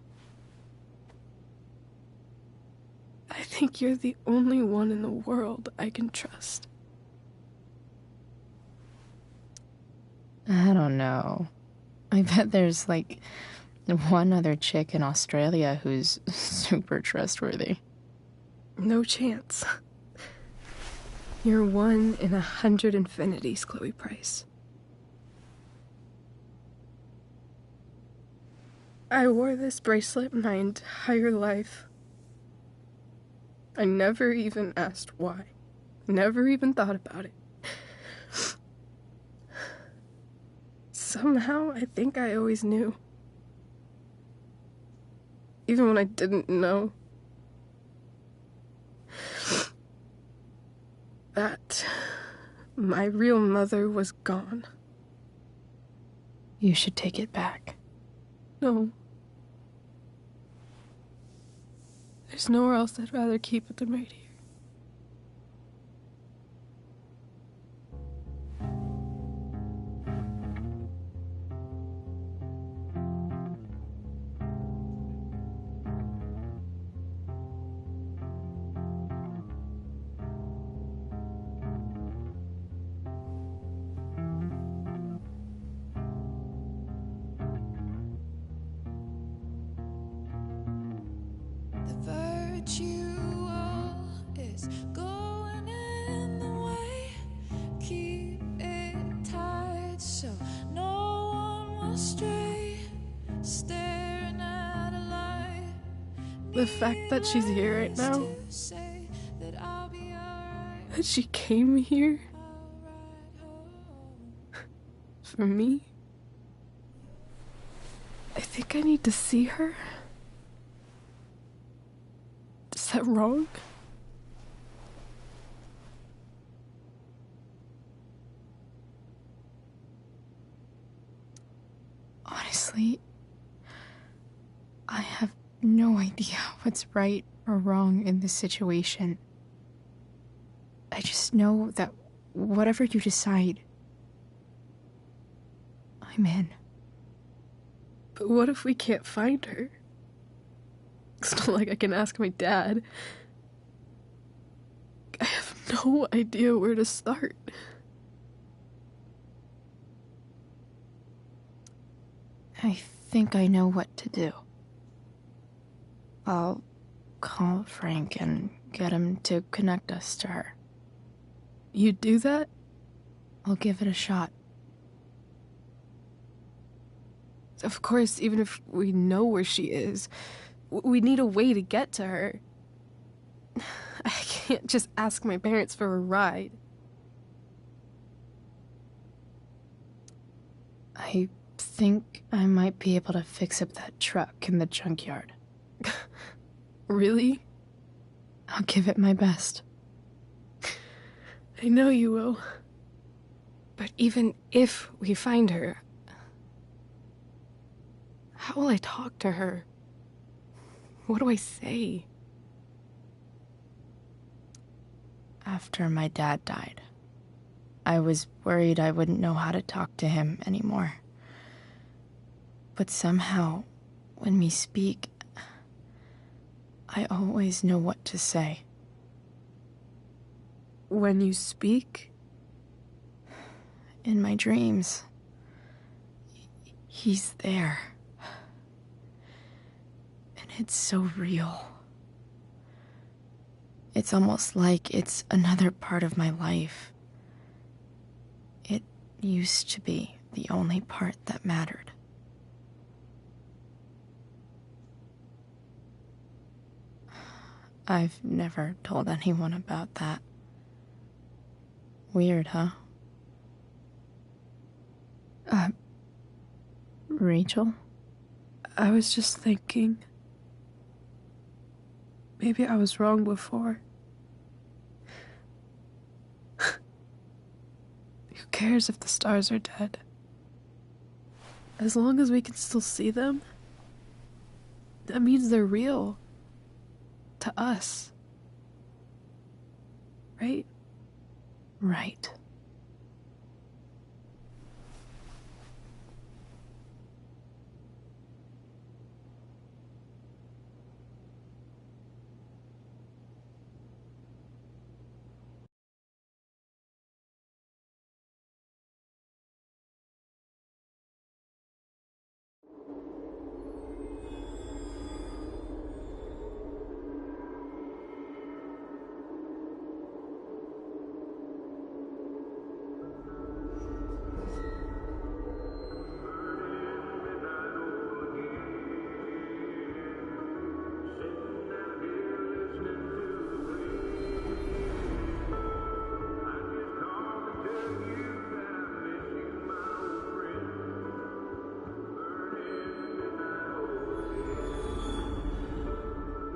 I think you're the only one in the world I can trust. I don't know. I bet there's like one other chick in Australia who's super trustworthy. No chance. You're 1 in 100 infinities, Chloe Price. I wore this bracelet my entire life. I never even asked why. Never even thought about it. Somehow, I think I always knew. Even when I didn't know. That my real mother was gone. You should take it back. No. There's nowhere else I'd rather keep it than right here. The fact that she's here right now, that she came here for me, I think I need to see her. Is that wrong? Honestly, I have no idea what's right or wrong in this situation. I just know that whatever you decide, I'm in. But what if we can't find her? It's not like I can ask my dad. I have no idea where to start. I think I know what to do. I'll call Frank and get him to connect us to her. You'd do that? I'll give it a shot. Of course, even if we know where she is, we need a way to get to her. I can't just ask my parents for a ride. I think I might be able to fix up that truck in the junkyard. Really? I'll give it my best. I know you will. But even if we find her, how will I talk to her? What do I say? After my dad died, I was worried I wouldn't know how to talk to him anymore. But somehow, when we speak, I always know what to say. When you speak? In my dreams. He's there. And it's so real. It's almost like it's another part of my life. It used to be the only part that mattered. I've never told anyone about that. Weird, huh? Rachel? I was just thinking. Maybe I was wrong before. Who cares if the stars are dead? As long as we can still see them, that means they're real. To us. Right? Right.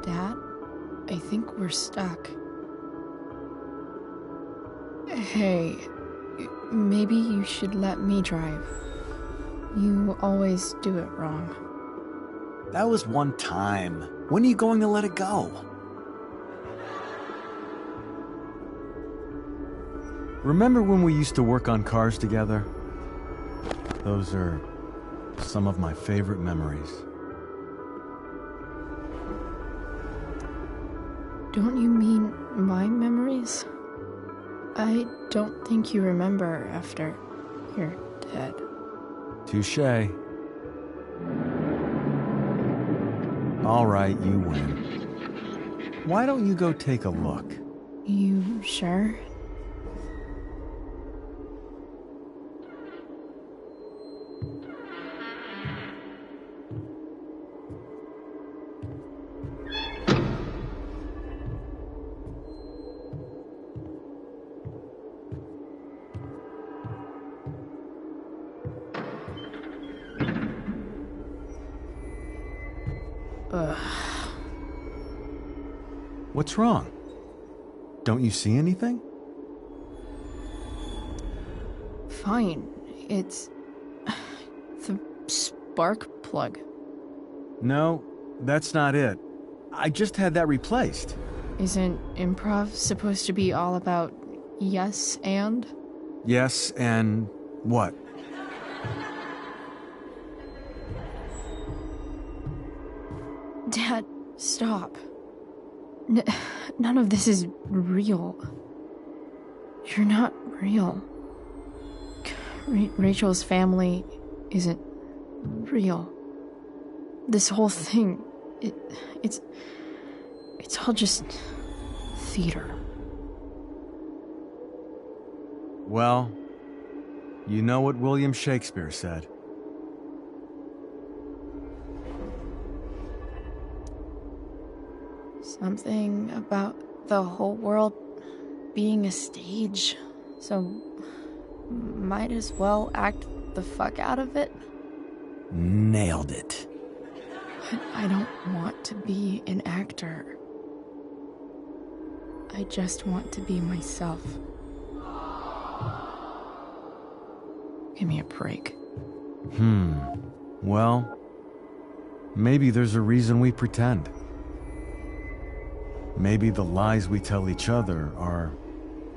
Dad, I think we're stuck. Hey, maybe you should let me drive. You always do it wrong. That was one time. When are you going to let it go? Remember when we used to work on cars together? Those are some of my favorite memories. Don't you mean my memories? I don't think you remember after you're dead. Touché. All right, you win. Why don't you go take a look? You sure? What's wrong? Don't you see anything? Fine. It's the spark plug. No, that's not it. I just had that replaced. Isn't improv supposed to be all about yes and? Yes, and what? Dad, stop. None of this is real. You're not real. Rachel's family isn't real. This whole thing, it's all just theater. Well, you know what William Shakespeare said. Something about the whole world being a stage, so might as well act the fuck out of it. Nailed it. But I don't want to be an actor. I just want to be myself. Give me a break. Well, maybe there's a reason we pretend. Maybe the lies we tell each other are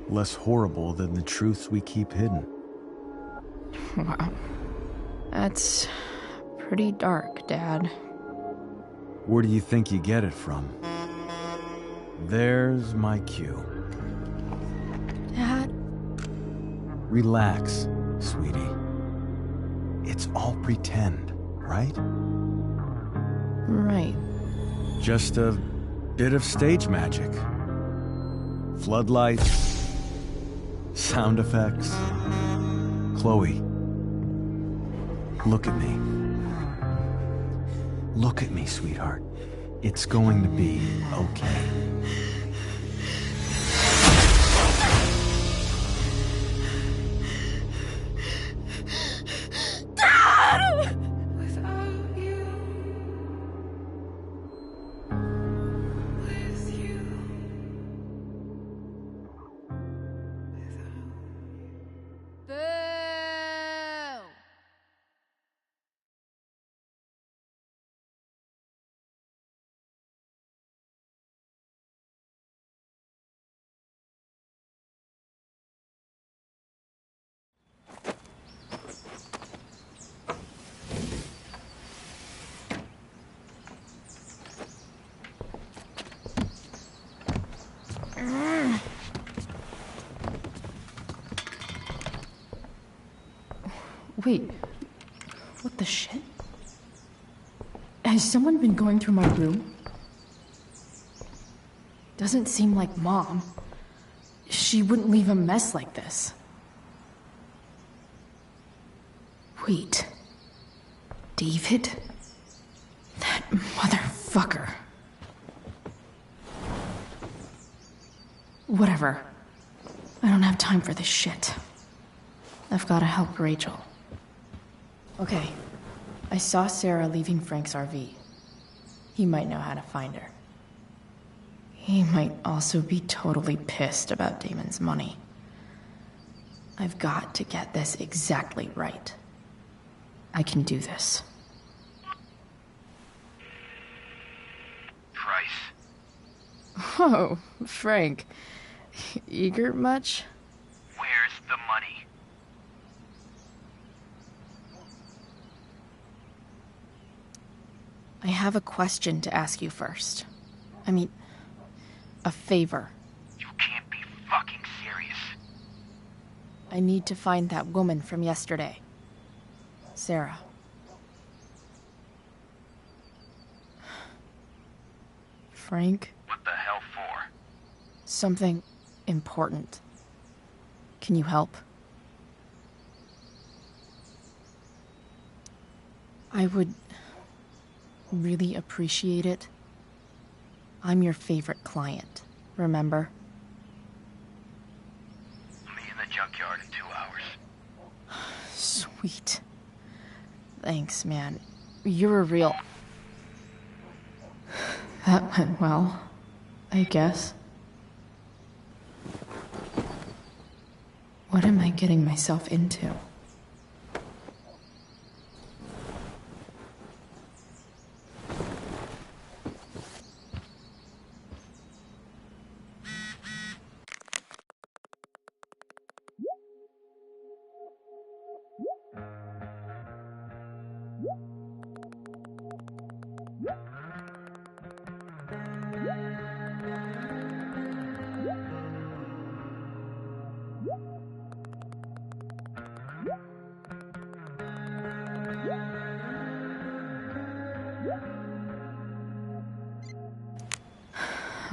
less horrible than the truths we keep hidden. Wow. That's pretty dark, Dad. Where do you think you get it from? There's my cue. Dad? Relax, sweetie. It's all pretend, right? Right. Just a bit of stage magic. Floodlights, sound effects, Chloe, look at me. Look at me, sweetheart. It's going to be okay. Wait, what the shit? Has someone been going through my room? Doesn't seem like Mom. She wouldn't leave a mess like this. Wait. David? That motherfucker. Whatever. I don't have time for this shit. I've gotta help Rachel. Okay. I saw Sarah leaving Frank's RV. He might know how to find her. He might also be totally pissed about Damon's money. I've got to get this exactly right. I can do this. Price. Oh, Frank. Eager much? Where's the money? I have a question to ask you first. I mean, a favor. You can't be fucking serious. I need to find that woman from yesterday. Sarah. Frank? What the hell for? Something important. Can you help? I would really appreciate it. I'm your favorite client, remember? I'll be in the junkyard in 2 hours. Sweet. Thanks, man. You're a real... That went well, I guess. What am I getting myself into?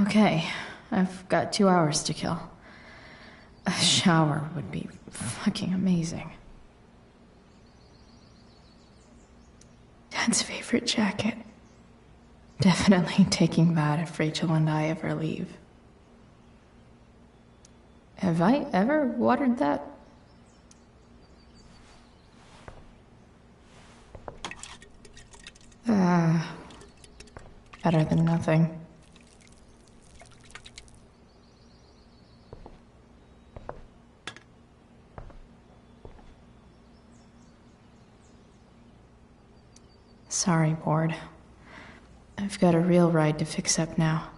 Okay, I've got 2 hours to kill. A shower would be fucking amazing. Dad's favorite jacket. Definitely taking that if Rachel and I ever leave. Have I ever watered that? Better than nothing. Sorry, Board. I've got a real ride to fix up now.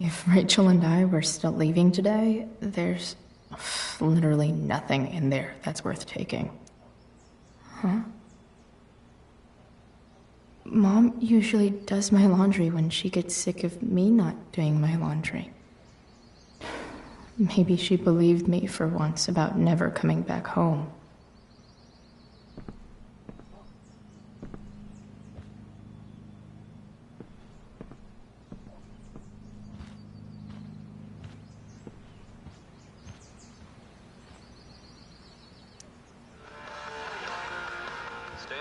If Rachel and I were still leaving today, there's literally nothing in there that's worth taking. Huh? Mom usually does my laundry when she gets sick of me not doing my laundry. Maybe she believed me for once about never coming back home.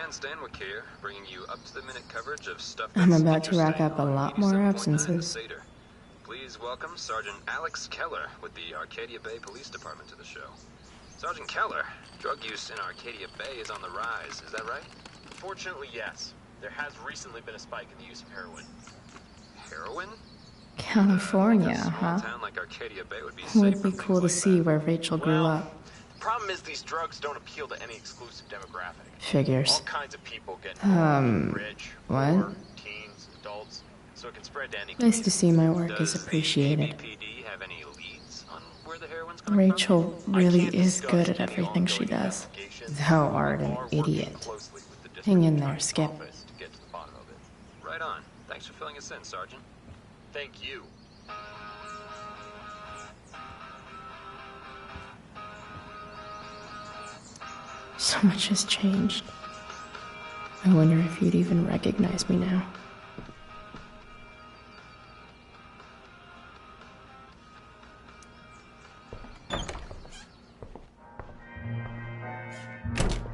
Lieutenant Stanwyck here, bringing you up-to-the-minute coverage of stuff I'm that's about to rack interesting up a on lot more 87.9 absences. Seder. Please welcome Sergeant Alex Keller with the Arcadia Bay Police Department to the show. Sergeant Keller, drug use in Arcadia Bay is on the rise, is that right? Fortunately, yes. There has recently been a spike in the use of heroin. Heroin? California, A small huh? town like Arcadia Bay would be Would safe be from cool to see where Rachel grew up. The problem is these drugs don't appeal to any exclusive demographic. Figures. All kinds of people get involved. Rich, what? poor, teens, adults, so it can spread to any Nice to see my work Does is appreciated. ABPD have any leads on where the heroin's coming Rachel really is good at everything she does. Thou art an idiot. Hang in there, Skip. to get to the bottom of it? Right on. Thanks for filling us in, Sergeant. Thank you. So much has changed. I wonder if you'd even recognize me now.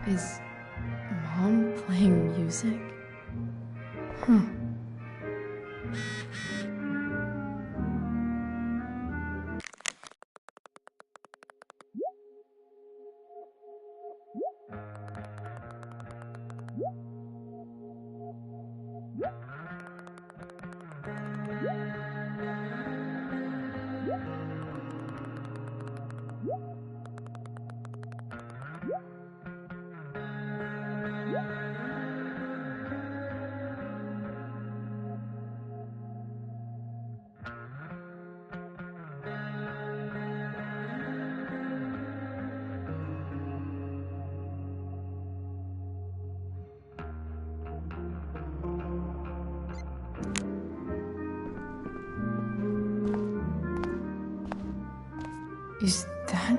Is Mom playing music? Huh. Is that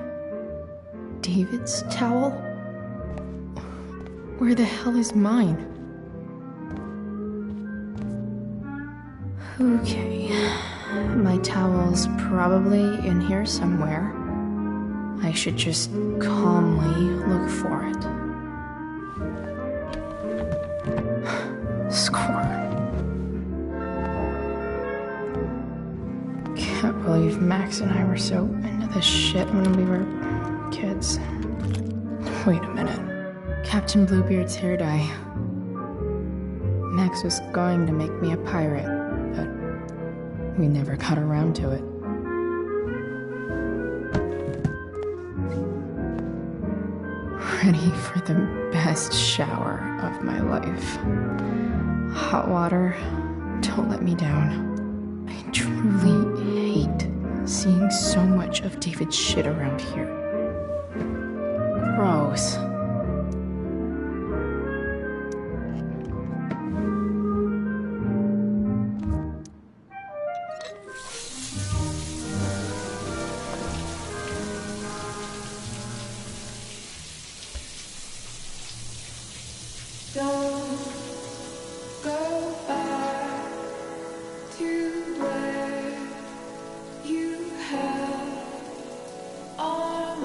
David's towel? Where the hell is mine? Okay, my towel's probably in here somewhere. I should just calmly look for it. Score. Can't believe Max and I were so into this shit when we were kids. Wait a minute. Captain Bluebeard's hair dye. Max was going to make me a pirate, but we never got around to it. Ready for the best shower of my life. Hot water, don't let me down. I truly hate seeing so much of David's shit around here. Gross. Don't go back to where you had all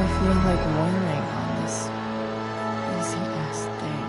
I feel like wearing on this easy-ass day.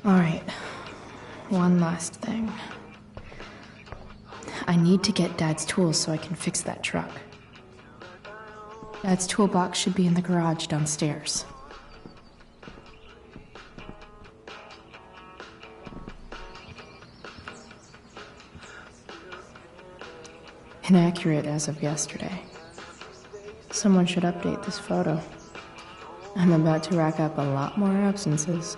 Alright, one last thing. I need to get Dad's tools so I can fix that truck. Dad's toolbox should be in the garage downstairs. Inaccurate as of yesterday. Someone should update this photo. I'm about to rack up a lot more absences.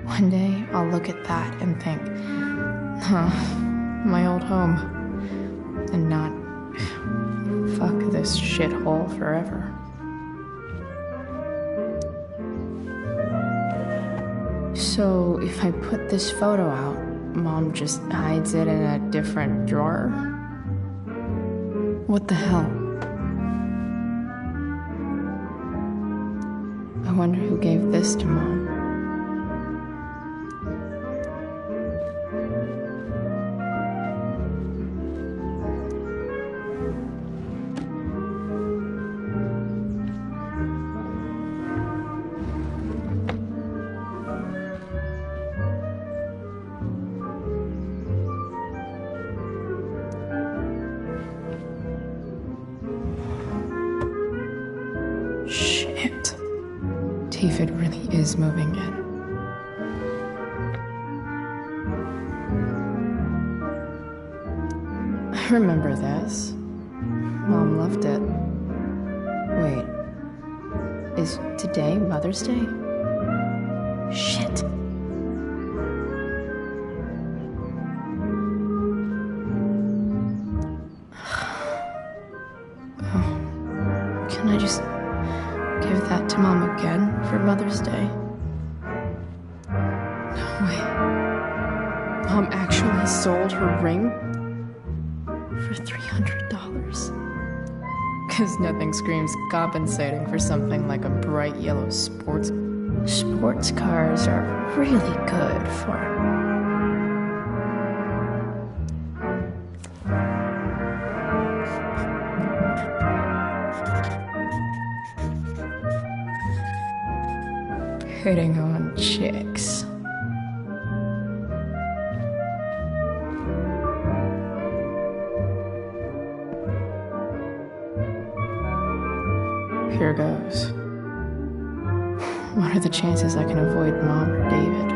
One day, I'll look at that and think, huh, my old home. And not, fuck this shithole forever. So, if I put this photo out, Mom just hides it in a different drawer? What the hell? I wonder who gave this to Mom. Shit. David really is moving in. I remember this. Mom left it. Wait. Is today Mother's Day? Shit. Oh. Can I just give that to Mom again for Mother's Day? No way. Mom actually sold her ring for $300. Because nothing screams compensating for something like a bright yellow sports cars are really good for hitting on chicks. Here goes. What are the chances I can avoid Mom or David?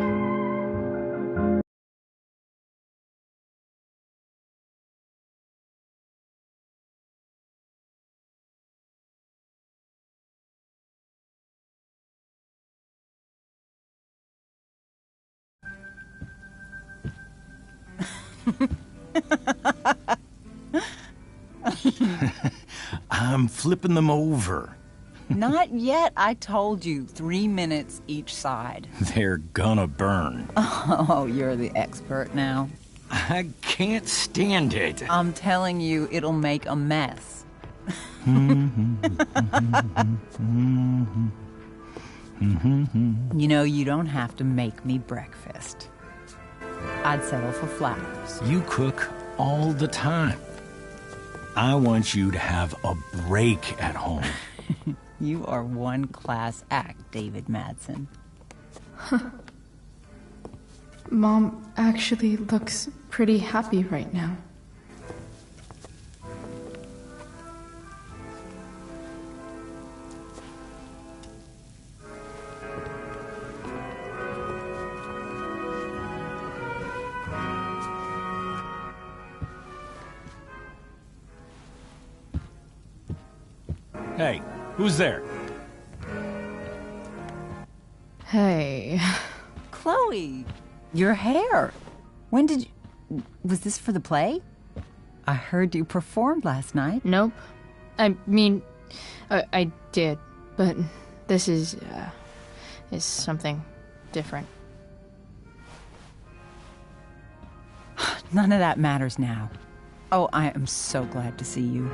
I'm flipping them over. Not yet. I told you, 3 minutes each side. They're gonna burn. Oh, you're the expert now. I can't stand it. I'm telling you, it'll make a mess. You know, you don't have to make me breakfast. I'd settle for flowers. You cook all the time. I want you to have a break at home. You are one class act, David Madsen. Mom actually looks pretty happy right now. Hey, who's there? Hey. Chloe, your hair. When did you... Was this for the play? I heard you performed last night. Nope. I mean, I did, but this is something different. None of that matters now. Oh, I am so glad to see you.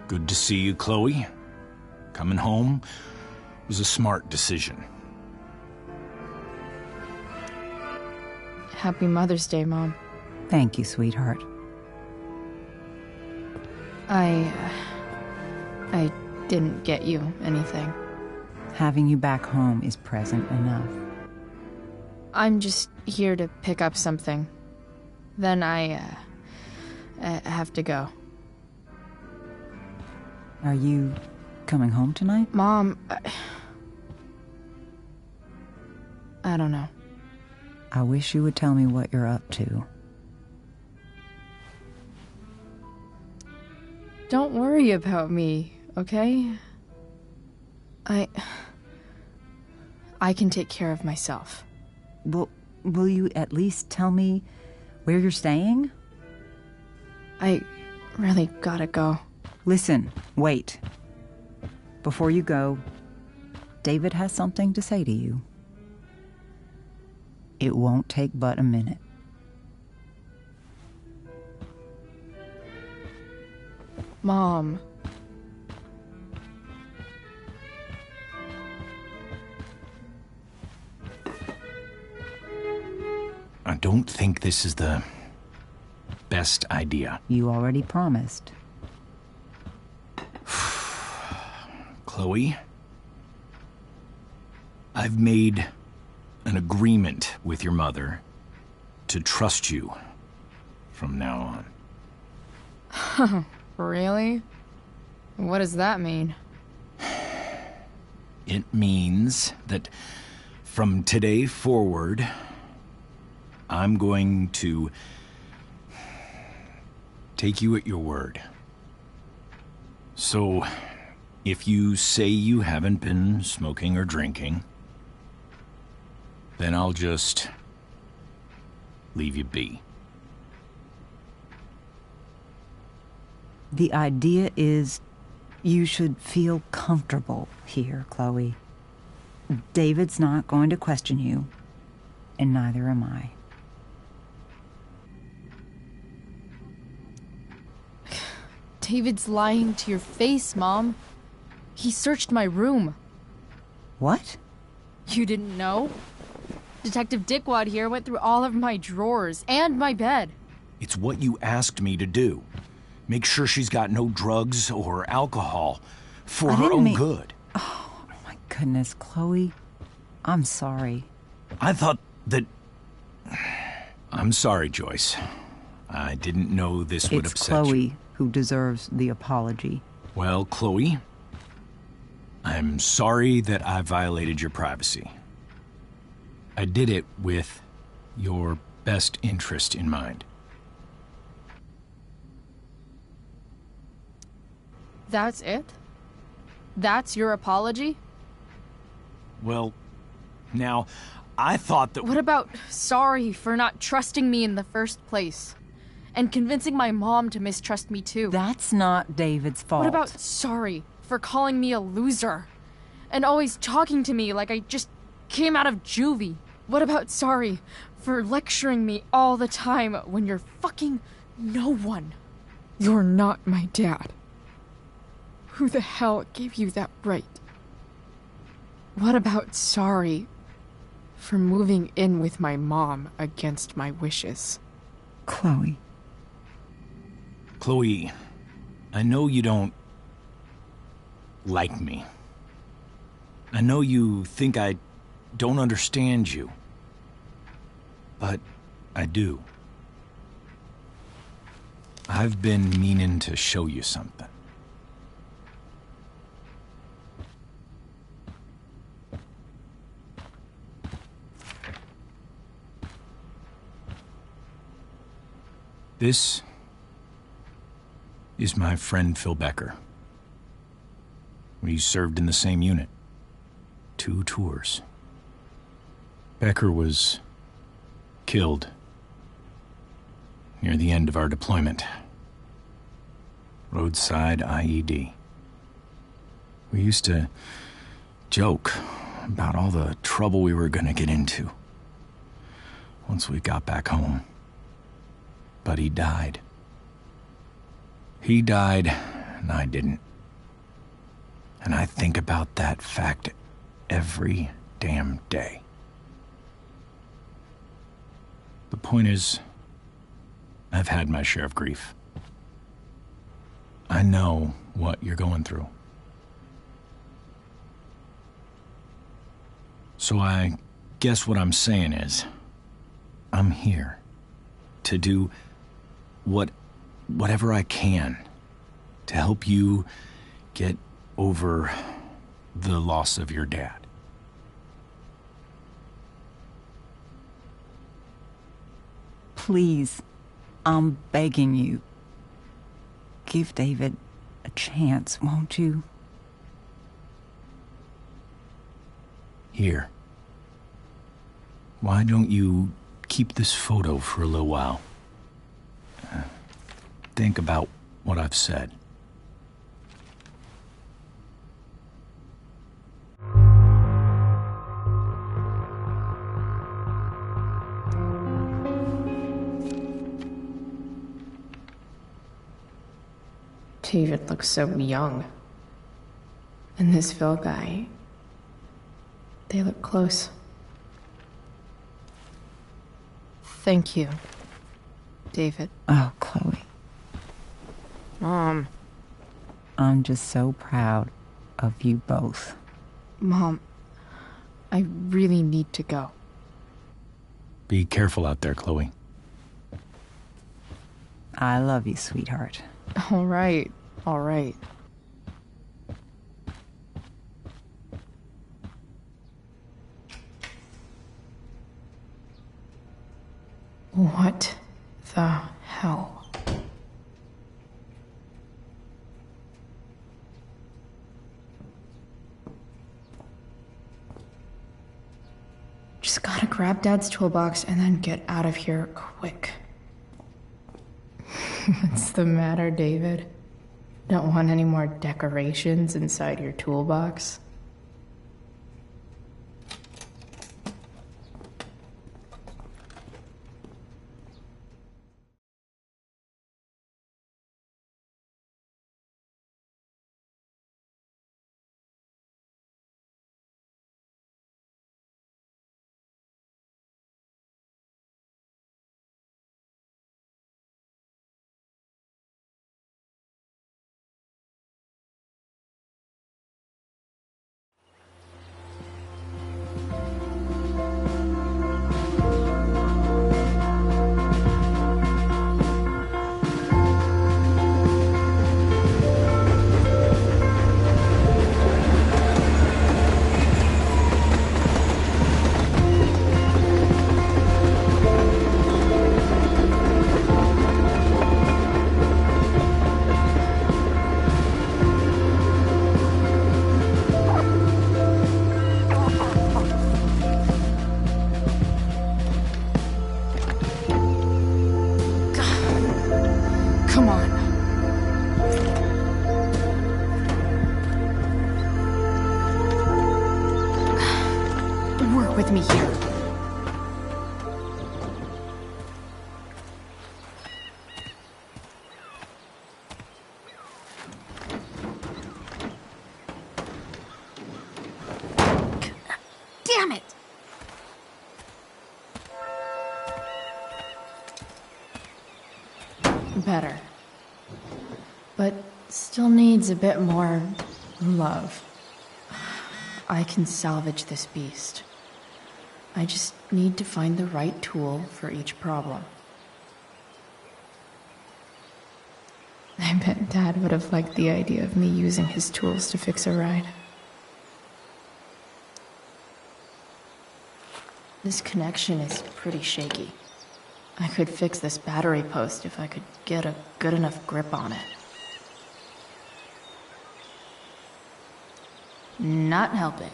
Good to see you, Chloe. Coming home was a smart decision. Happy Mother's Day, Mom. Thank you, sweetheart. I didn't get you anything. Having you back home is present enough. I'm just here to pick up something. Then I have to go. Are you coming home tonight? Mom, I don't know. I wish you would tell me what you're up to. Don't worry about me, okay? I can take care of myself. Will you at least tell me where you're staying? I really gotta go. Listen, wait. Before you go, David has something to say to you. It won't take but a minute. Mom. I don't think this is the best idea. You already promised. Chloe, I've made an agreement with your mother to trust you from now on. Really? What does that mean? It means that from today forward, I'm going to take you at your word. So, if you say you haven't been smoking or drinking, then I'll just leave you be. The idea is you should feel comfortable here, Chloe. David's not going to question you, and neither am I. David's lying to your face, Mom. He searched my room. What? You didn't know? Detective Dickwad here went through all of my drawers and my bed. It's what you asked me to do. Make sure she's got no drugs or alcohol for her own good. Oh, my goodness, Chloe. I'm sorry. I thought that... I'm sorry, Joyce. I didn't know this would upset you. It's Chloe who deserves the apology. Well, Chloe, I'm sorry that I violated your privacy. I did it with your best interest in mind. That's it? That's your apology? Well, now, I thought that... What about sorry for not trusting me in the first place? And convincing my mom to mistrust me too? That's not David's fault. What about sorry for calling me a loser? And always talking to me like I just came out of juvie? What about sorry for lecturing me all the time when you're fucking no one? You're not my dad. Who the hell gave you that right? What about sorry for moving in with my mom against my wishes? Chloe. Chloe, I know you don't like me. I know you think I don't understand you. But I do. I've been meaning to show you something. This is my friend Phil Becker. We served in the same unit. 2 tours. Becker was killed near the end of our deployment. Roadside IED. We used to joke about all the trouble we were gonna get into once we got back home. But he died. He died, and I didn't. And I think about that fact every damn day. The point is, I've had my share of grief. I know what you're going through. So I guess what I'm saying is, I'm here to do whatever I can to help you get over the loss of your dad. Please, I'm begging you. Give David a chance, won't you? Here. Why don't you keep this photo for a little while? Think about what I've said. David looks so young. And this Phil guy, they look close. Thank you, David. Oh, Chloe. Mom. I'm just so proud of you both. Mom, I really need to go. Be careful out there, Chloe. I love you, sweetheart. All right, all right. What the hell? Just gotta grab Dad's toolbox and then get out of here quick. What's the matter, David? Don't want any more decorations inside your toolbox? Better. But still needs a bit more love. I can salvage this beast. I just need to find the right tool for each problem. I bet Dad would have liked the idea of me using his tools to fix a ride. This connection is pretty shaky. I could fix this battery post if I could get a good enough grip on it. Not helping.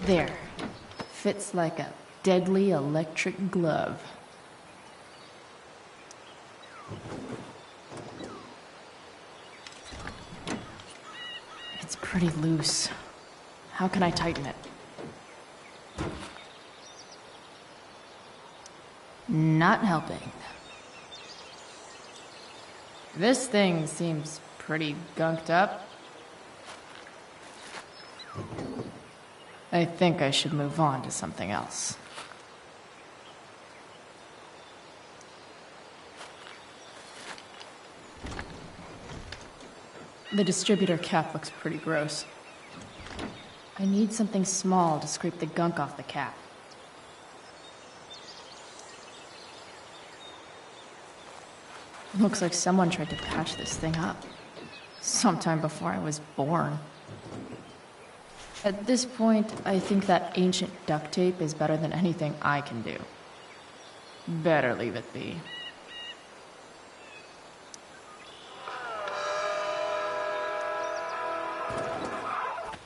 There. Fits like a deadly electric glove. It's pretty loose. How can I tighten it? Not helping. This thing seems pretty gunked up. I think I should move on to something else. The distributor cap looks pretty gross. I need something small to scrape the gunk off the cap. Looks like someone tried to patch this thing up. Sometime before I was born. At this point, I think that ancient duct tape is better than anything I can do. Better leave it be.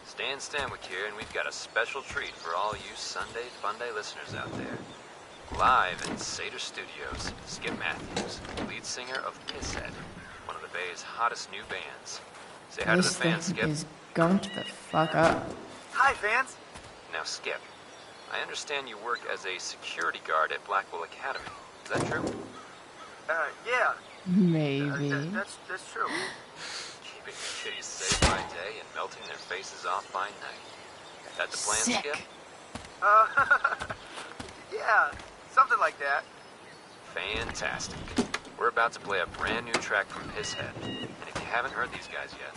Stan Stanwyck here, and we've got a special treat for all you Sunday Funday listeners out there. Live in Seder Studios, Skip Matthews, lead singer of Pisshead, one of the Bay's hottest new bands. Say hi to the fans, Skip. This thing is gunked the fuck up. Hi, fans. Now, Skip, I understand you work as a security guard at Blackwell Academy. Is that true? Yeah. Maybe. That's true. Keeping the kiddies safe by day and melting their faces off by night. That the plan, Sick. Skip? Yeah, something like that. Fantastic. We're about to play a brand new track from Pisshead. And if you haven't heard these guys yet,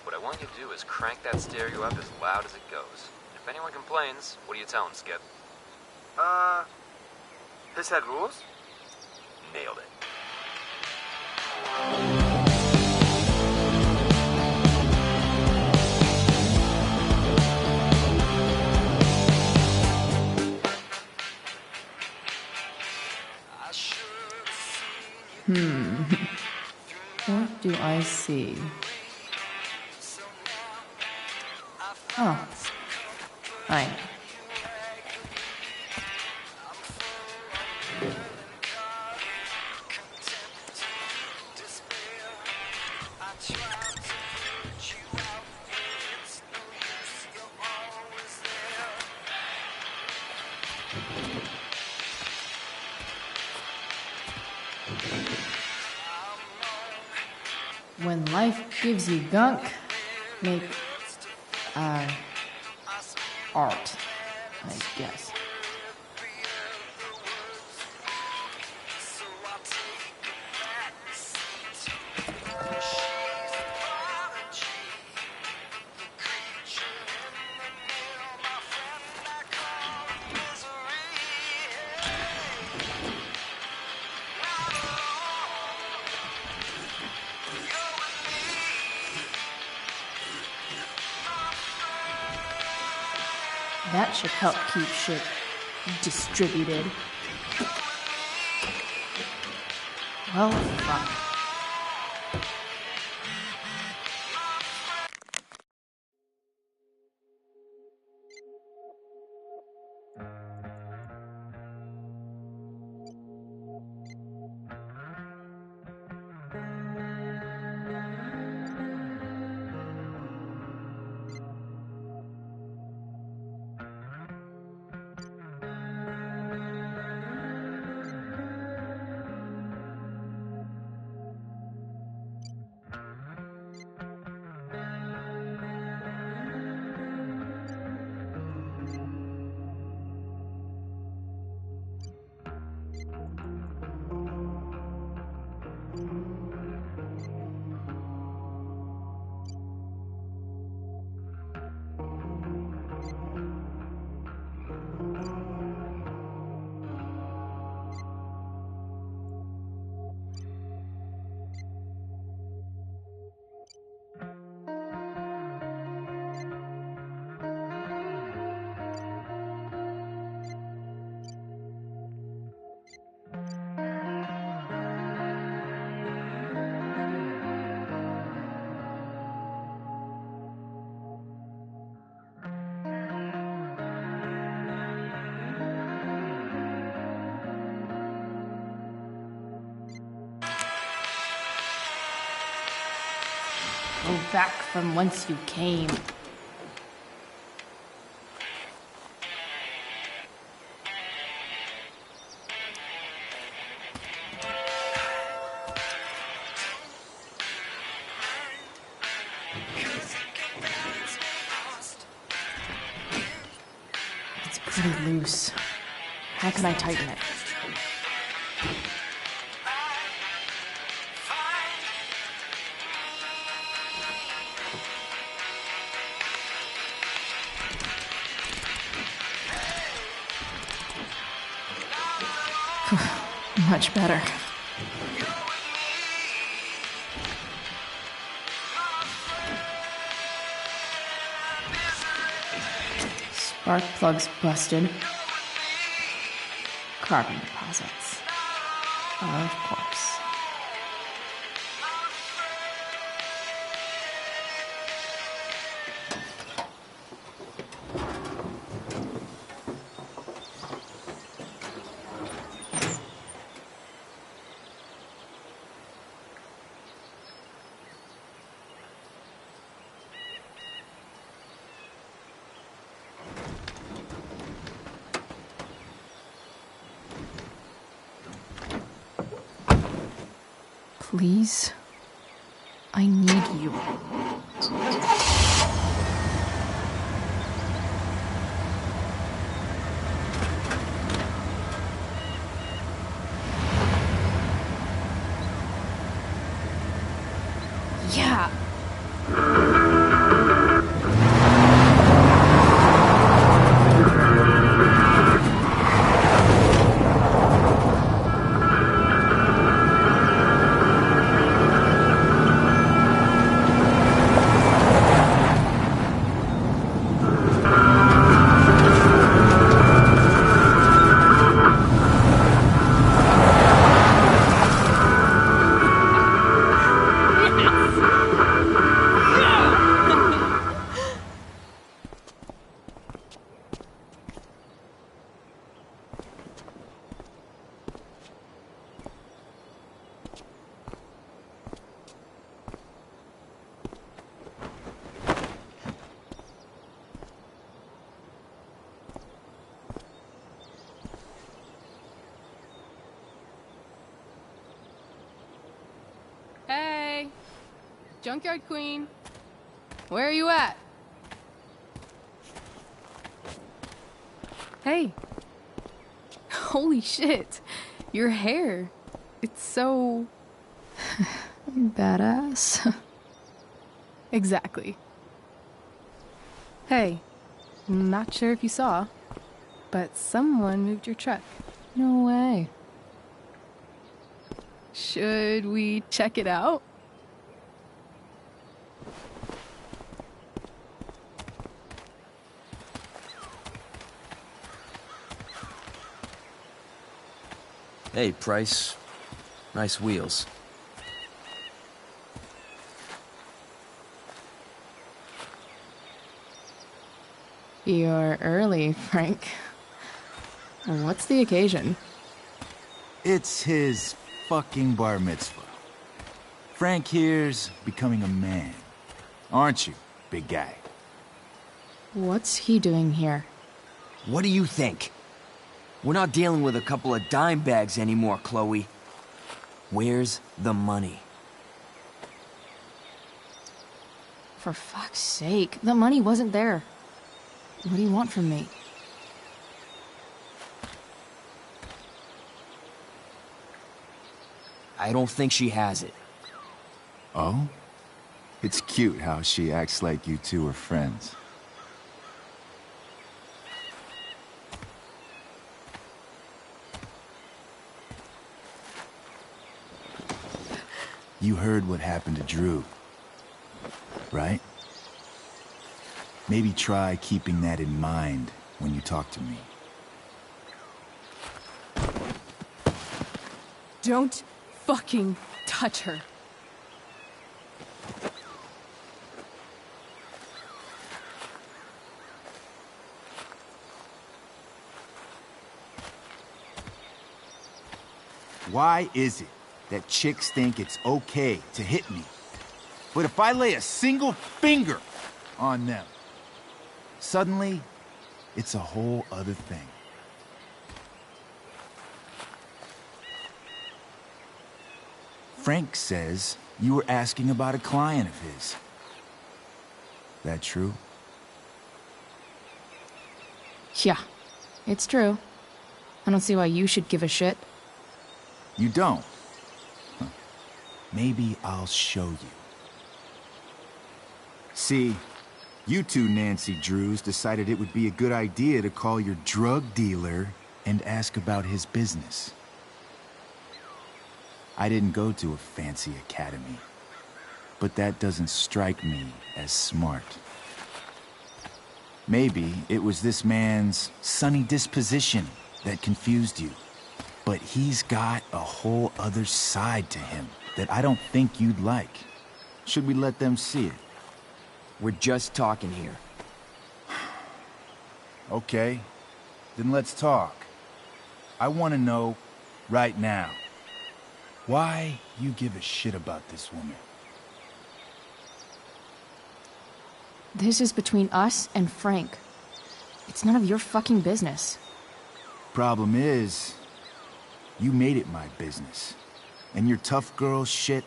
what I want you to do is crank that stereo up as loud as it goes. If anyone complains, what do you tell them, Skip? Pisshead rules? Nailed it. What do I see? Oh. I know. When life gives you gunk, make, art, I guess. That should help keep shit distributed. Well, fuck. back from whence you came. It's pretty loose. How can I tighten it? Much better. Spark plugs busted. Carbon deposits. Of course. Please, I need you. Yeah. Hey, Junkyard Queen, where are you at? Hey, holy shit, your hair, it's so badass. Exactly. Hey, not sure if you saw, but someone moved your truck. No way. Should we check it out? Hey, Price. Nice wheels. You're early, Frank. What's the occasion? It's his fucking bar mitzvah. Frank here's becoming a man. Aren't you, big guy? What's he doing here? What do you think? We're not dealing with a couple of dime bags anymore, Chloe. Where's the money? For fuck's sake, the money wasn't there. What do you want from me? I don't think she has it. Oh? It's cute how she acts like you two are friends. You heard what happened to Drew, right? Maybe try keeping that in mind when you talk to me. Don't fucking touch her. Why is it that chicks think it's okay to hit me? But if I lay a single finger on them, suddenly, it's a whole other thing. Frank says you were asking about a client of his. That true? Yeah, it's true. I don't see why you should give a shit. You don't? Huh. Maybe I'll show you. See, you two Nancy Drews decided it would be a good idea to call your drug dealer and ask about his business. I didn't go to a fancy academy, but that doesn't strike me as smart. Maybe it was this man's sunny disposition that confused you, but he's got a whole other side to him that I don't think you'd like. Should we let them see it? We're just talking here. Okay, then let's talk. I want to know right now why you give a shit about this woman. This is between us and Frank. It's none of your fucking business. Problem is, you made it my business. And your tough girl shit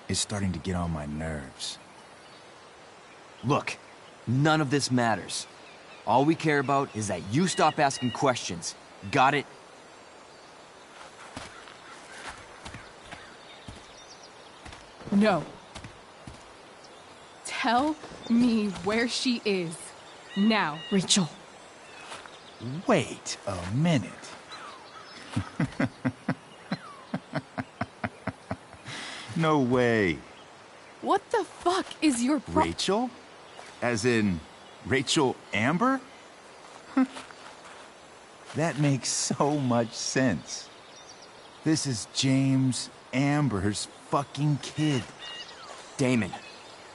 is starting to get on my nerves. Look, none of this matters. All we care about is that you stop asking questions. Got it? No. Tell me where she is. Now. Rachel. Wait a minute. No way. What the fuck is your Rachel? As in, Rachel Amber? That makes so much sense. This is James Amber's fucking kid. Damon.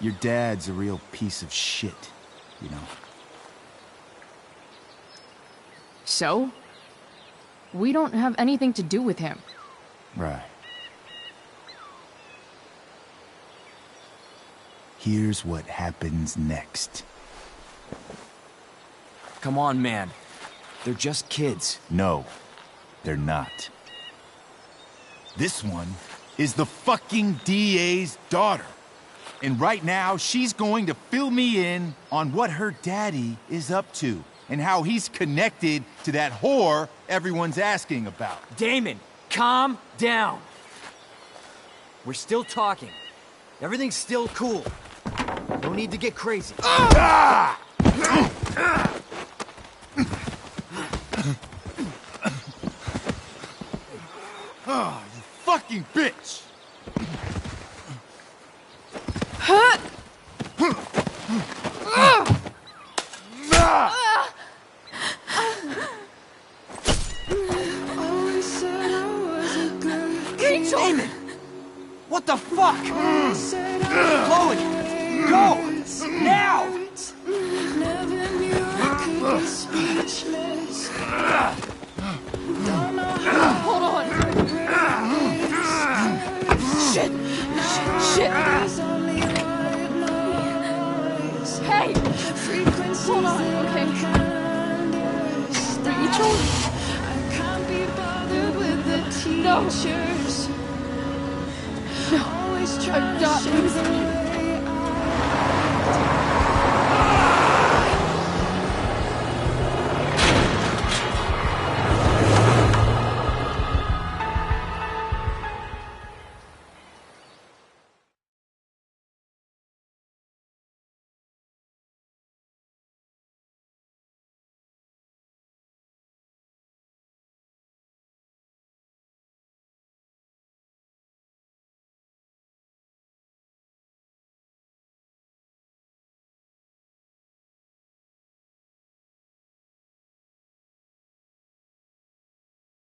Your dad's a real piece of shit, you know. So? We don't have anything to do with him. Right. Here's what happens next. Come on, man. They're just kids. No, they're not. This one is the fucking DA's daughter. And right now, she's going to fill me in on what her daddy is up to and how he's connected to that whore everyone's asking about. Damon, calm down. We're still talking. Everything's still cool. No need to get crazy. Ah! Oh, you fucking bitch! Rachel! Damon! What the fuck? Chloe! Go! Now! Hold on! Shit! Shit! Hey! Hold on, okay? Rachel? No! No! I'm not losing you.